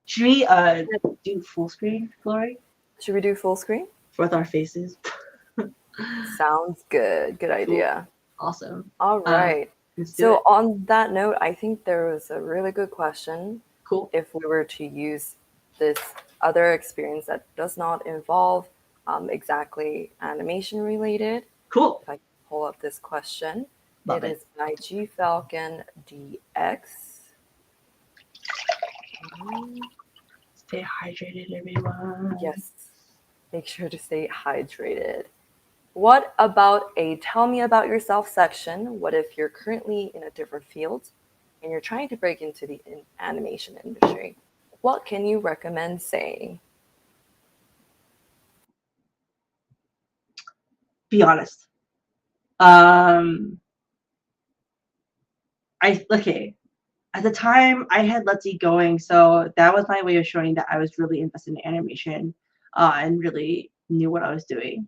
Speaker 2: Should we do full screen, Glory?
Speaker 1: Should we do full screen?
Speaker 2: With our faces.
Speaker 1: Sounds good. Good idea.
Speaker 2: Cool. Awesome.
Speaker 1: All right. So on that note, I think there was a really good question.
Speaker 2: Cool.
Speaker 1: If we were to use this other experience that does not involve exactly animation related.
Speaker 2: Cool.
Speaker 1: If I can pull up this question.
Speaker 2: Love it.
Speaker 1: Is by G Falcon DX.
Speaker 2: Stay hydrated, everyone.
Speaker 1: Yes. Make sure to stay hydrated. What about a tell me about yourself section? What if you're currently in a different field and you're trying to break into the animation industry? What can you recommend saying?
Speaker 2: Be honest. At the time I had Let's Eat going, so that was my way of showing that I was really invested in animation and really knew what I was doing.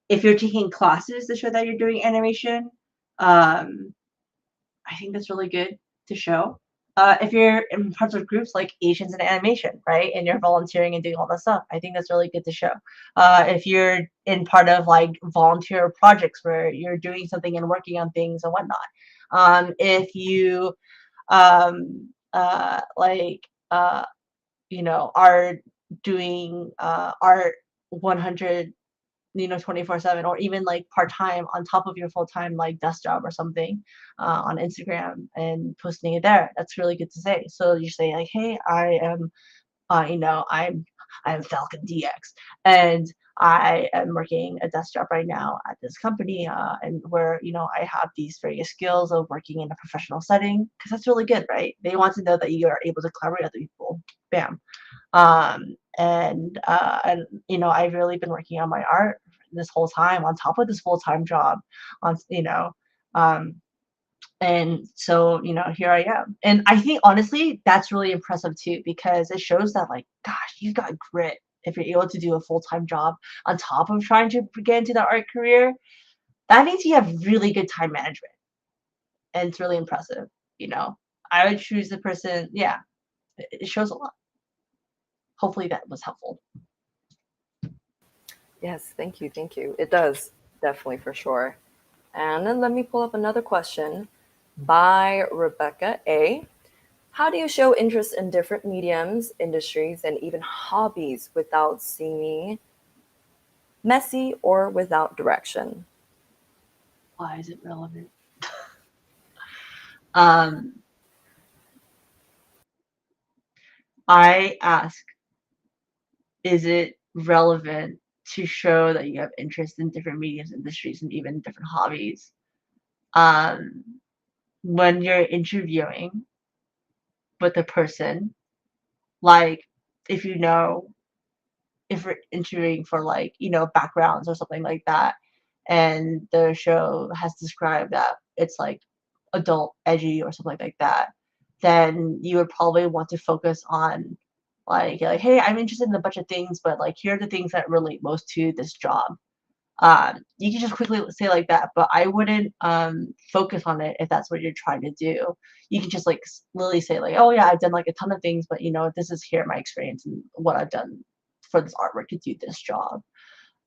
Speaker 2: If you're taking classes to show that you're doing animation, I think that's really good to show. If you're in parts of groups like Asians in animation, right, and you're volunteering and doing all that stuff, I think that's really good to show. If you're in part of volunteer projects where you're doing something and working on things and whatnot, If you like are doing art 100 24/7, or even like part-time on top of your full-time like desk job or something, on Instagram and posting it there. That's really good to say. So you say like, hey, I am I'm Falcon DX, and I am working a desk job right now at this company, and where I have these various skills of working in a professional setting, because that's really good, right? They want to know that you are able to collaborate with other people. Bam. And I've really been working on my art this whole time on top of this full-time job, on um, and so here I am, and I think honestly that's really impressive too, because it shows that, like, gosh, you've got grit if you're able to do a full-time job on top of trying to get into the art career. That means you have really good time management, and it's really impressive. you know I would choose the person. Yeah, it shows a lot. Hopefully that was helpful.
Speaker 1: Yes, thank you, thank you. It does, definitely for sure. And then let me pull up another question by Rebecca A. How do you show interest in different mediums, industries, and even hobbies without seeming messy or without direction?
Speaker 2: Why is it relevant? um I ask, is it relevant to show that you have interest in different mediums, industries, and even different hobbies, um, when you're interviewing with a person? Like, if if we're interviewing for, like, backgrounds or something like that, and the show has described that it's like adult, edgy, or something like that, then you would probably want to focus on, like, hey, I'm interested in a bunch of things, but like here are the things that relate most to this job. You can just quickly say like that, but I wouldn't focus on it if that's what you're trying to do. You can just like literally say like, oh yeah, I've done like a ton of things, but this is here my experience and what I've done for this artwork to do this job.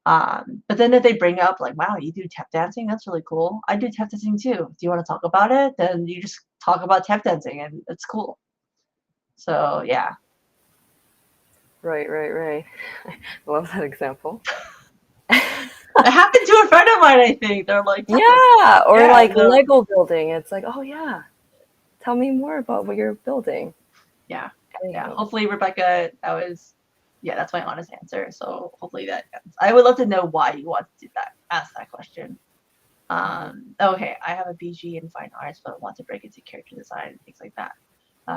Speaker 2: But then if they bring up like, wow, you do tap dancing, that's really cool. I do tap dancing too. Do you want to talk about it? Then you just talk about tap dancing, and it's cool. So yeah.
Speaker 1: Right, right, right. I love that example.
Speaker 2: It happened to a friend of mine, I think. They're like, tap dancing.
Speaker 1: Yeah, or
Speaker 2: Yeah,
Speaker 1: like Lego building. It's like, oh yeah, tell me more about what you're building.
Speaker 2: yeah. Yeah.
Speaker 1: Anywho.
Speaker 2: Hopefully, Rebecca, yeah, that's my honest answer. So hopefully I would love to know why you want to do that. Ask that question. Okay, I have a BG in fine arts, but want to break into character design and things like that.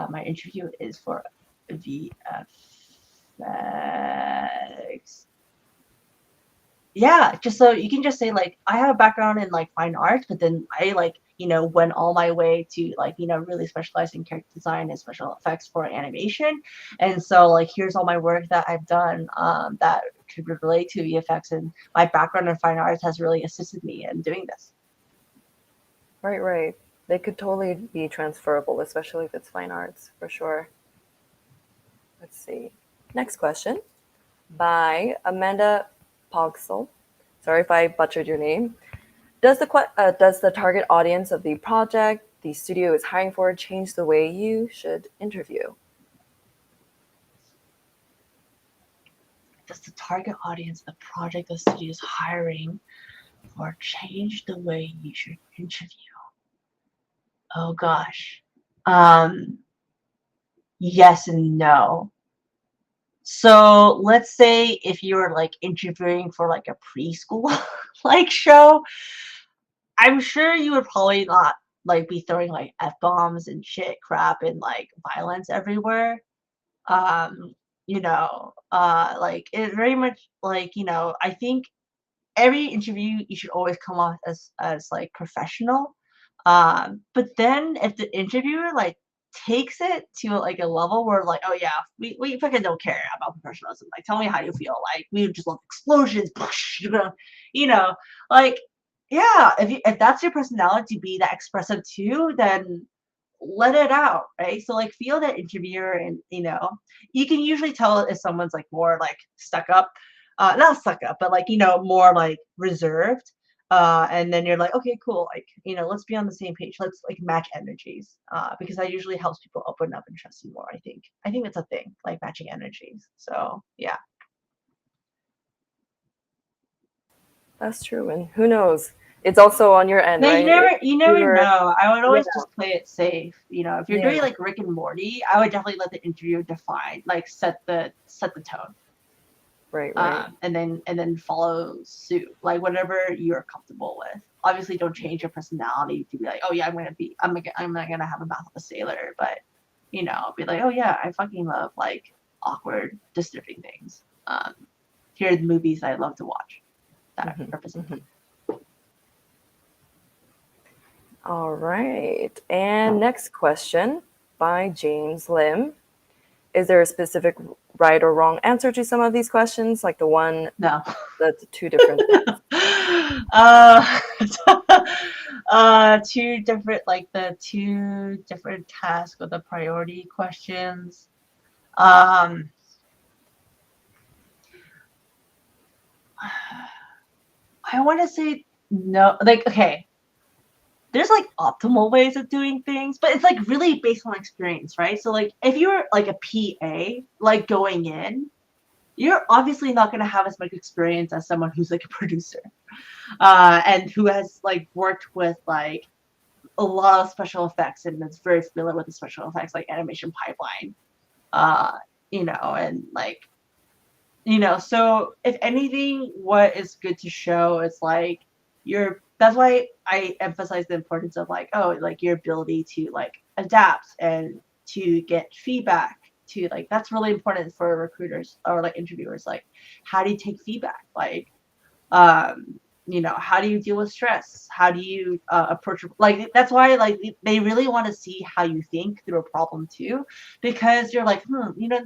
Speaker 2: My interview is for VFX. Yeah, just so you can just say like, I have a background in like fine arts, but then I went all my way to like really specialize in character design and special effects for animation. And so like, here's all my work that I've done, that could relate to VFX, and my background in fine arts has really assisted me in doing this.
Speaker 1: Right, right. They could totally be transferable, especially if it's fine arts, for sure. Let's see. Next question by Amanda Pogsel. Sorry if I butchered your name. Does the target audience of the project the studio is hiring for change the way you should interview?
Speaker 2: Does the target audience of the project the studio is hiring for change the way you should interview? Oh gosh. Yes and no. So let's say if you were like interviewing for like a preschool like show, I'm sure you would probably not like be throwing like F bombs and shit crap and like violence everywhere. Um, like it very much like, I think every interview you should always come off as like professional. But then if the interviewer like takes it to like a level where like, oh yeah, we fucking don't care about professionalism. Like, tell me how you feel. Like, we just love explosions. You know, you know, like, yeah, if that's your personality to be that expressive too, then let it out, right? So like, feel that interviewer, and you can usually tell if someone's like more like stuck up, not stuck up, but like more like reserved, And then you're like, okay, cool, like, let's be on the same page, let's like match energies, because that usually helps people open up and trust you more. I think it's a thing, like matching energies. So yeah.
Speaker 1: That's true. And who knows? It's also on your end,
Speaker 2: No,
Speaker 1: right?
Speaker 2: you
Speaker 1: If
Speaker 2: never
Speaker 1: you're,
Speaker 2: know. I would
Speaker 1: yeah,
Speaker 2: always just play it safe. If you're
Speaker 1: yeah,
Speaker 2: doing like Rick and Morty, I would definitely let the interviewer define, like set the tone,
Speaker 1: right, right.
Speaker 2: and then follow suit, like whatever you're comfortable with. Obviously, don't change your personality to be like, oh yeah, I'm not gonna have a mouth of a sailor, but be like, oh yeah, I fucking love like awkward, disturbing things. Here are the movies I love to watch. That represent that.
Speaker 1: All right. And next question by James Lim. Is there a specific right or wrong answer to some of these questions? Like
Speaker 2: No.
Speaker 1: the two different tasks?
Speaker 2: uh, two different, like the two different tasks with the priority questions. Um, I want to say no. Like, okay, there's like optimal ways of doing things, but it's like really based on experience, right? So like, if you're like a PA, like going in, you're obviously not going to have as much experience as someone who's like a producer, and who has like worked with like a lot of special effects and is very familiar with the special effects, like animation pipeline, uh and like, so if anything, what is good to show is like that's why I emphasize the importance of like, oh, like your ability to like adapt and to get feedback, to like, that's really important for recruiters or like interviewers. Like, how do you take feedback? Like, um how do you deal with stress? How do you approach, like, that's why like they really want to see how you think through a problem too, because you're like,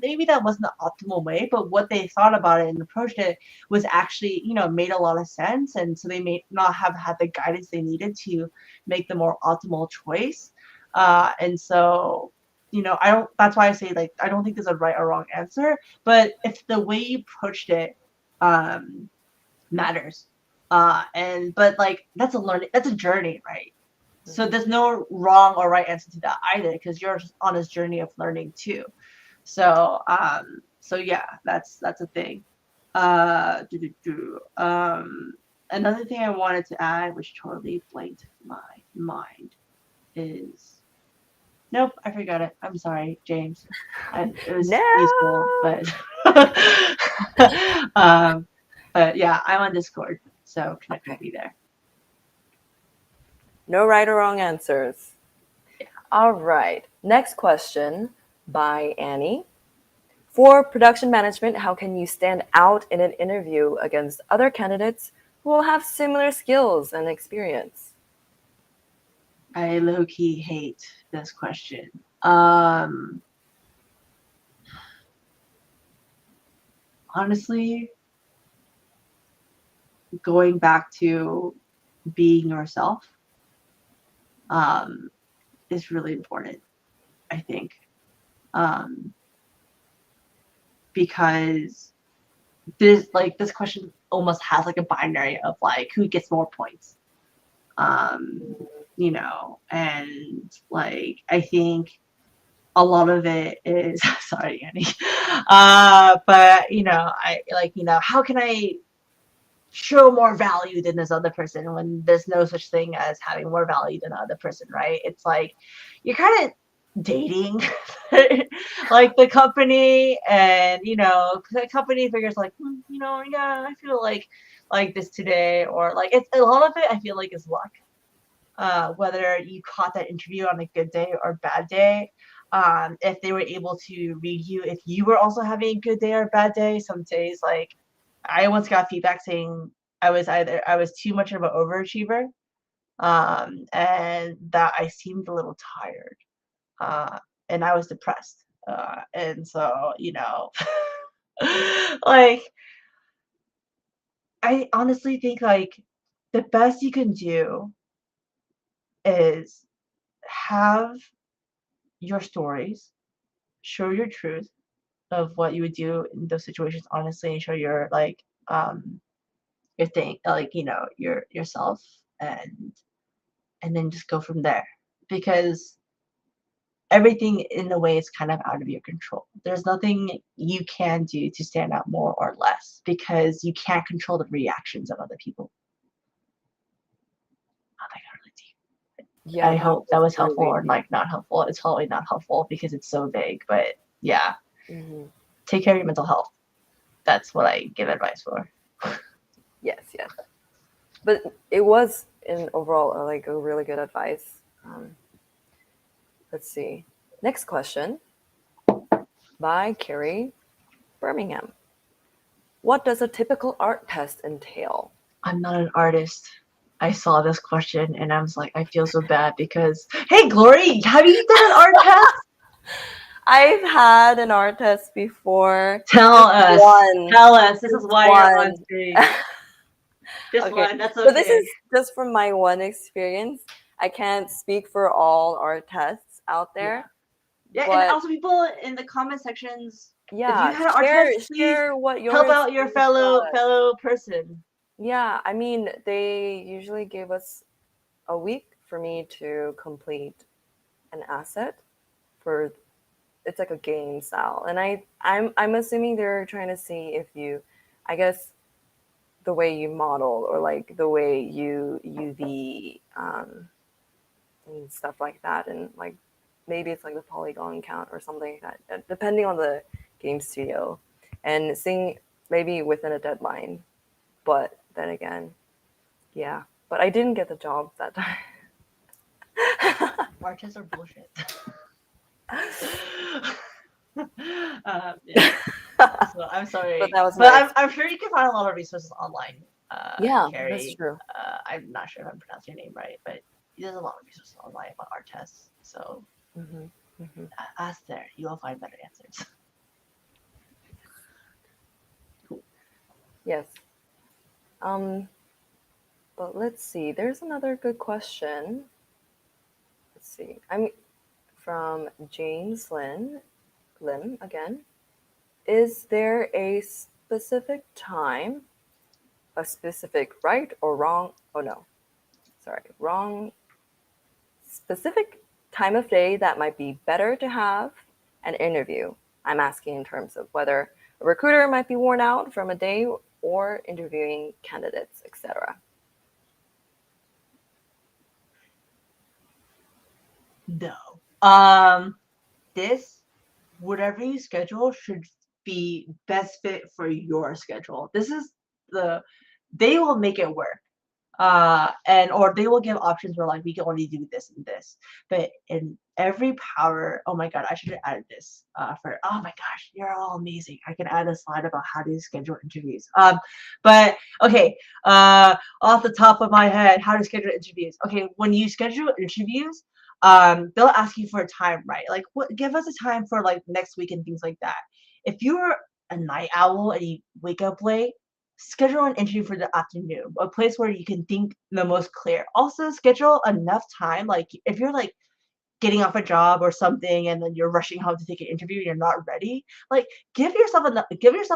Speaker 2: maybe that wasn't the optimal way, but what they thought about it and approached it was actually, made a lot of sense, and so they may not have had the guidance they needed to make the more optimal choice. And so, I don't that's why I say, like, I don't think there's a right or wrong answer, but if the way you approached it um matters. And but like, that's a journey, right? So there's no wrong or right answer to that either, because you're on this journey of learning too. So yeah, that's a thing. Another thing I wanted to add, which totally blanked my mind, is, nope, I forgot it. I'm sorry, James. It was useful,
Speaker 1: No,
Speaker 2: but um, but yeah, I'm on Discord, so connect with
Speaker 1: okay.
Speaker 2: me there.
Speaker 1: No right or wrong answers.
Speaker 2: Yeah.
Speaker 1: All right. Next question by Annie. For production management, how can you stand out in an interview against other candidates who will have similar skills and experience?
Speaker 2: I low key hate this question. Um, Honestly, going back to being yourself um, is really important, I think, um, because this question almost has like a binary of like who gets more points, um, and like, I think a lot of it is sorry, Annie. But I like, how can I show more value than this other person when there's no such thing as having more value than the other person, right? It's like you're kind of dating like the company, and the company figures like, yeah, I feel like this today, or like, it's a lot of it, I feel like, is luck. Whether you caught that interview on a good day or bad day, if they were able to read you, if you were also having a good day or bad day. Some days, like, I once got feedback saying I was too much of an overachiever, and that I seemed a little tired, uh, and I was depressed, and so, like, I honestly think like the best you can do is have your stories, show your truth of what you would do in those situations honestly, and show your like your thing, like yourself, and then just go from there, because everything in a way is kind of out of your control. There's nothing you can do to stand out more or less, because you can't control the reactions of other people. Oh, that got really deep.
Speaker 1: Yeah,
Speaker 2: I hope that was helpful,
Speaker 1: really
Speaker 2: or like not helpful. It's probably not helpful because it's so vague, but yeah, take care of your mental health. That's what I give advice for.
Speaker 1: Yes, yes. But it was in overall like a really good advice. Let's see. Next question by Carrie Birmingham. What does a typical art test entail?
Speaker 2: I'm not an artist. I saw this question and I was like, I feel so bad because, hey, Glory, have you done an art test?
Speaker 1: I've had an art test before.
Speaker 2: Tell us.
Speaker 1: One.
Speaker 2: Tell us. This is why you're on
Speaker 1: One.
Speaker 2: stage. Just
Speaker 1: Okay.
Speaker 2: one. That's
Speaker 1: So this
Speaker 2: okay.
Speaker 1: is just from my one experience. I can't speak for all art tests out there.
Speaker 2: Yeah, and
Speaker 1: But
Speaker 2: also people in the comment sections, if
Speaker 1: yeah,
Speaker 2: you had an art test, please
Speaker 1: share what your
Speaker 2: help out your
Speaker 1: experience was.
Speaker 2: fellow person.
Speaker 1: Yeah, I mean, they usually gave us a week for me to complete an asset for it's like a game style. And I'm assuming they're trying to see if you, I guess, the way you model or like the way you UV and stuff like that, and like maybe it's like the polygon count or something like that, depending on the game studio, and seeing maybe within a deadline. But then again, yeah. But I didn't get the job that time.
Speaker 2: Art tests are bullshit. Yeah. So I'm sorry,
Speaker 1: But that was
Speaker 2: but I'm sure you can find a lot of resources online.
Speaker 1: yeah,
Speaker 2: Carrie,
Speaker 1: that's true.
Speaker 2: I'm not sure if I'm pronouncing your name right, but there's a lot of resources online about art tests. So ask there, you will find better answers. Cool.
Speaker 1: Yes. But let's see. There's another good question. Let's see. I'm from James Lim again. Is there a specific time, a specific right or wrong? Oh no, sorry, wrong. Specific time of day that might be better to have an interview. I'm asking in terms of whether a recruiter might be worn out from a day or interviewing candidates, etc.
Speaker 2: No. This, whatever you schedule, should be best fit for your schedule. This is they will make it work. Or they will give options where like we can only do this and this. But in every power, oh my god, I should have added this for oh my gosh, you're all amazing. I can add a slide about how to schedule interviews. But okay, off the top of my head, how to schedule interviews. Okay, when you schedule interviews, they'll ask you for a time, right? Like what give us a time for like next week and things like that. If you're a night owl and you wake up late, schedule an interview for the afternoon, a place where you can think the most clear. Also, schedule enough time. Like if you're like getting off a job or something and then you're rushing home to take an interview and you're not ready, like give yourself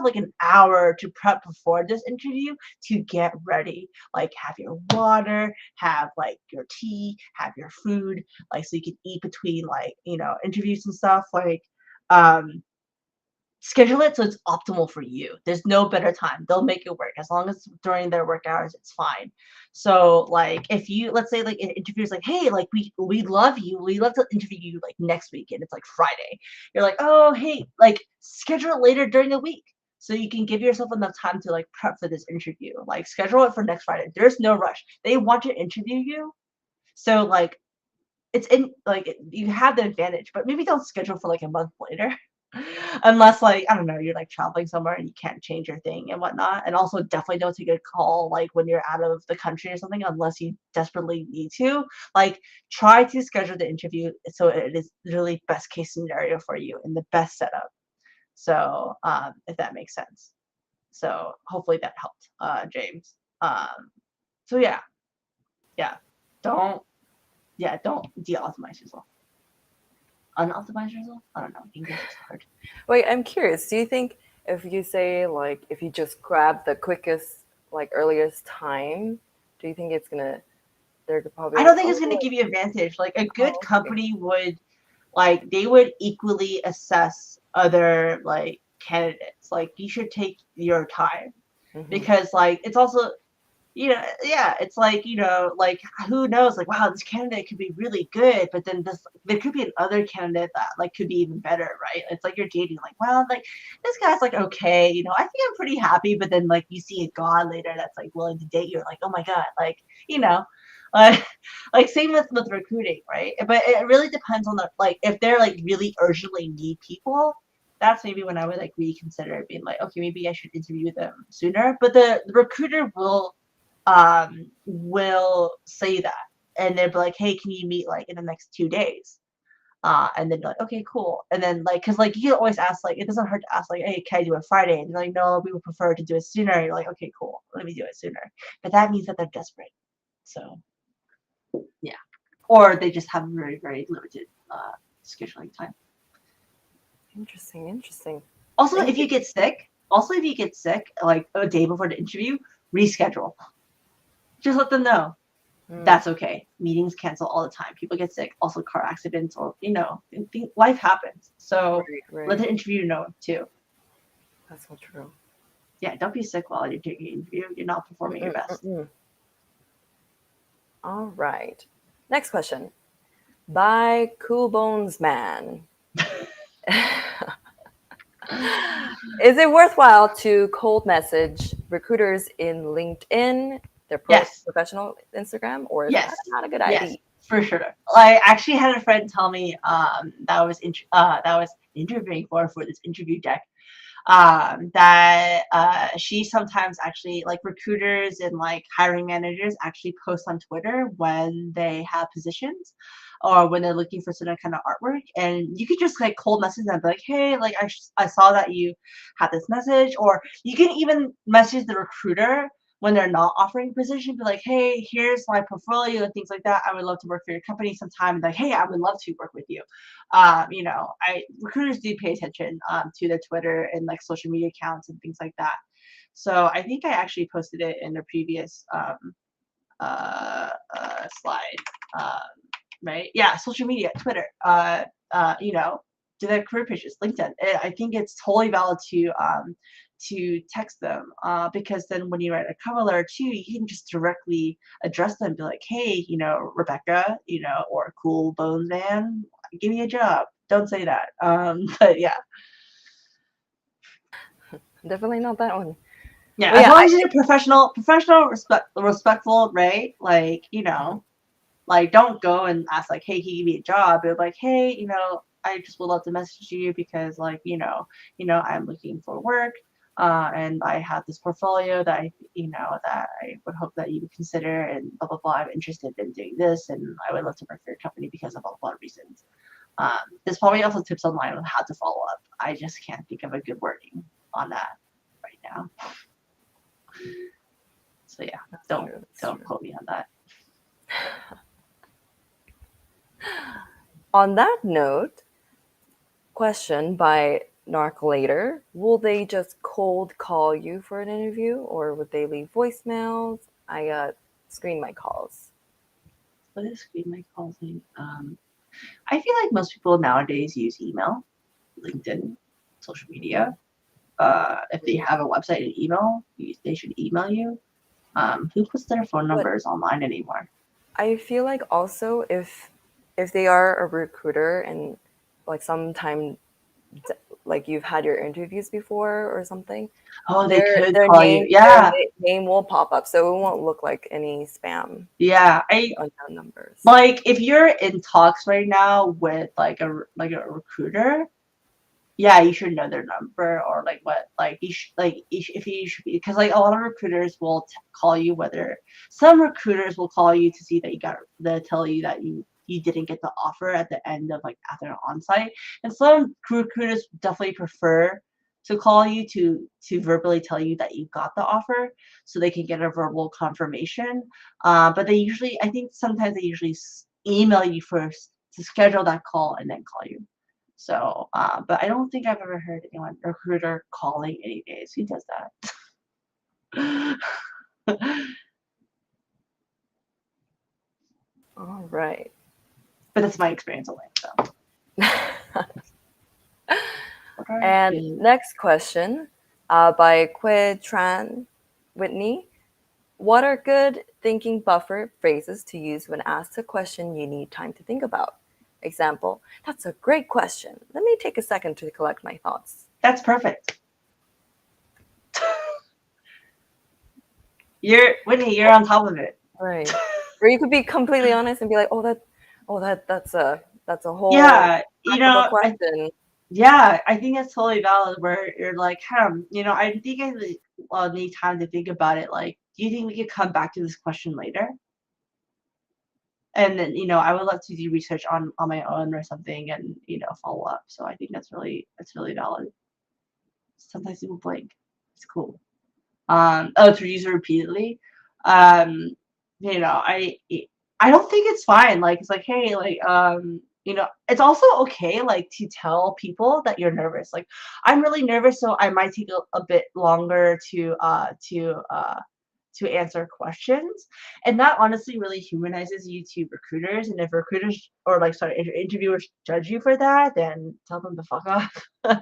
Speaker 2: like an hour to prep before this interview to get ready. Like have your water, have like your tea, have your food, like so you can eat between like interviews and stuff. Like um schedule it so it's optimal for you. There's no better time. They'll make it work. As long as during their work hours, it's fine. So like if you let's say like an interview is like, hey, like we love you. We love to interview you like next week and it's like Friday. You're like, oh hey, like schedule it later during the week. So you can give yourself enough time to like prep for this interview. Like schedule it for next Friday. There's no rush. They want to interview you. So like it's in like you have the advantage, but maybe don't schedule for like a month later. Unless like I don't know, you're like traveling somewhere and you can't change your thing and whatnot. And also definitely don't take a call like when you're out of the country or something unless you desperately need to. Like try to schedule the interview so it is really best case scenario for you and the best setup. So if that makes sense. So hopefully that helped, James. So yeah. Don't don't de-optimize yourself. Unoptimize yourself? I don't know. English is hard.
Speaker 1: Wait, I'm curious. Do you think if you say like if you just grab the quickest like earliest time, do you think it's gonna? They're probably
Speaker 2: I
Speaker 1: like,
Speaker 2: don't think it's going to
Speaker 1: oh,
Speaker 2: give you advantage. Like a good
Speaker 1: oh, okay.
Speaker 2: company would, like they would equally assess other like candidates. Like you should take your time
Speaker 1: Hmm.
Speaker 2: because like it's also, yeah, it's like, like who knows, like wow, this candidate could be really good, but then there could be another candidate that like could be even better, right? It's like you're dating, like, well, like this guy's like okay, I think I'm pretty happy, but then like you see a god later that's like willing to date you, like oh my god, like you know, like like same with recruiting, right? But it really depends on the like if they're like really urgently need people. That's maybe when I would like reconsider being like, okay, maybe I should interview them sooner. But the recruiter will say that, and they'll be like, hey, can you meet like in the next 2 days, and then you're like, okay, cool. And then like because like you can always ask, like it doesn't hurt to ask like, hey, can I do it Friday? And they're like, no, we would prefer to do it sooner. And you're like, okay, cool, let me do it sooner. But that means that they're desperate, so yeah, or they just have very very limited scheduling time.
Speaker 1: Interesting, interesting.
Speaker 2: Also
Speaker 1: Thank
Speaker 2: if
Speaker 1: you.
Speaker 2: you get sick like a day before the interview, reschedule. Just let them know.
Speaker 1: Mm,
Speaker 2: That's okay. Meetings cancel all the time. People get sick. Also, car accidents, or life happens. So
Speaker 1: right,
Speaker 2: let
Speaker 1: right.
Speaker 2: the interviewer know too.
Speaker 1: That's so true.
Speaker 2: Yeah, don't be sick while you're taking an interview. You're not performing your
Speaker 1: Mm-mm,
Speaker 2: best.
Speaker 1: mm-mm. All right. Next question. By Cool Bones Man. Is it worthwhile to cold message recruiters in LinkedIn, their
Speaker 2: Yes,
Speaker 1: professional Instagram, or is that
Speaker 2: yes,
Speaker 1: not a good
Speaker 2: yes,
Speaker 1: idea?
Speaker 2: for sure. I actually had a friend tell me that was interviewing for this interview deck, that she sometimes actually like recruiters and like hiring managers actually post on Twitter when they have positions or when they're looking for certain kind of artwork, and you could just like cold message them, be like, hey, like I saw that you had this message, or you can even message the recruiter when they're not offering a position, be like, hey, here's my portfolio and things like that. I would love to work for your company sometime. And like, hey, I would love to work with you. I recruiters do pay attention to their Twitter and like social media accounts and things like that. So I think I actually posted it in the previous slide. Um, right? Yeah, social media, Twitter. Do their career pages, LinkedIn. I think it's totally valid to text them, because then when you write a cover letter too, you can just directly address them, be like, hey, Rebecca, or Cool Bones Man, give me a job. Don't say that. But yeah,
Speaker 1: Definitely not that one.
Speaker 2: yeah.
Speaker 1: But
Speaker 2: As
Speaker 1: yeah,
Speaker 2: long
Speaker 1: I
Speaker 2: as you're
Speaker 1: think.
Speaker 2: professional, respectful, right? Like
Speaker 1: Mhm.
Speaker 2: like don't go and ask like, hey, can you give me a job? But like, hey, I just would love to message you because like, I'm looking for work. And I have this portfolio that I would hope that you would consider, and blah blah blah. I'm interested in doing this, and I would love to work for your company because of blah blah reasons. There's probably also tips online on how to follow up. I just can't think of a good wording on that right now. So yeah,
Speaker 1: That's
Speaker 2: don't
Speaker 1: true. That's
Speaker 2: don't
Speaker 1: true.
Speaker 2: quote me on that.
Speaker 1: On that note, question by Narcolator: will they just cold call you for an interview, or would they leave voicemails? I screen my calls.
Speaker 2: What is screen my call thing? I feel like most people nowadays use email, LinkedIn, social media. If they have a website and email, they should email you. Who puts their phone
Speaker 1: But
Speaker 2: numbers online anymore?
Speaker 1: I feel like also if they are a recruiter and like sometime like you've had your interviews before or something,
Speaker 2: Oh, they
Speaker 1: their
Speaker 2: could
Speaker 1: their
Speaker 2: call you.
Speaker 1: name their
Speaker 2: Yeah,
Speaker 1: name will pop up, so it won't look like any spam
Speaker 2: yeah. I
Speaker 1: unknown numbers.
Speaker 2: like if you're in talks right now with like a recruiter. Yeah, you should know their number, or like what, like if you should be, because like a lot of recruiters will call you, whether some recruiters will call you to see that they'll tell you that you didn't get the offer at the end of like after an onsite, and some recruiters definitely prefer to call you to verbally tell you that you got the offer so they can get a verbal confirmation. But I think sometimes they usually email you first to schedule that call and then call you. So, but I don't think I've ever heard anyone recruiter calling any days. Who does that?
Speaker 1: All right.
Speaker 2: But that's my experience only. So.
Speaker 1: And next question by Quid Tran Whitney. What are good thinking buffer phrases to use when asked a question you need time to think about? Example, that's a great question. Let me take a second to collect my thoughts.
Speaker 2: That's perfect. Whitney, you're on top of it.
Speaker 1: Right. Or you could be completely honest and be like, that's a whole
Speaker 2: Yeah,
Speaker 1: heck of a question.
Speaker 2: I think it's totally valid where you're like, I think I need time to think about it. Like, do you think we could come back to this question later? And then, I would love to do research on my own or something and, follow up. So I think that's really valid. Sometimes people blink. It's cool. To use it repeatedly. I don't think it's fine. Like, it's like, hey, like, it's also okay, like, to tell people that you're nervous. Like, I'm really nervous, so I might take a bit longer to answer questions, and that honestly really humanizes you to recruiters. And if recruiters if interviewers judge you for that, then tell them to fuck off. I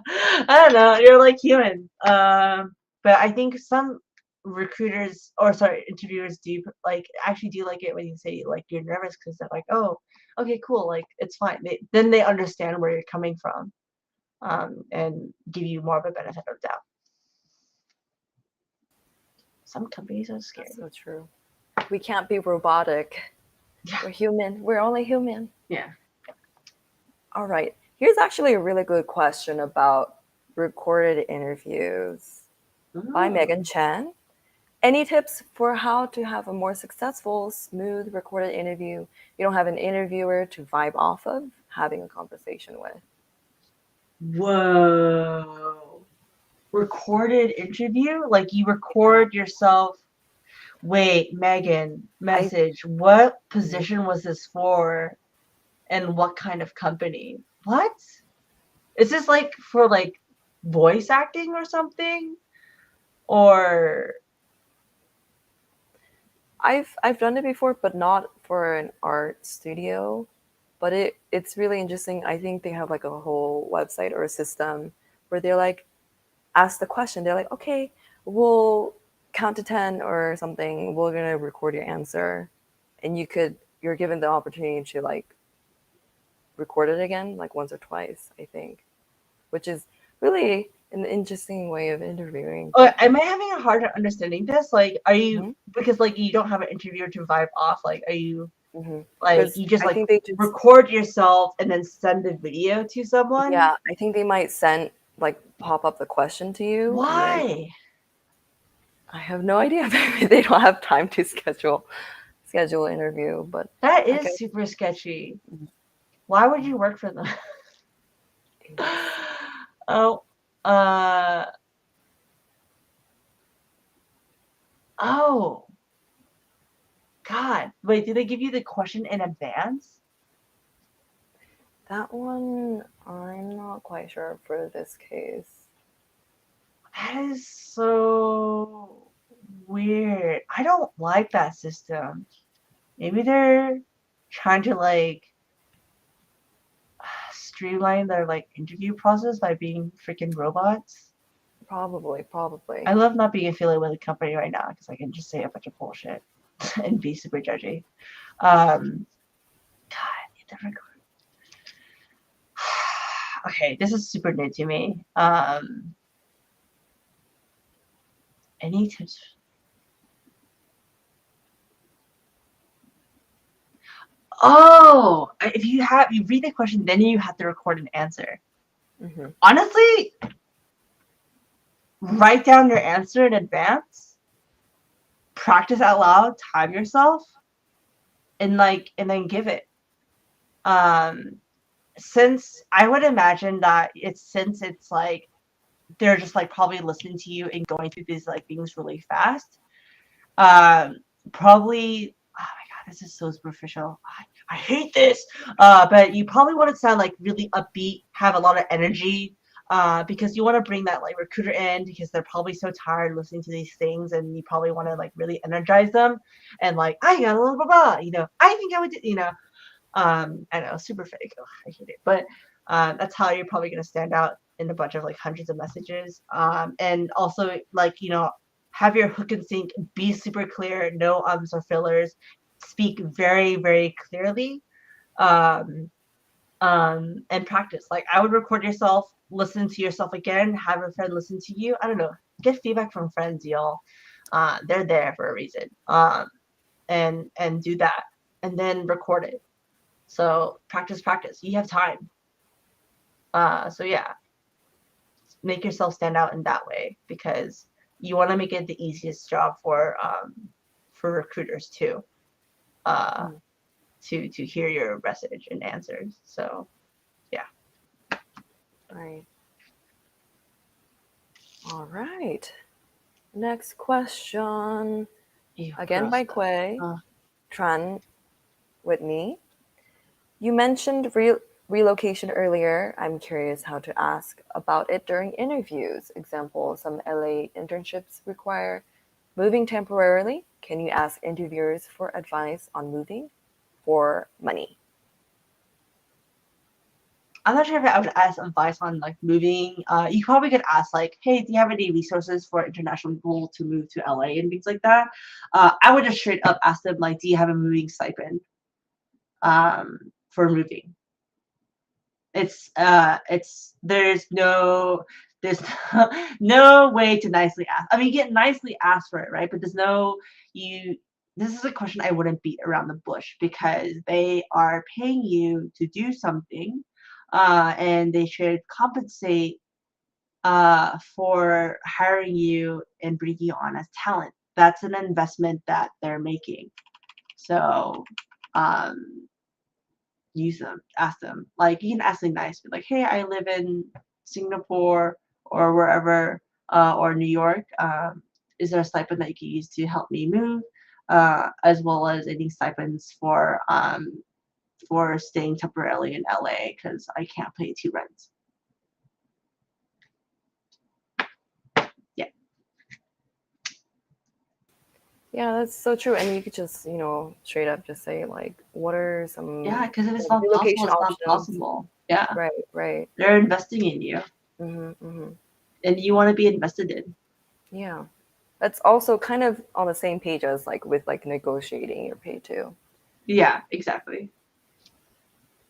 Speaker 2: don't know, you're like human. But I think some interviewers do actually do like it when you say like you're nervous, because they're like, oh, okay, cool, like it's fine. Then they understand where you're coming from, and give you more of a benefit of doubt. Some companies are scary.
Speaker 1: That's so true. We can't be robotic. Yeah. We're human. We're only human.
Speaker 2: Yeah.
Speaker 1: All right. Here's actually a really good question about recorded interviews by Megan Chan. Any tips for how to have a more successful, smooth recorded interview you don't have an interviewer to vibe off of having a conversation with?
Speaker 2: Whoa. Recorded interview? Like you record yourself. Wait, Megan, message. What position was this for? And what kind of company? What? Is this like for like voice acting or something? Or
Speaker 1: I've done it before, but not for an art studio. But it's really interesting. I think they have like a whole website or a system where they're like, ask the question. They're like, okay, we'll count to 10 or something. We're gonna record your answer, and you're given the opportunity to like record it again, like once or twice, I think, which is really an interesting way of interviewing.
Speaker 2: Am I having a hard time understanding this? Like, are you because like you don't have an interviewer to vibe off? Like, are you like you just like record yourself and then send the video to someone?
Speaker 1: Yeah, I think they might pop up the question to you.
Speaker 2: Why?
Speaker 1: I have no idea. Maybe they don't have time to schedule an interview, but
Speaker 2: that is super sketchy. Why would you work for them? Oh, God. Wait, did they give you the question in advance?
Speaker 1: That one, I'm not quite sure for this case.
Speaker 2: That is so weird. I don't like that system. Maybe they're trying to like streamline their like interview process by being freaking robots.
Speaker 1: Probably.
Speaker 2: I love not being affiliated with a company right now because I can just say a bunch of bullshit and be super judgy. God, it never. Okay, this is super new to me. Any tips? Oh, if you read the question, then you have to record an answer. Honestly, write down your answer in advance, practice out loud, time yourself, and then give it. Since I would imagine that it's like they're just like probably listening to you and going through these like things really fast. Probably, oh my God, this is so superficial. I hate this. But you probably want to sound like really upbeat, have a lot of energy, because you want to bring that like recruiter in because they're probably so tired listening to these things, and you probably want to like really energize them and like I got a little blah blah, I think I would do, I know, super fake. Ugh, I hate it, but that's how you're probably going to stand out in a bunch of like hundreds of messages. And also like have your hook and sync be super clear, no ums or fillers, speak very very clearly. Um, and practice. Like I would record yourself, listen to yourself again, have a friend listen to you. I don't know, get feedback from friends, y'all. They're there for a reason. And do that, and then record it. So practice. You have time. So yeah, make yourself stand out in that way because you want to make it the easiest job for recruiters too. To hear your message and answers. So yeah.
Speaker 1: Right. All right. Next question. Again by Quay. Tran Whitney. You mentioned relocation earlier. I'm curious how to ask about it during interviews. Example, some LA internships require moving temporarily. Can you ask interviewers for advice on moving for money?
Speaker 2: I'm not sure if I would ask advice on like moving. You probably could ask like, hey, do you have any resources for international people to move to LA and things like that? I would just straight up ask them like, do you have a moving stipend for moving? It's there's no no way to nicely ask. I mean, you get nicely asked for it, right? But there's no you. This is a question I wouldn't beat around the bush because they are paying you to do something, and they should compensate for hiring you and bringing you on as talent. That's an investment that they're making. So use them, ask them. Like you can ask them nice, but like, hey, I live in Singapore or wherever, or New York. Is there a stipend that you can use to help me move? As well as any stipends for staying temporarily in LA because I can't pay 2 rents. Yeah.
Speaker 1: Yeah, that's so true. And you could just, straight up just say like, what are some
Speaker 2: Because if it's not possible, it's not possible. Yeah.
Speaker 1: Right.
Speaker 2: They're investing in you. And you want to be invested in.
Speaker 1: Yeah. That's also kind of on the same page as like with like negotiating your pay too.
Speaker 2: Yeah, exactly.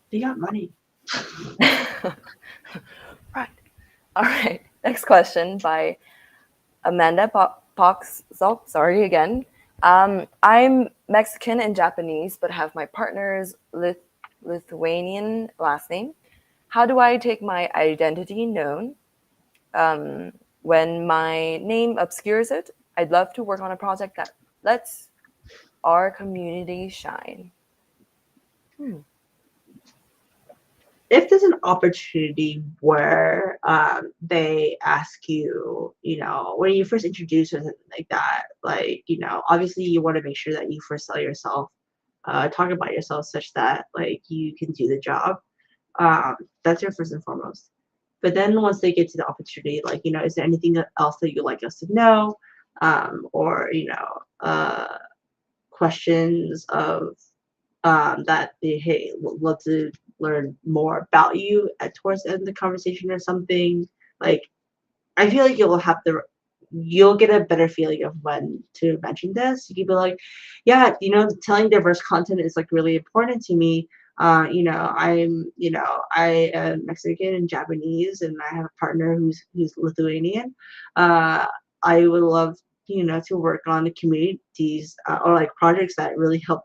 Speaker 2: They got money.
Speaker 1: Right. All right. Next question by Amanda Pox. Sorry again. I'm Mexican and Japanese, but have my partner's Lithuanian last name. How do I take my identity known when my name obscures it? I'd love to work on a project that lets our community shine.
Speaker 2: If there's an opportunity where they ask you, when you first introduce or something like that, like, obviously you want to make sure that you first sell yourself, talk about yourself such that like you can do the job. That's your first and foremost. But then once they get to the opportunity, like, is there anything else that you'd like us to know? Or, questions of that they, hey, would love to learn more about you at towards the end of the conversation or something. Like, I feel like you'll get a better feeling of when to mention this. You can be like, yeah, telling diverse content is like really important to me. I am Mexican and Japanese, and I have a partner who's Lithuanian. I would love, to work on the communities or like projects that really help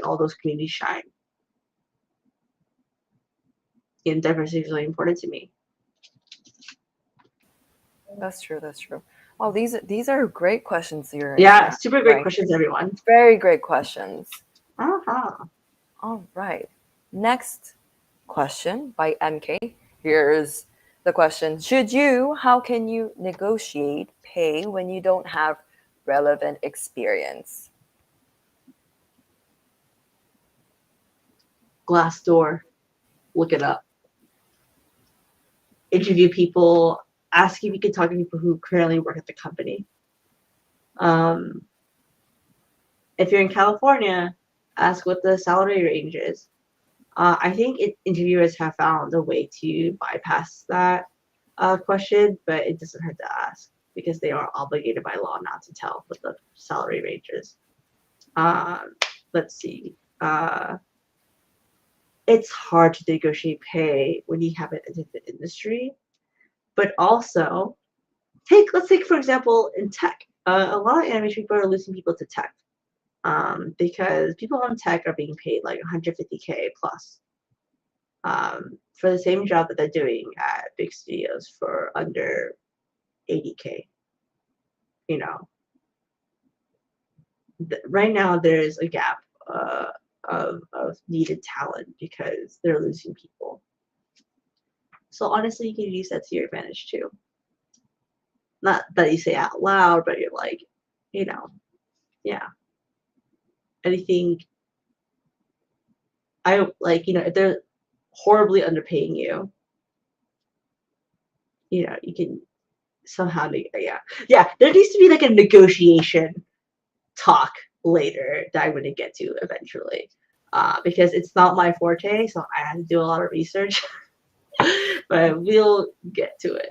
Speaker 2: all those communities shine. And diversity is really important to me.
Speaker 1: That's true. Well, these are great questions here.
Speaker 2: Yeah, super great questions, everyone.
Speaker 1: Very great questions.
Speaker 2: Uh-huh.
Speaker 1: All right. Next question by MK. Here's the question. How can you negotiate pay when you don't have relevant experience?
Speaker 2: Glassdoor. Look it up. interview people, ask if you can talk to people who currently work at the company. If you're in California, ask what the salary range is. I think interviewers have found a way to bypass that question, but it doesn't hurt to ask because they are obligated by law not to tell what the salary range is. Let's see. It's hard to negotiate pay when you haven't entered the industry, but also let's take for example in tech. A lot of animation people are losing people to tech because people on tech are being paid like 150K plus for the same job that they're doing at big studios for under 80K. You know, right now there is a gap of needed talent because they're losing people. So honestly, you can use that to your advantage too. Not that you say out loud, but you're like, yeah. Anything I like, if they're horribly underpaying you, you can somehow, yeah. There needs to be like a negotiation talk later that I'm going to get to eventually, because it's not my forte, so I have to do a lot of research. But we'll get to it.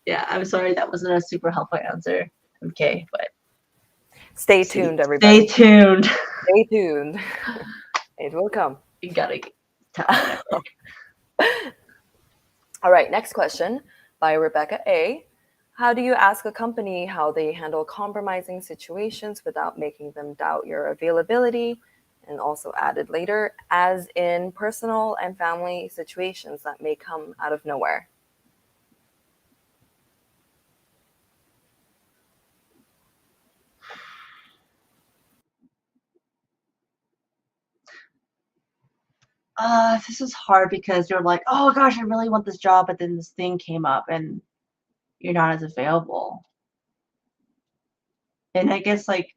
Speaker 2: Yeah, I'm sorry that wasn't a super helpful answer. Okay, but
Speaker 1: stay tuned, everybody.
Speaker 2: Stay tuned.
Speaker 1: Stay tuned. It will come.
Speaker 2: You gotta tell it.
Speaker 1: All right, next question by Rebecca A. How do you ask a company how they handle compromising situations without making them doubt your availability? And also added later, as in personal and family situations that may come out of nowhere.
Speaker 2: This is hard because you're like, oh gosh, I really want this job, but then this thing came up and you're not as available. And I guess like,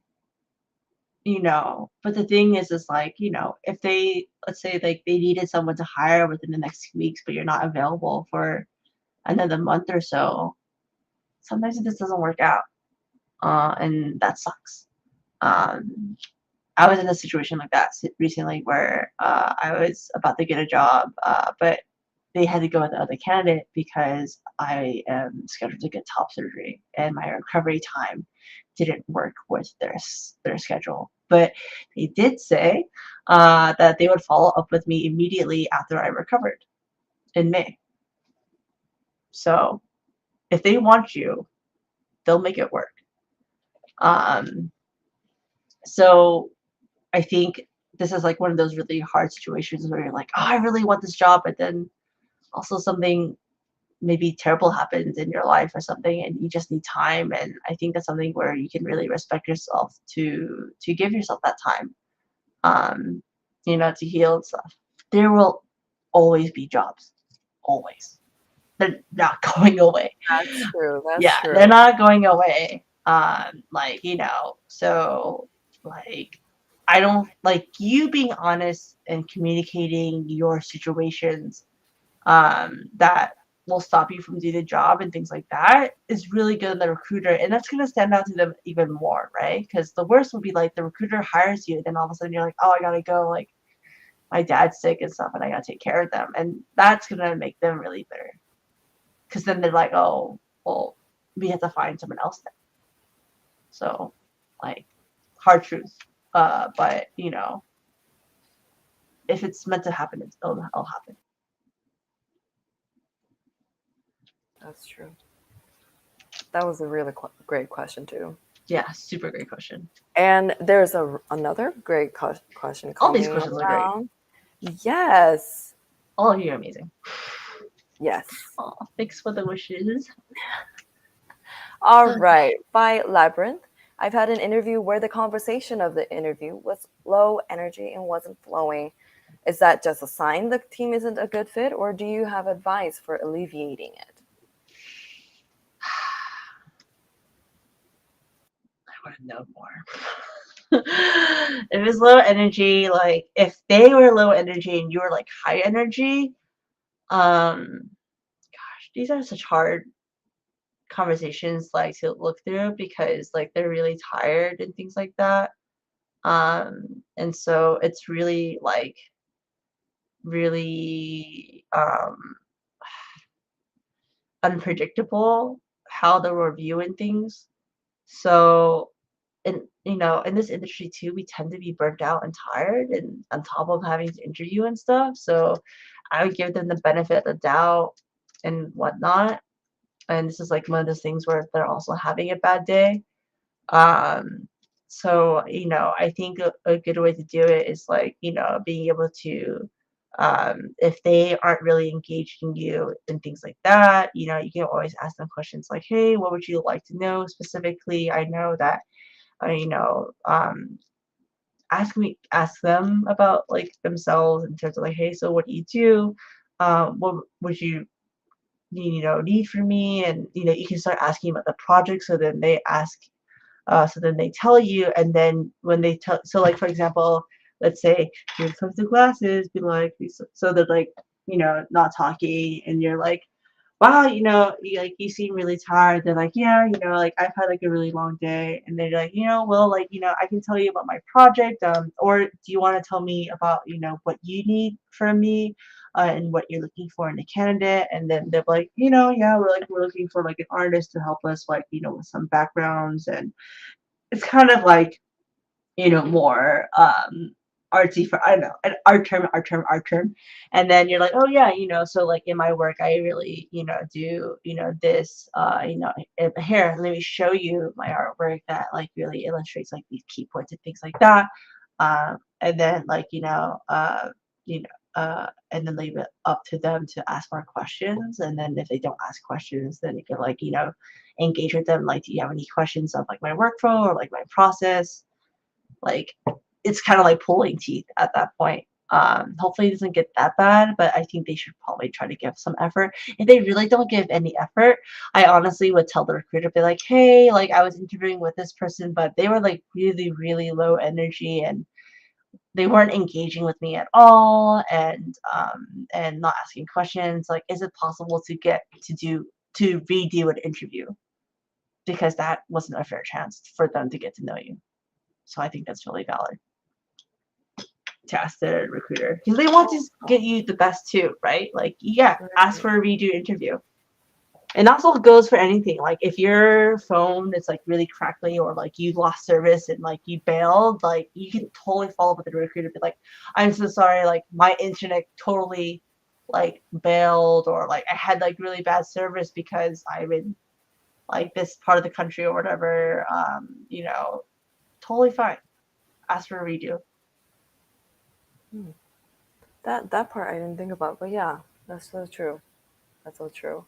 Speaker 2: but the thing is like, if they, let's say like they needed someone to hire within the next 2 weeks, but you're not available for another month or so, sometimes it just doesn't work out. And that sucks. I was in a situation like that recently where I was about to get a job, but they had to go with the other candidate because I am scheduled to get top surgery and my recovery time didn't work with their schedule. But they did say that they would follow up with me immediately after I recovered in May. So if they want you, they'll make it work. So I think this is like one of those really hard situations where you're like, oh, I really want this job, but then also something maybe terrible happens in your life or something and you just need time. And I think that's something where you can really respect yourself to give yourself that time, to heal and stuff. There will always be jobs. Always. They're not going away.
Speaker 1: That's true.
Speaker 2: That's true. They're not going away. So like I don't like you being honest and communicating your situations that will stop you from doing the job and things like that is really good in the recruiter, and that's going to stand out to them even more, right? Because the worst would be like the recruiter hires you and then all of a sudden you're like, oh, I gotta go, like my dad's sick and stuff and I gotta take care of them, and that's going to make them really bitter because then they're like, oh well, we have to find someone else then. So like hard truth, but if it's meant to happen, it'll happen.
Speaker 1: That's true. That was a really great question too.
Speaker 2: Yeah, super great question.
Speaker 1: And there's another great question.
Speaker 2: All these questions are great.
Speaker 1: Yes.
Speaker 2: All of you are amazing.
Speaker 1: Yes.
Speaker 2: Oh, thanks for the wishes.
Speaker 1: All right. By Labyrinth, I've had an interview where the conversation of the interview was low energy and wasn't flowing. Is that just a sign the team isn't a good fit, or do you have advice for alleviating it? I want to know more.
Speaker 2: If it's low energy, like if they were low energy and you were like high energy, gosh, such hard conversations like to look through because like they're really tired and things like that. And so it's really like really unpredictable how they're reviewing things. So in this industry too, we tend to be burnt out and tired and on top of having to interview and stuff. So I would give them the benefit of the doubt and whatnot. And this is like one of those things where they're also having a bad day. Um, so, I think a good way to do it is like, being able to, if they aren't really engaging you and things like that, you can always ask them questions like, hey, what would you like to know specifically? I know that, you know, ask them about like themselves in terms of like, hey, so what do you do? What would you need from me? And you can start asking about the project, so then they ask so then they tell you, and then when they tell, so like for example, let's say here comes the glasses, be like, so they're like, not talking, and you're like, wow, you seem really tired. They're like, yeah, like I've had like a really long day, and they're like, well, like, I can tell you about my project, or do you want to tell me about, what you need from me, and what you're looking for in a candidate? And then they're like, yeah, we're looking for like an artist to help us, like, with some backgrounds, and it's kind of like, more artsy for, I don't know, an art term. And then you're like, oh yeah, so like in my work, I really, do, this, here, let me show you my artwork that like really illustrates like these key points and things like that. And then like, and then leave it up to them to ask more questions. And then if they don't ask questions, then you can like, engage with them. Like, do you have any questions of like my workflow or like my process? Like, it's kind of like pulling teeth at that point. Hopefully it doesn't get that bad, but I think they should probably try to give some effort. If they really don't give any effort, I honestly would tell the recruiter, be like, hey, like I was interviewing with this person, but they were like really, really low energy, and they weren't engaging with me at all, and not asking questions. Like, is it possible to redo an interview? Because that wasn't a fair chance for them to get to know you. So I think that's really valid to ask the recruiter, because they want to get you the best too, right? Like, yeah, ask for a redo interview. And that's all goes for anything. Like, if your phone is like really crackly, or like you lost service and like you bailed, like you can totally follow up with the recruiter, be like, I'm so sorry, like my internet totally like bailed, or like I had like really bad service because I'm in like this part of the country or whatever. Totally fine. Ask for a redo.
Speaker 1: That part I didn't think about, but yeah, that's so true. That's so true.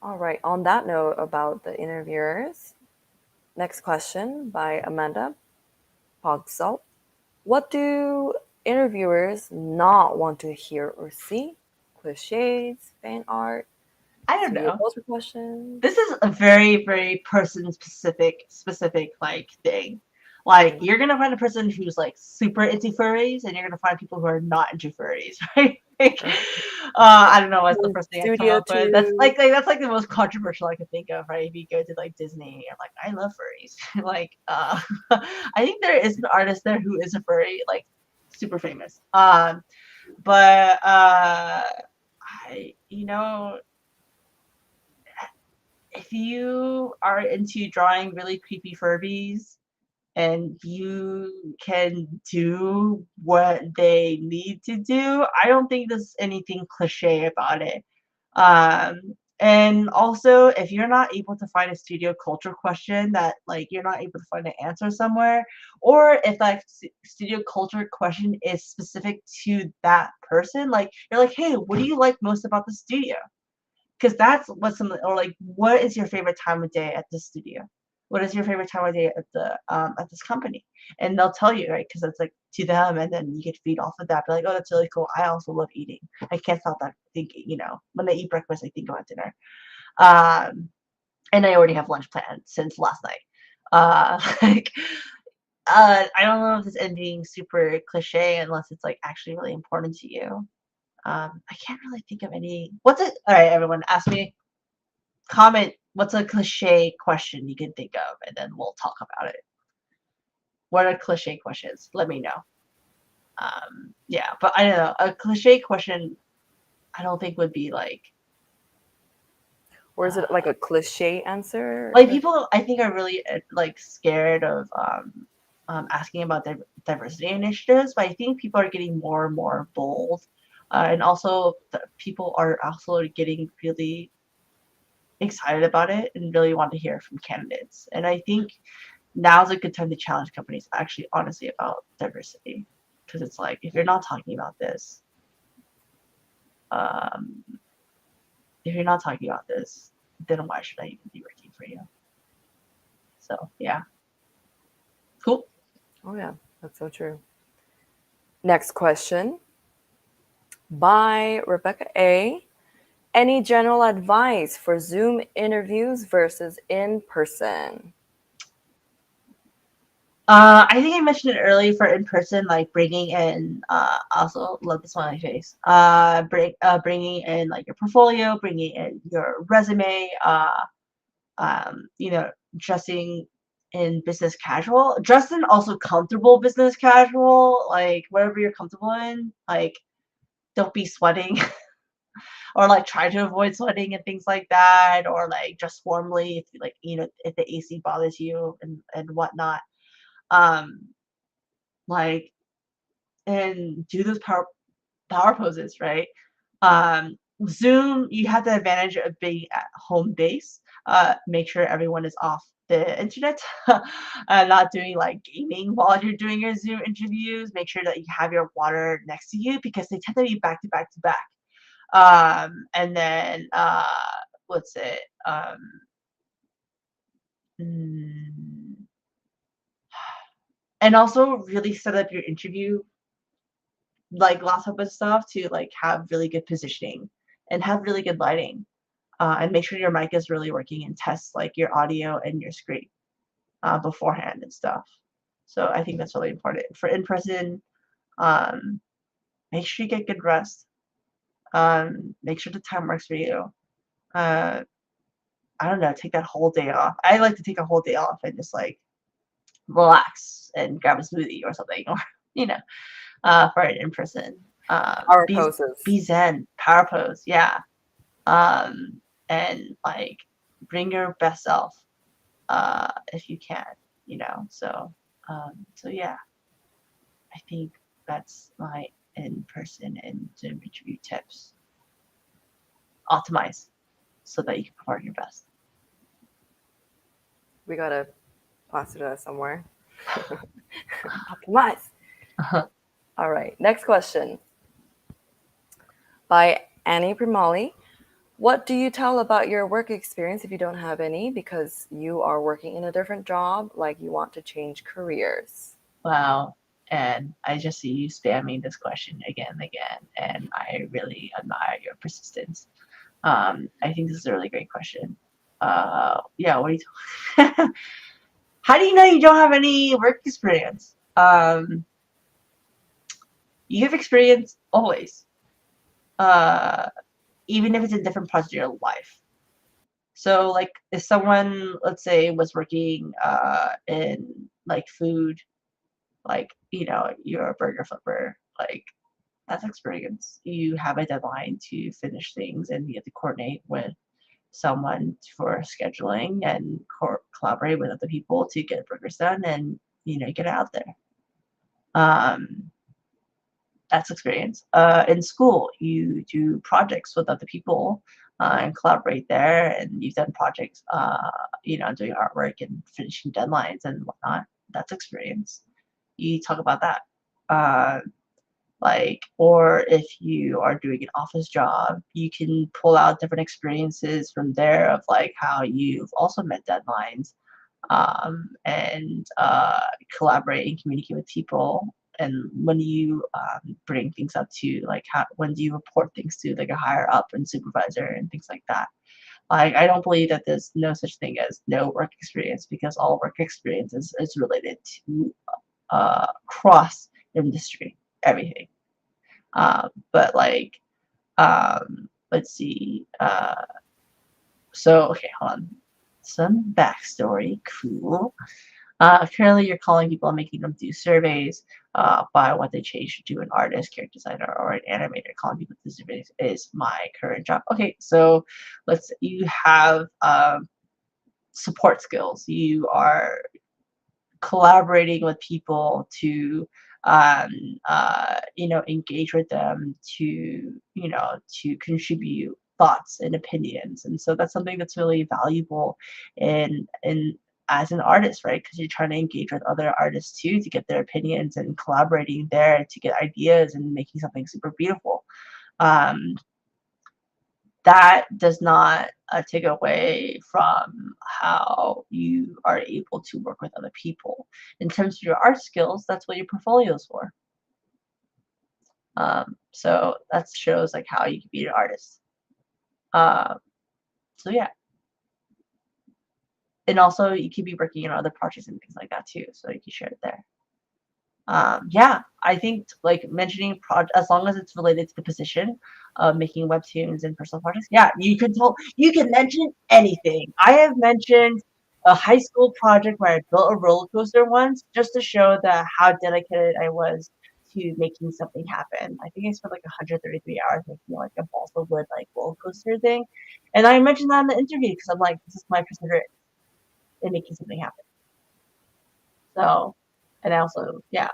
Speaker 1: All right. On that note about the interviewers, next question by Amanda Pogsalt. What do interviewers not want to hear or see? Cliches, fan art,
Speaker 2: I don't
Speaker 1: studio
Speaker 2: know.
Speaker 1: culture questions.
Speaker 2: This is a very, very person specific like thing. Like, you're gonna find a person who's like super into furries, and you're gonna find people who are not into furries, right? Like, I don't know what's the first thing I come
Speaker 1: Studio
Speaker 2: up with. That's
Speaker 1: too.
Speaker 2: that's like the most controversial I could think of, right? If you go to like Disney, I'm like, I love furries. Like, I think there is an artist there who is a furry, like super famous. But I, if you are into drawing really creepy Furbies and you can do what they need to do, I don't think there's anything cliche about it. And also, if you're not able to find a studio culture question that like you're not able to find an answer somewhere, or if that studio culture question is specific to that person, like you're like, hey, what do you like most about the studio? Because that's what some, or like, what is your favorite time of day at the studio? What is your favorite time of day at the at this company? And they'll tell you, right? Because it's like to them, and then you get to feed off of that. Be like, oh, that's really cool. I also love eating. I can't stop that thinking. When I eat breakfast, I think about dinner. Um, and I already have lunch planned since last night. Like, I don't know if this ending super cliche unless it's like actually really important to you. I can't really think of any. What's it? All right, everyone, ask me. Comment. What's a cliche question you can think of, and then we'll talk about it. What are cliche questions? Let me know. Yeah, but I don't know. A cliche question, I don't think would be
Speaker 1: Or is it like a cliche answer?
Speaker 2: like people. I think are really like scared of asking about diversity initiatives, but I think people are getting more and more bold, and also people are also getting really excited about it and really want to hear from candidates. And I think now's a good time to challenge companies actually honestly about diversity, because it's like if you're not talking about this, um, then why should I even be working for you? So yeah, cool.
Speaker 1: Oh, yeah, that's so true. Next question by Rebecca A. Any general advice for Zoom interviews versus in person?
Speaker 2: I think I mentioned it earlier for in person, like bringing in. Also love the smiley face. Bringing in like your portfolio, bringing in your resume. You know, dressing in business casual, dress in also comfortable business casual, like whatever you're comfortable in. Like, don't be sweating, or like try to avoid sweating and things like that, or like dress warmly if like if the AC bothers you and whatnot. Um, like and do those power poses, right? Zoom, you have the advantage of being at home base. Make sure everyone is off the internet, not doing like gaming while you're doing your Zoom interviews. Make sure that you have your water next to you because they tend to be back to back to back. And then what's it? Mm, and also really set up your interview like lots of stuff to like have really good positioning and have really good lighting, and make sure your mic is really working and test like your audio and your screen beforehand and stuff. So I think that's really important for in person. Um, Make sure you get good rest. Make sure the time works for you. Uh, I don't know, take that whole day off. I like to take a whole day off and just like relax and grab a smoothie or something, or you know, for an in person.
Speaker 1: Power
Speaker 2: Be
Speaker 1: poses.
Speaker 2: be zen, power pose, yeah. And like bring your best self if you can, so yeah, I think that's my in-person and Zoom interview tips. Optimize so that you can perform your best.
Speaker 1: We gotta plaster that somewhere. Optimize. All right. Next question by Annie Primali. What do you tell about your work experience if you don't have any because you are working in a different job, like you want to change careers?
Speaker 2: Wow. And I just see you spamming this question again and again, and I really admire your persistence. I think this is a really great question. Yeah, what do you how do you know you don't have any work experience? You have experience always, uh, even if it's in different parts of your life. So, like, if someone, let's say, was working in like food, like you're a burger flipper, like that's experience. You have a deadline to finish things, and you have to coordinate with someone for scheduling and collaborate with other people to get burgers done and get it out there. Um, that's experience. In school, you do projects with other people and collaborate there, and you've done projects, doing artwork and finishing deadlines and whatnot. That's experience. You talk about that. Uh, or if you are doing an office job, you can pull out different experiences from there of like how you've also met deadlines, and collaborate and communicate with people. And when you bring things up to like when do you report things to like a higher up and supervisor and things like that. Like I don't believe that there's no such thing as no work experience, because all work experience is related to cross industry everything. But like Let's see. So okay, hold on. Some backstory. Cool. Currently, you're calling people and making them do surveys by what they change to an artist, character designer, or an animator. Calling people to do surveys is my current job. Okay, so you have support skills. You are collaborating with people to engage with them to contribute thoughts and opinions, and so that's something that's really valuable in as an artist, right? Because you're trying to engage with other artists too to get their opinions and collaborating there to get ideas and making something super beautiful. um, that does not take away from how you are able to work with other people. In terms of your art skills, that's what your portfolio is for. So that shows like how you can be an artist. Um, so yeah, and also you can be working on other projects and things like that too. So you can share it there. Yeah, I think like mentioning as long as it's related to the position of making webtoons and personal projects. Yeah, you can mention anything. I have mentioned a high school project where I built a roller coaster once just to show that how dedicated I was to making something happen. I think I spent like 133 hours making like a balsa wood like roller coaster thing, and I mentioned that in the interview because I'm like, this is my perseverance in making something happen. So, and I also, yeah,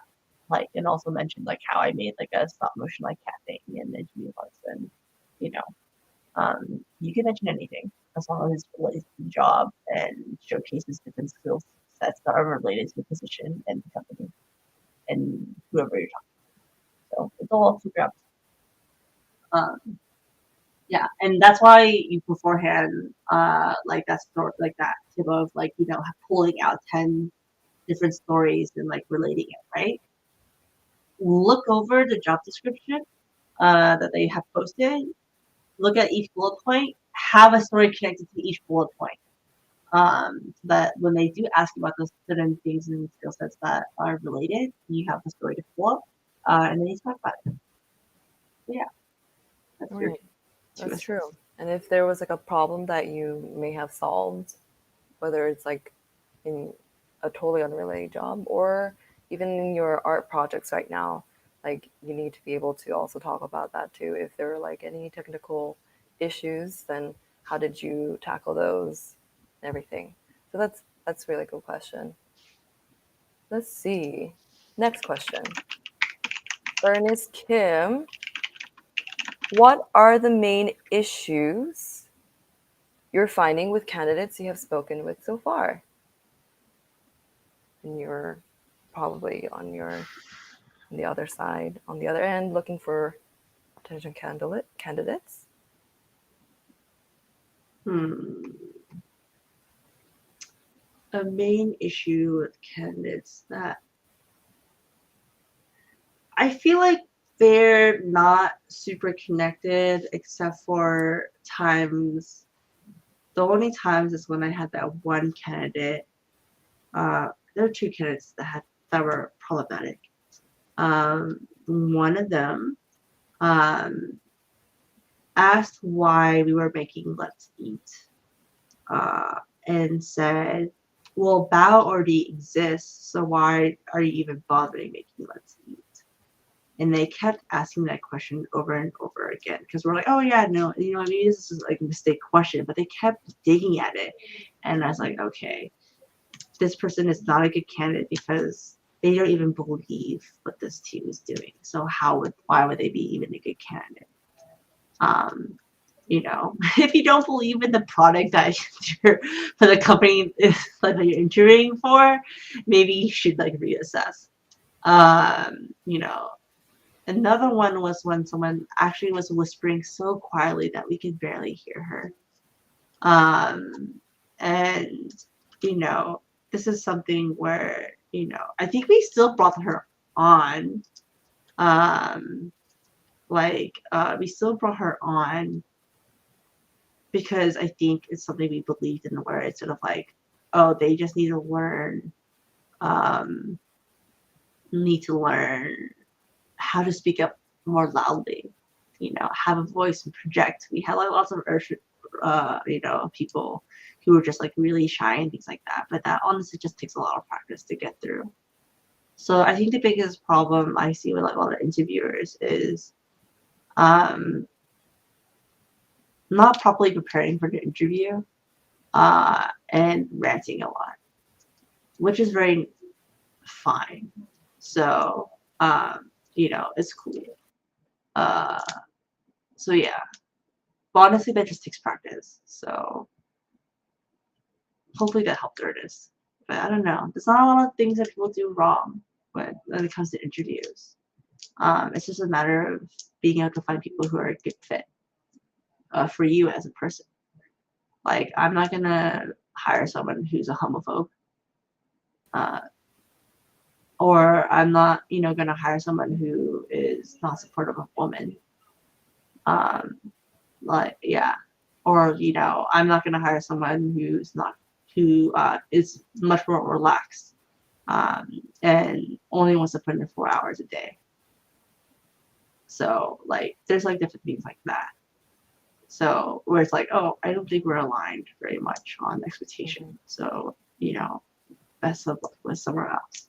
Speaker 2: like, and also mentioned like how I made like a stop motion like cat thing and Interviewee parts, and you know, you can mention anything as long as it's related to the job and showcases different skill sets that are related to the position and the company and whoever you're talking to. So it's all super up. Um, yeah, and that's why you beforehand, like that story, like that tip of like pulling out 10 different stories and like relating it, right? Look over the job description that they have posted. Look at each bullet point. Have a story connected to each bullet point. So that when they do ask about those certain things and skill sets that are related, you have the story to pull up, and then you talk about it. So yeah, that's your
Speaker 1: Right.
Speaker 2: two
Speaker 1: That's
Speaker 2: assists.
Speaker 1: true. And if there was like a problem that you may have solved, whether it's like in a totally unrelated job or even in your art projects right now, like you need to be able to also talk about that too. If there were like any technical issues, then how did you tackle those and everything? So that's a really good question. Let's see. Next question. Ernest Kim, what are the main issues you're finding with candidates you have spoken with so far? And you're probably on the other side, on the other end, looking for potential candidates.
Speaker 2: Hmm. A main issue with candidates that I feel like they're not super connected except for times. The only times is when I had that one candidate. There were two candidates that were problematic. One of them um, asked why we were making Let's Eat, uh, and said, "Well, Bao already exists, so why are you even bothering making Let's Eat?" And they kept asking that question over and over again because we're like, oh yeah, no, maybe this is like a mistake question, but they kept digging at it, and I was like, okay, this person is not a good candidate because they don't even believe what this team is doing. So why would they be even a good candidate? Um, if you don't believe in the product that you're for the company that you're interviewing for, maybe you should like reassess. Um, you know, Another one was when someone actually was whispering so quietly that we could barely hear her. Um, and, you know, this is something where, I think we still brought her on. Um, we still brought her on because I think it's something we believed in, where it's sort of like, oh, they just um, need to learn how to speak up more loudly. have a voice and project. We had like lots of people who were just like really shy and things like that. But that honestly just takes a lot of practice to get through. So I think the biggest problem I see with like a lot of interviewers is not properly preparing for the interview and ranting a lot, which is very fine. So it's cool. So yeah, but honestly, that just takes practice. So hopefully that helped artists. But I don't know. There's not a lot of things that people do wrong when it comes to interviews. It's just a matter of being able to find people who are a good fit for you as a person. Like, I'm not gonna hire someone who's a homophobe, or I'm not, gonna hire someone who is not supportive of women. Or I'm not gonna hire someone who is much more relaxed, and only wants to put in 4 hours a day. So like, there's like different things like that. So where it's like, oh, I don't think we're aligned very much on expectation. So, best of luck with somewhere else.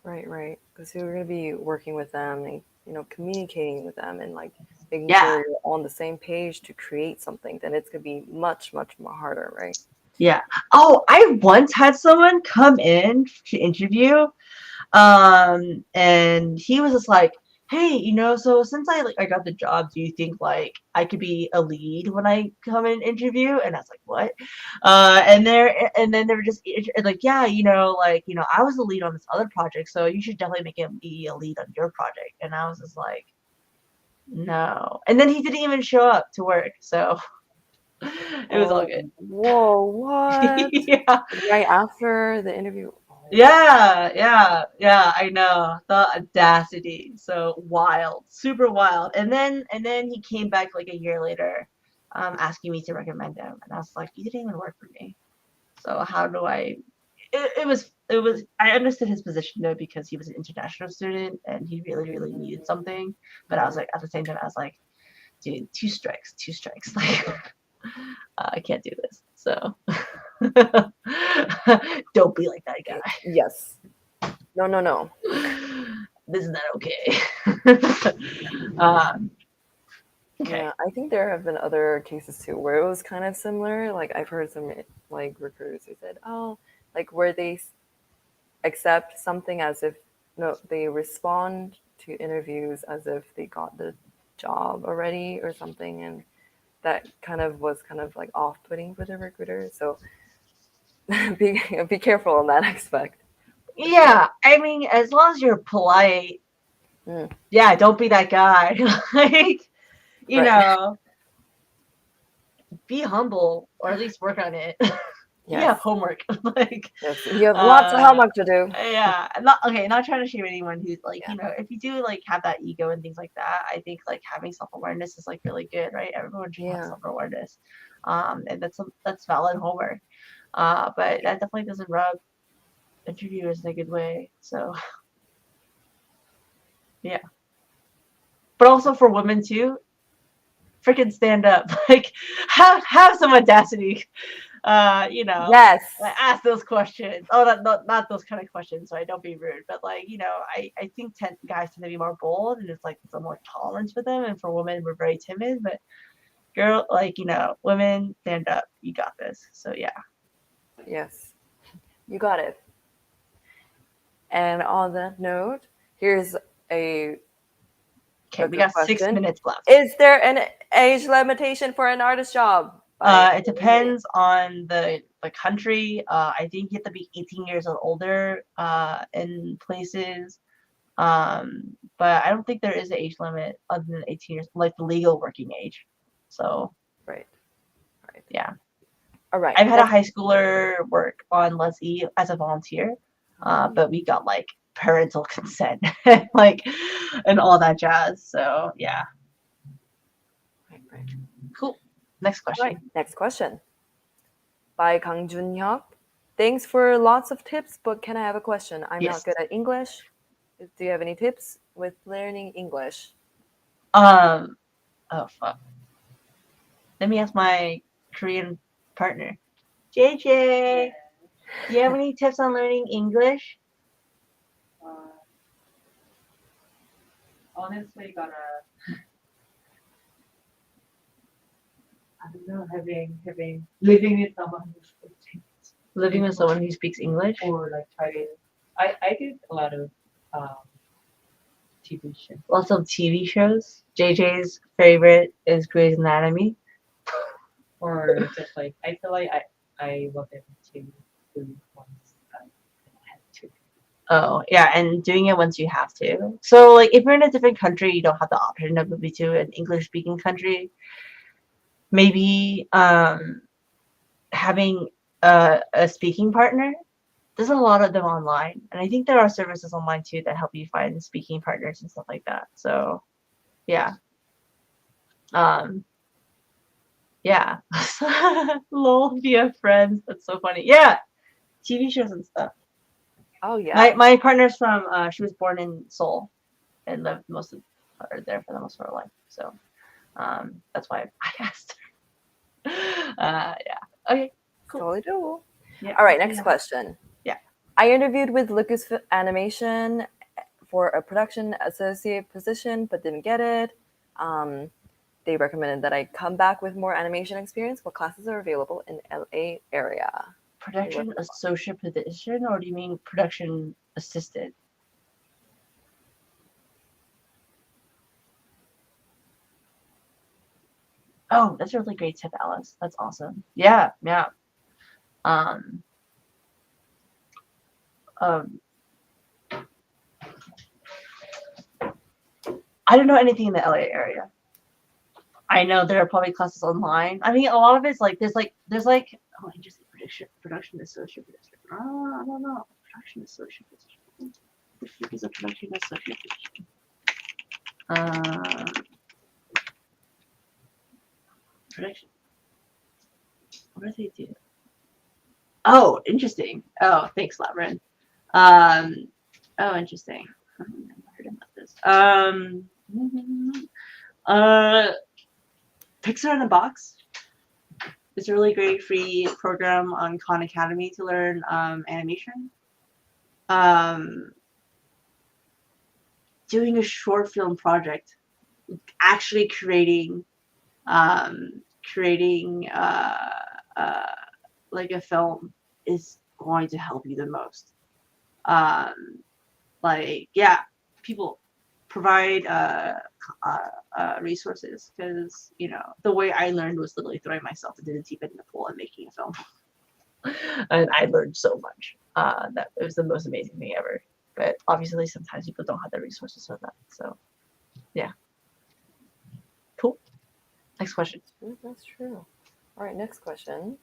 Speaker 1: Right. Because you're going to be working with them and, communicating with them and like making
Speaker 2: Yeah.
Speaker 1: sure you're on the same page to create something. Then it's going to be much, much more harder, right?
Speaker 2: Yeah. Oh, I once had someone come in to interview, and he was just like, hey, so since I got the job, do you think like I could be a lead when I come in interview? And I was like, what? And then they were just like, yeah, I was the lead on this other project, so you should definitely make him be a lead on your project. And I was just like, no. And then he didn't even show up to work, so it was all good.
Speaker 1: Whoa, what?
Speaker 2: Yeah.
Speaker 1: Right after the interview.
Speaker 2: Yeah, I know. The audacity. So wild, super wild. And then he came back like a year later, asking me to recommend him. And I was like, you didn't even work for me. So how do I it was I understood his position though, because he was an international student and he really, really needed something. But I was like, at the same time, I was like, dude, two strikes. Like I can't do this. So don't be like that guy.
Speaker 1: Yes. No.
Speaker 2: This is not okay. Okay.
Speaker 1: Yeah, I think there have been other cases too where it was kind of similar. Like I've heard some like recruiters who said, "Oh, like where they accept something as if they respond to interviews as if they got the job already or something," and that was like off-putting for the recruiter. So be careful on that aspect.
Speaker 2: Yeah, I mean, as long as you're polite, yeah, don't be that guy. Like, be humble, or at least work on it. You have homework. Like,
Speaker 1: yes, you have lots of homework to do.
Speaker 2: Yeah, not trying to shame anyone who's like, if you do like have that ego and things like that, I think like having self-awareness is like really good, right? Everyone should have self-awareness, and that's valid homework. But that definitely doesn't rub interviewers in a good way. So yeah, but also for women too, freaking stand up. Like, have some audacity.
Speaker 1: Yes,
Speaker 2: ask those questions. Oh, not those kind of questions. So I don't be rude, but like, I think guys tend to be more bold, and it's like it's a more tolerance for them. And for women, we're very timid. But girl, like, women, stand up. You got this. So yeah.
Speaker 1: Yes, you got it. And on that note, here's a
Speaker 2: we got question. 6 minutes left.
Speaker 1: Is there an age limitation for an artist job?
Speaker 2: It depends on the country. I think you have to be 18 years or older in places. But I don't think there is an age limit other than 18 years, like the legal working age. So
Speaker 1: right.
Speaker 2: Yeah.
Speaker 1: All right.
Speaker 2: I've had a high schooler work on Let's Eat as a volunteer, but we got like parental consent, like, and all that jazz. So yeah.
Speaker 1: Right.
Speaker 2: Cool. Next question.
Speaker 1: Right. Next question. By Kang Jun-hyuk. Thanks for lots of tips, but can I have a question? I'm not good at English. Do you have any tips with learning English?
Speaker 2: Oh fuck. Let me ask my Korean partner. JJ, do you have any tips on learning English?
Speaker 3: Honestly, I don't know, having living with someone who speaks
Speaker 2: Living with someone who speaks English?
Speaker 3: or like trying. I did a lot of um, TV shows.
Speaker 2: Lots of TV shows. JJ's favorite is Grey's Anatomy.
Speaker 3: Or just like I feel like I wanted to do once I had to.
Speaker 2: Oh, yeah, and doing it once you have to. So, like, if you're in a different country, you don't have the option of moving to an English-speaking country. Maybe having a speaking partner. There's a lot of them online, and I think there are services online too that help you find speaking partners and stuff like that. So, yeah, um, yeah. Lol, we have friends. That's so funny. Yeah, TV shows and stuff.
Speaker 1: Oh yeah.
Speaker 2: My partner's from she was born in Seoul and lived most of or there for the most of her life. So that's why I asked her. Yeah. Okay. Cool.
Speaker 1: Totally doable.
Speaker 2: Yeah.
Speaker 1: All right, next
Speaker 2: Yeah.
Speaker 1: question.
Speaker 2: Yeah.
Speaker 1: I interviewed with Lucas Animation for a production associate position, but didn't get it. They recommended that I come back with more animation experience. What classes are available in LA area?
Speaker 2: Production associate position, or do you mean production assistant? Oh, that's a really great tip, Alice. That's awesome. Yeah, yeah. Um, um, I don't know anything in the LA area. I know there are probably classes online. I mean, a lot of it's like oh, I just production associate position. Oh, I don't know. Production associate position. The fuck is a production associate position? Production. What do they do? Oh, interesting. Oh, thanks, Labyrinth. Oh, interesting. I've never heard about this. Pixar in a Box. It's a really great free program on Khan Academy to learn animation. Doing a short film project, actually creating like a film is going to help you the most. Like, yeah, people provide resources, because the way I learned was literally throwing myself into the deep end of the pool and making a film. And I learned so much. That it was the most amazing thing ever. But obviously, sometimes people don't have the resources for that. So, yeah. Cool. Next question.
Speaker 1: That's true. All right, next question.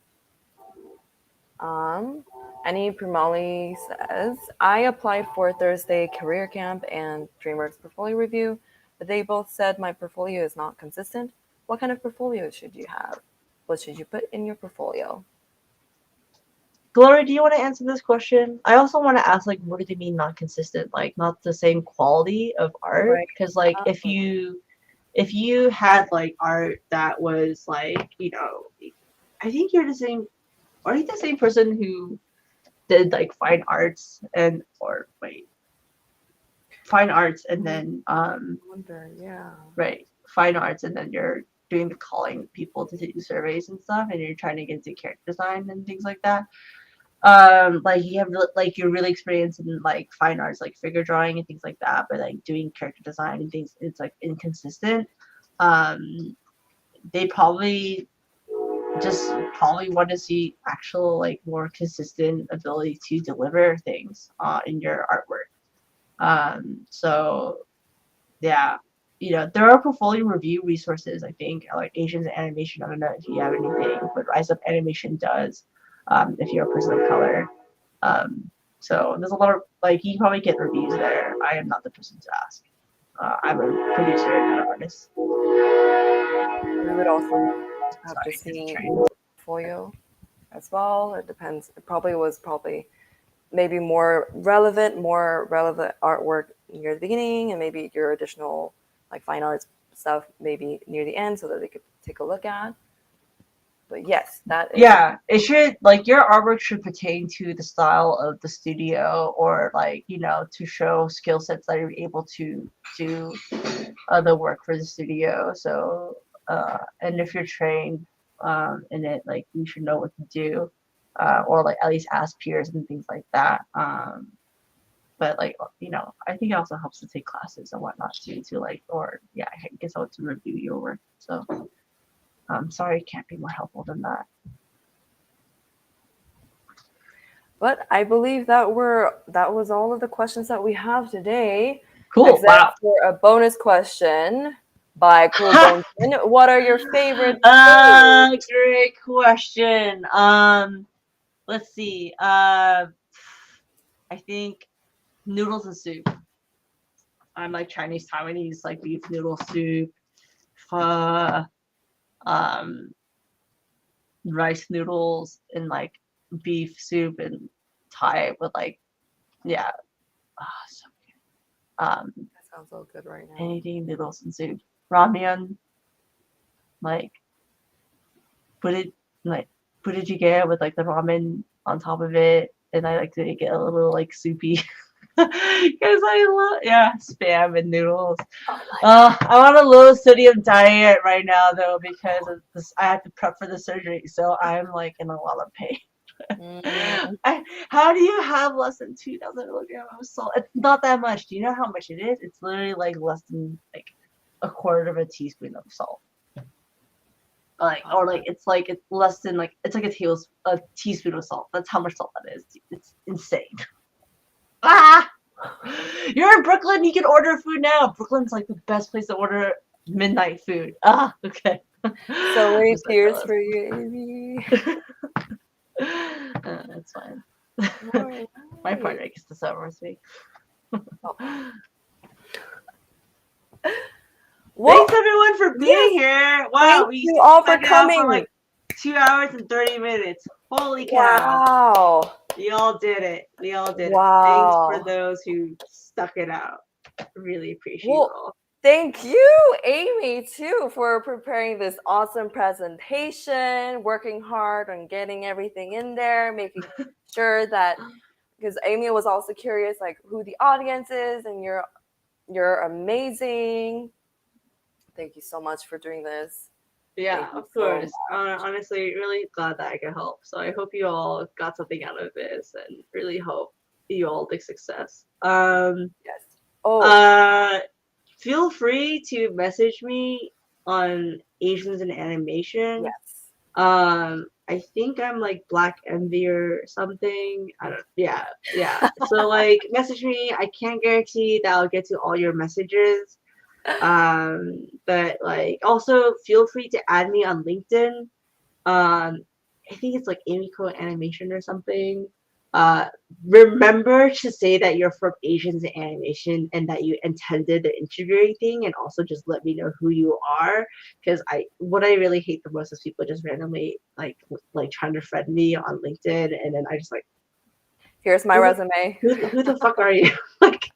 Speaker 1: Annie Primali says, I applied for Thursday Career Camp and DreamWorks Portfolio Review, but they both said my portfolio is not consistent. What kind of portfolio should you have? What should you put in your portfolio?
Speaker 2: Gloria, do you want to answer this question? I also want to ask, like, what do they mean not consistent? Like, not the same quality of art?
Speaker 1: Right.
Speaker 2: Because, like, if you had like art that was like, I think you're the same. Are you the same person who did like fine arts and fine arts and then
Speaker 1: I wonder, yeah.
Speaker 2: right, fine arts, and then you're doing the calling people to do surveys and stuff, and you're trying to get into character design and things like that. Like you have like you're really experienced in like fine arts, like figure drawing and things like that, but like doing character design and things, it's like inconsistent. They probably want to see actual like more consistent ability to deliver things in your artwork. So yeah, there are portfolio review resources, I think, like Asians Animation. I don't know if you have anything, but Rise Up Animation does, if you're a person of color. So there's a lot of, like, you can probably get reviews there. I am not the person to ask. I'm a producer and not an artist.
Speaker 1: We would also have
Speaker 2: Sorry,
Speaker 1: to see
Speaker 2: trained.
Speaker 1: portfolio as well. It depends. It probably was maybe more relevant artwork near the beginning, and maybe your additional like fine arts stuff maybe near the end so that they could take a look at. But yes, that is
Speaker 2: Yeah, it should, like, your artwork should pertain to the style of the studio, or like, you know, to show skill sets that you're able to do the work for the studio. So and if you're trained in it, like, you should know what to do, or like at least ask peers and things like that. But like, you know, I think it also helps to take classes and whatnot too, to like, or yeah, I guess I would to review your work. So I'm sorry, I can't be more helpful than that.
Speaker 1: But I believe that was all of the questions that we have today.
Speaker 2: Cool.
Speaker 1: Except
Speaker 2: Wow.
Speaker 1: for a bonus question by Cool Bonekin. What are your favorite foods?
Speaker 2: Great question. Let's see. I think noodles and soup. I'm like Chinese Taiwanese, like beef noodle soup, pho, rice noodles, and like beef soup and Thai with like, yeah, so good.
Speaker 1: That sounds so good right now.
Speaker 2: Anything noodles and soup, ramen, like put it you get with like the ramen on top of it, and I like to make it a little like soupy because I love spam and noodles. I'm on a low sodium diet right now though because of this, I had to prep for the surgery, so I'm like in a lot of pain. How do you have less than 2,000 milligrams of salt? It's not that much. Do you know how much it is? It's literally like less than like a quarter of a teaspoon of salt. Like, or like it's less than like, it's like a teaspoon of salt. That's how much salt that is. It's insane. You're in Brooklyn, you can order food now. Brooklyn's like the best place to order midnight food. Okay.
Speaker 1: So many tears for you, Amy.
Speaker 2: That's fine. My partner gets to summer with me. Thanks everyone for being here. Wow,
Speaker 1: thank you all for coming.
Speaker 2: For like 2 hours and 30 minutes. Holy cow.
Speaker 1: Wow.
Speaker 2: We all did it.
Speaker 1: Wow.
Speaker 2: Thanks for those who stuck it out. Really appreciate
Speaker 1: Well,
Speaker 2: it all.
Speaker 1: Thank you, Amy, too, for preparing this awesome presentation, working hard on getting everything in there, making sure that, because Amy was also curious, like, who the audience is, and you're amazing. Thank you so much for doing this.
Speaker 2: Yeah, of course. Honestly, really glad that I could help. So I hope you all got something out of this, and really hope you all take success.
Speaker 1: Yes. Oh.
Speaker 2: Feel free to message me on Asians in Animation.
Speaker 1: Yes.
Speaker 2: I think I'm like Black Envy or something. I don't. Yeah. So like, message me. I can't guarantee that I'll get to all your messages. But like, also feel free to add me on LinkedIn. I think it's like Amiko Animation or something. Remember to say that you're from Asians in Animation and that you attended the interviewing thing, and also just let me know who you are, because what I really hate the most is people just randomly like trying to friend me on LinkedIn, and then I just like,
Speaker 1: here's my resume.
Speaker 2: Who the fuck are you? Like,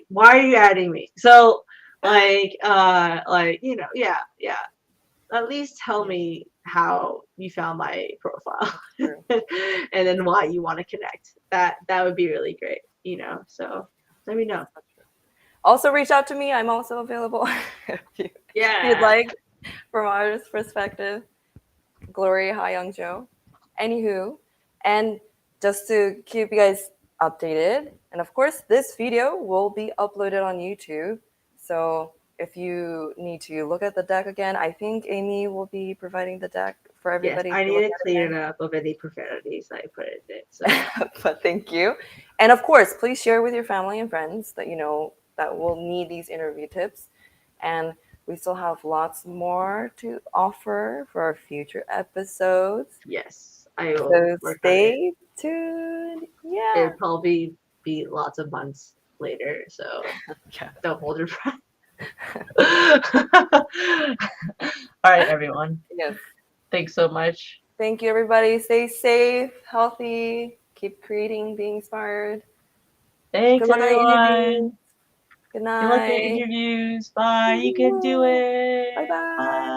Speaker 2: why are you adding me? So like you know, yeah. At least tell me how you found my profile and then why you want to connect. That would be really great, you know. So let me know.
Speaker 1: Also reach out to me. I'm also available if you'd like, from our perspective. Glory Hyung Jo. Anywho, and just to keep you guys updated, and of course this video will be uploaded on YouTube. So if you need to look at the deck again, I think Amy will be providing the deck for everybody.
Speaker 2: Yes, I need to clear it up of any profanities I put in it. So.
Speaker 1: But thank you. And of course, please share with your family and friends that you know that will need these interview tips. And we still have lots more to offer for our future episodes.
Speaker 2: Yes, I will.
Speaker 1: So stay tuned. Yeah.
Speaker 2: It'll probably be lots of months later, so don't hold your breath. All right, everyone.
Speaker 1: Yes.
Speaker 2: Thanks so much.
Speaker 1: Thank you, everybody. Stay safe, healthy, keep creating, being inspired.
Speaker 2: Thanks, everyone.
Speaker 1: Good
Speaker 2: Good luck at your
Speaker 1: night.
Speaker 2: interviews. Bye. You can do it.
Speaker 1: Bye bye.
Speaker 2: Bye.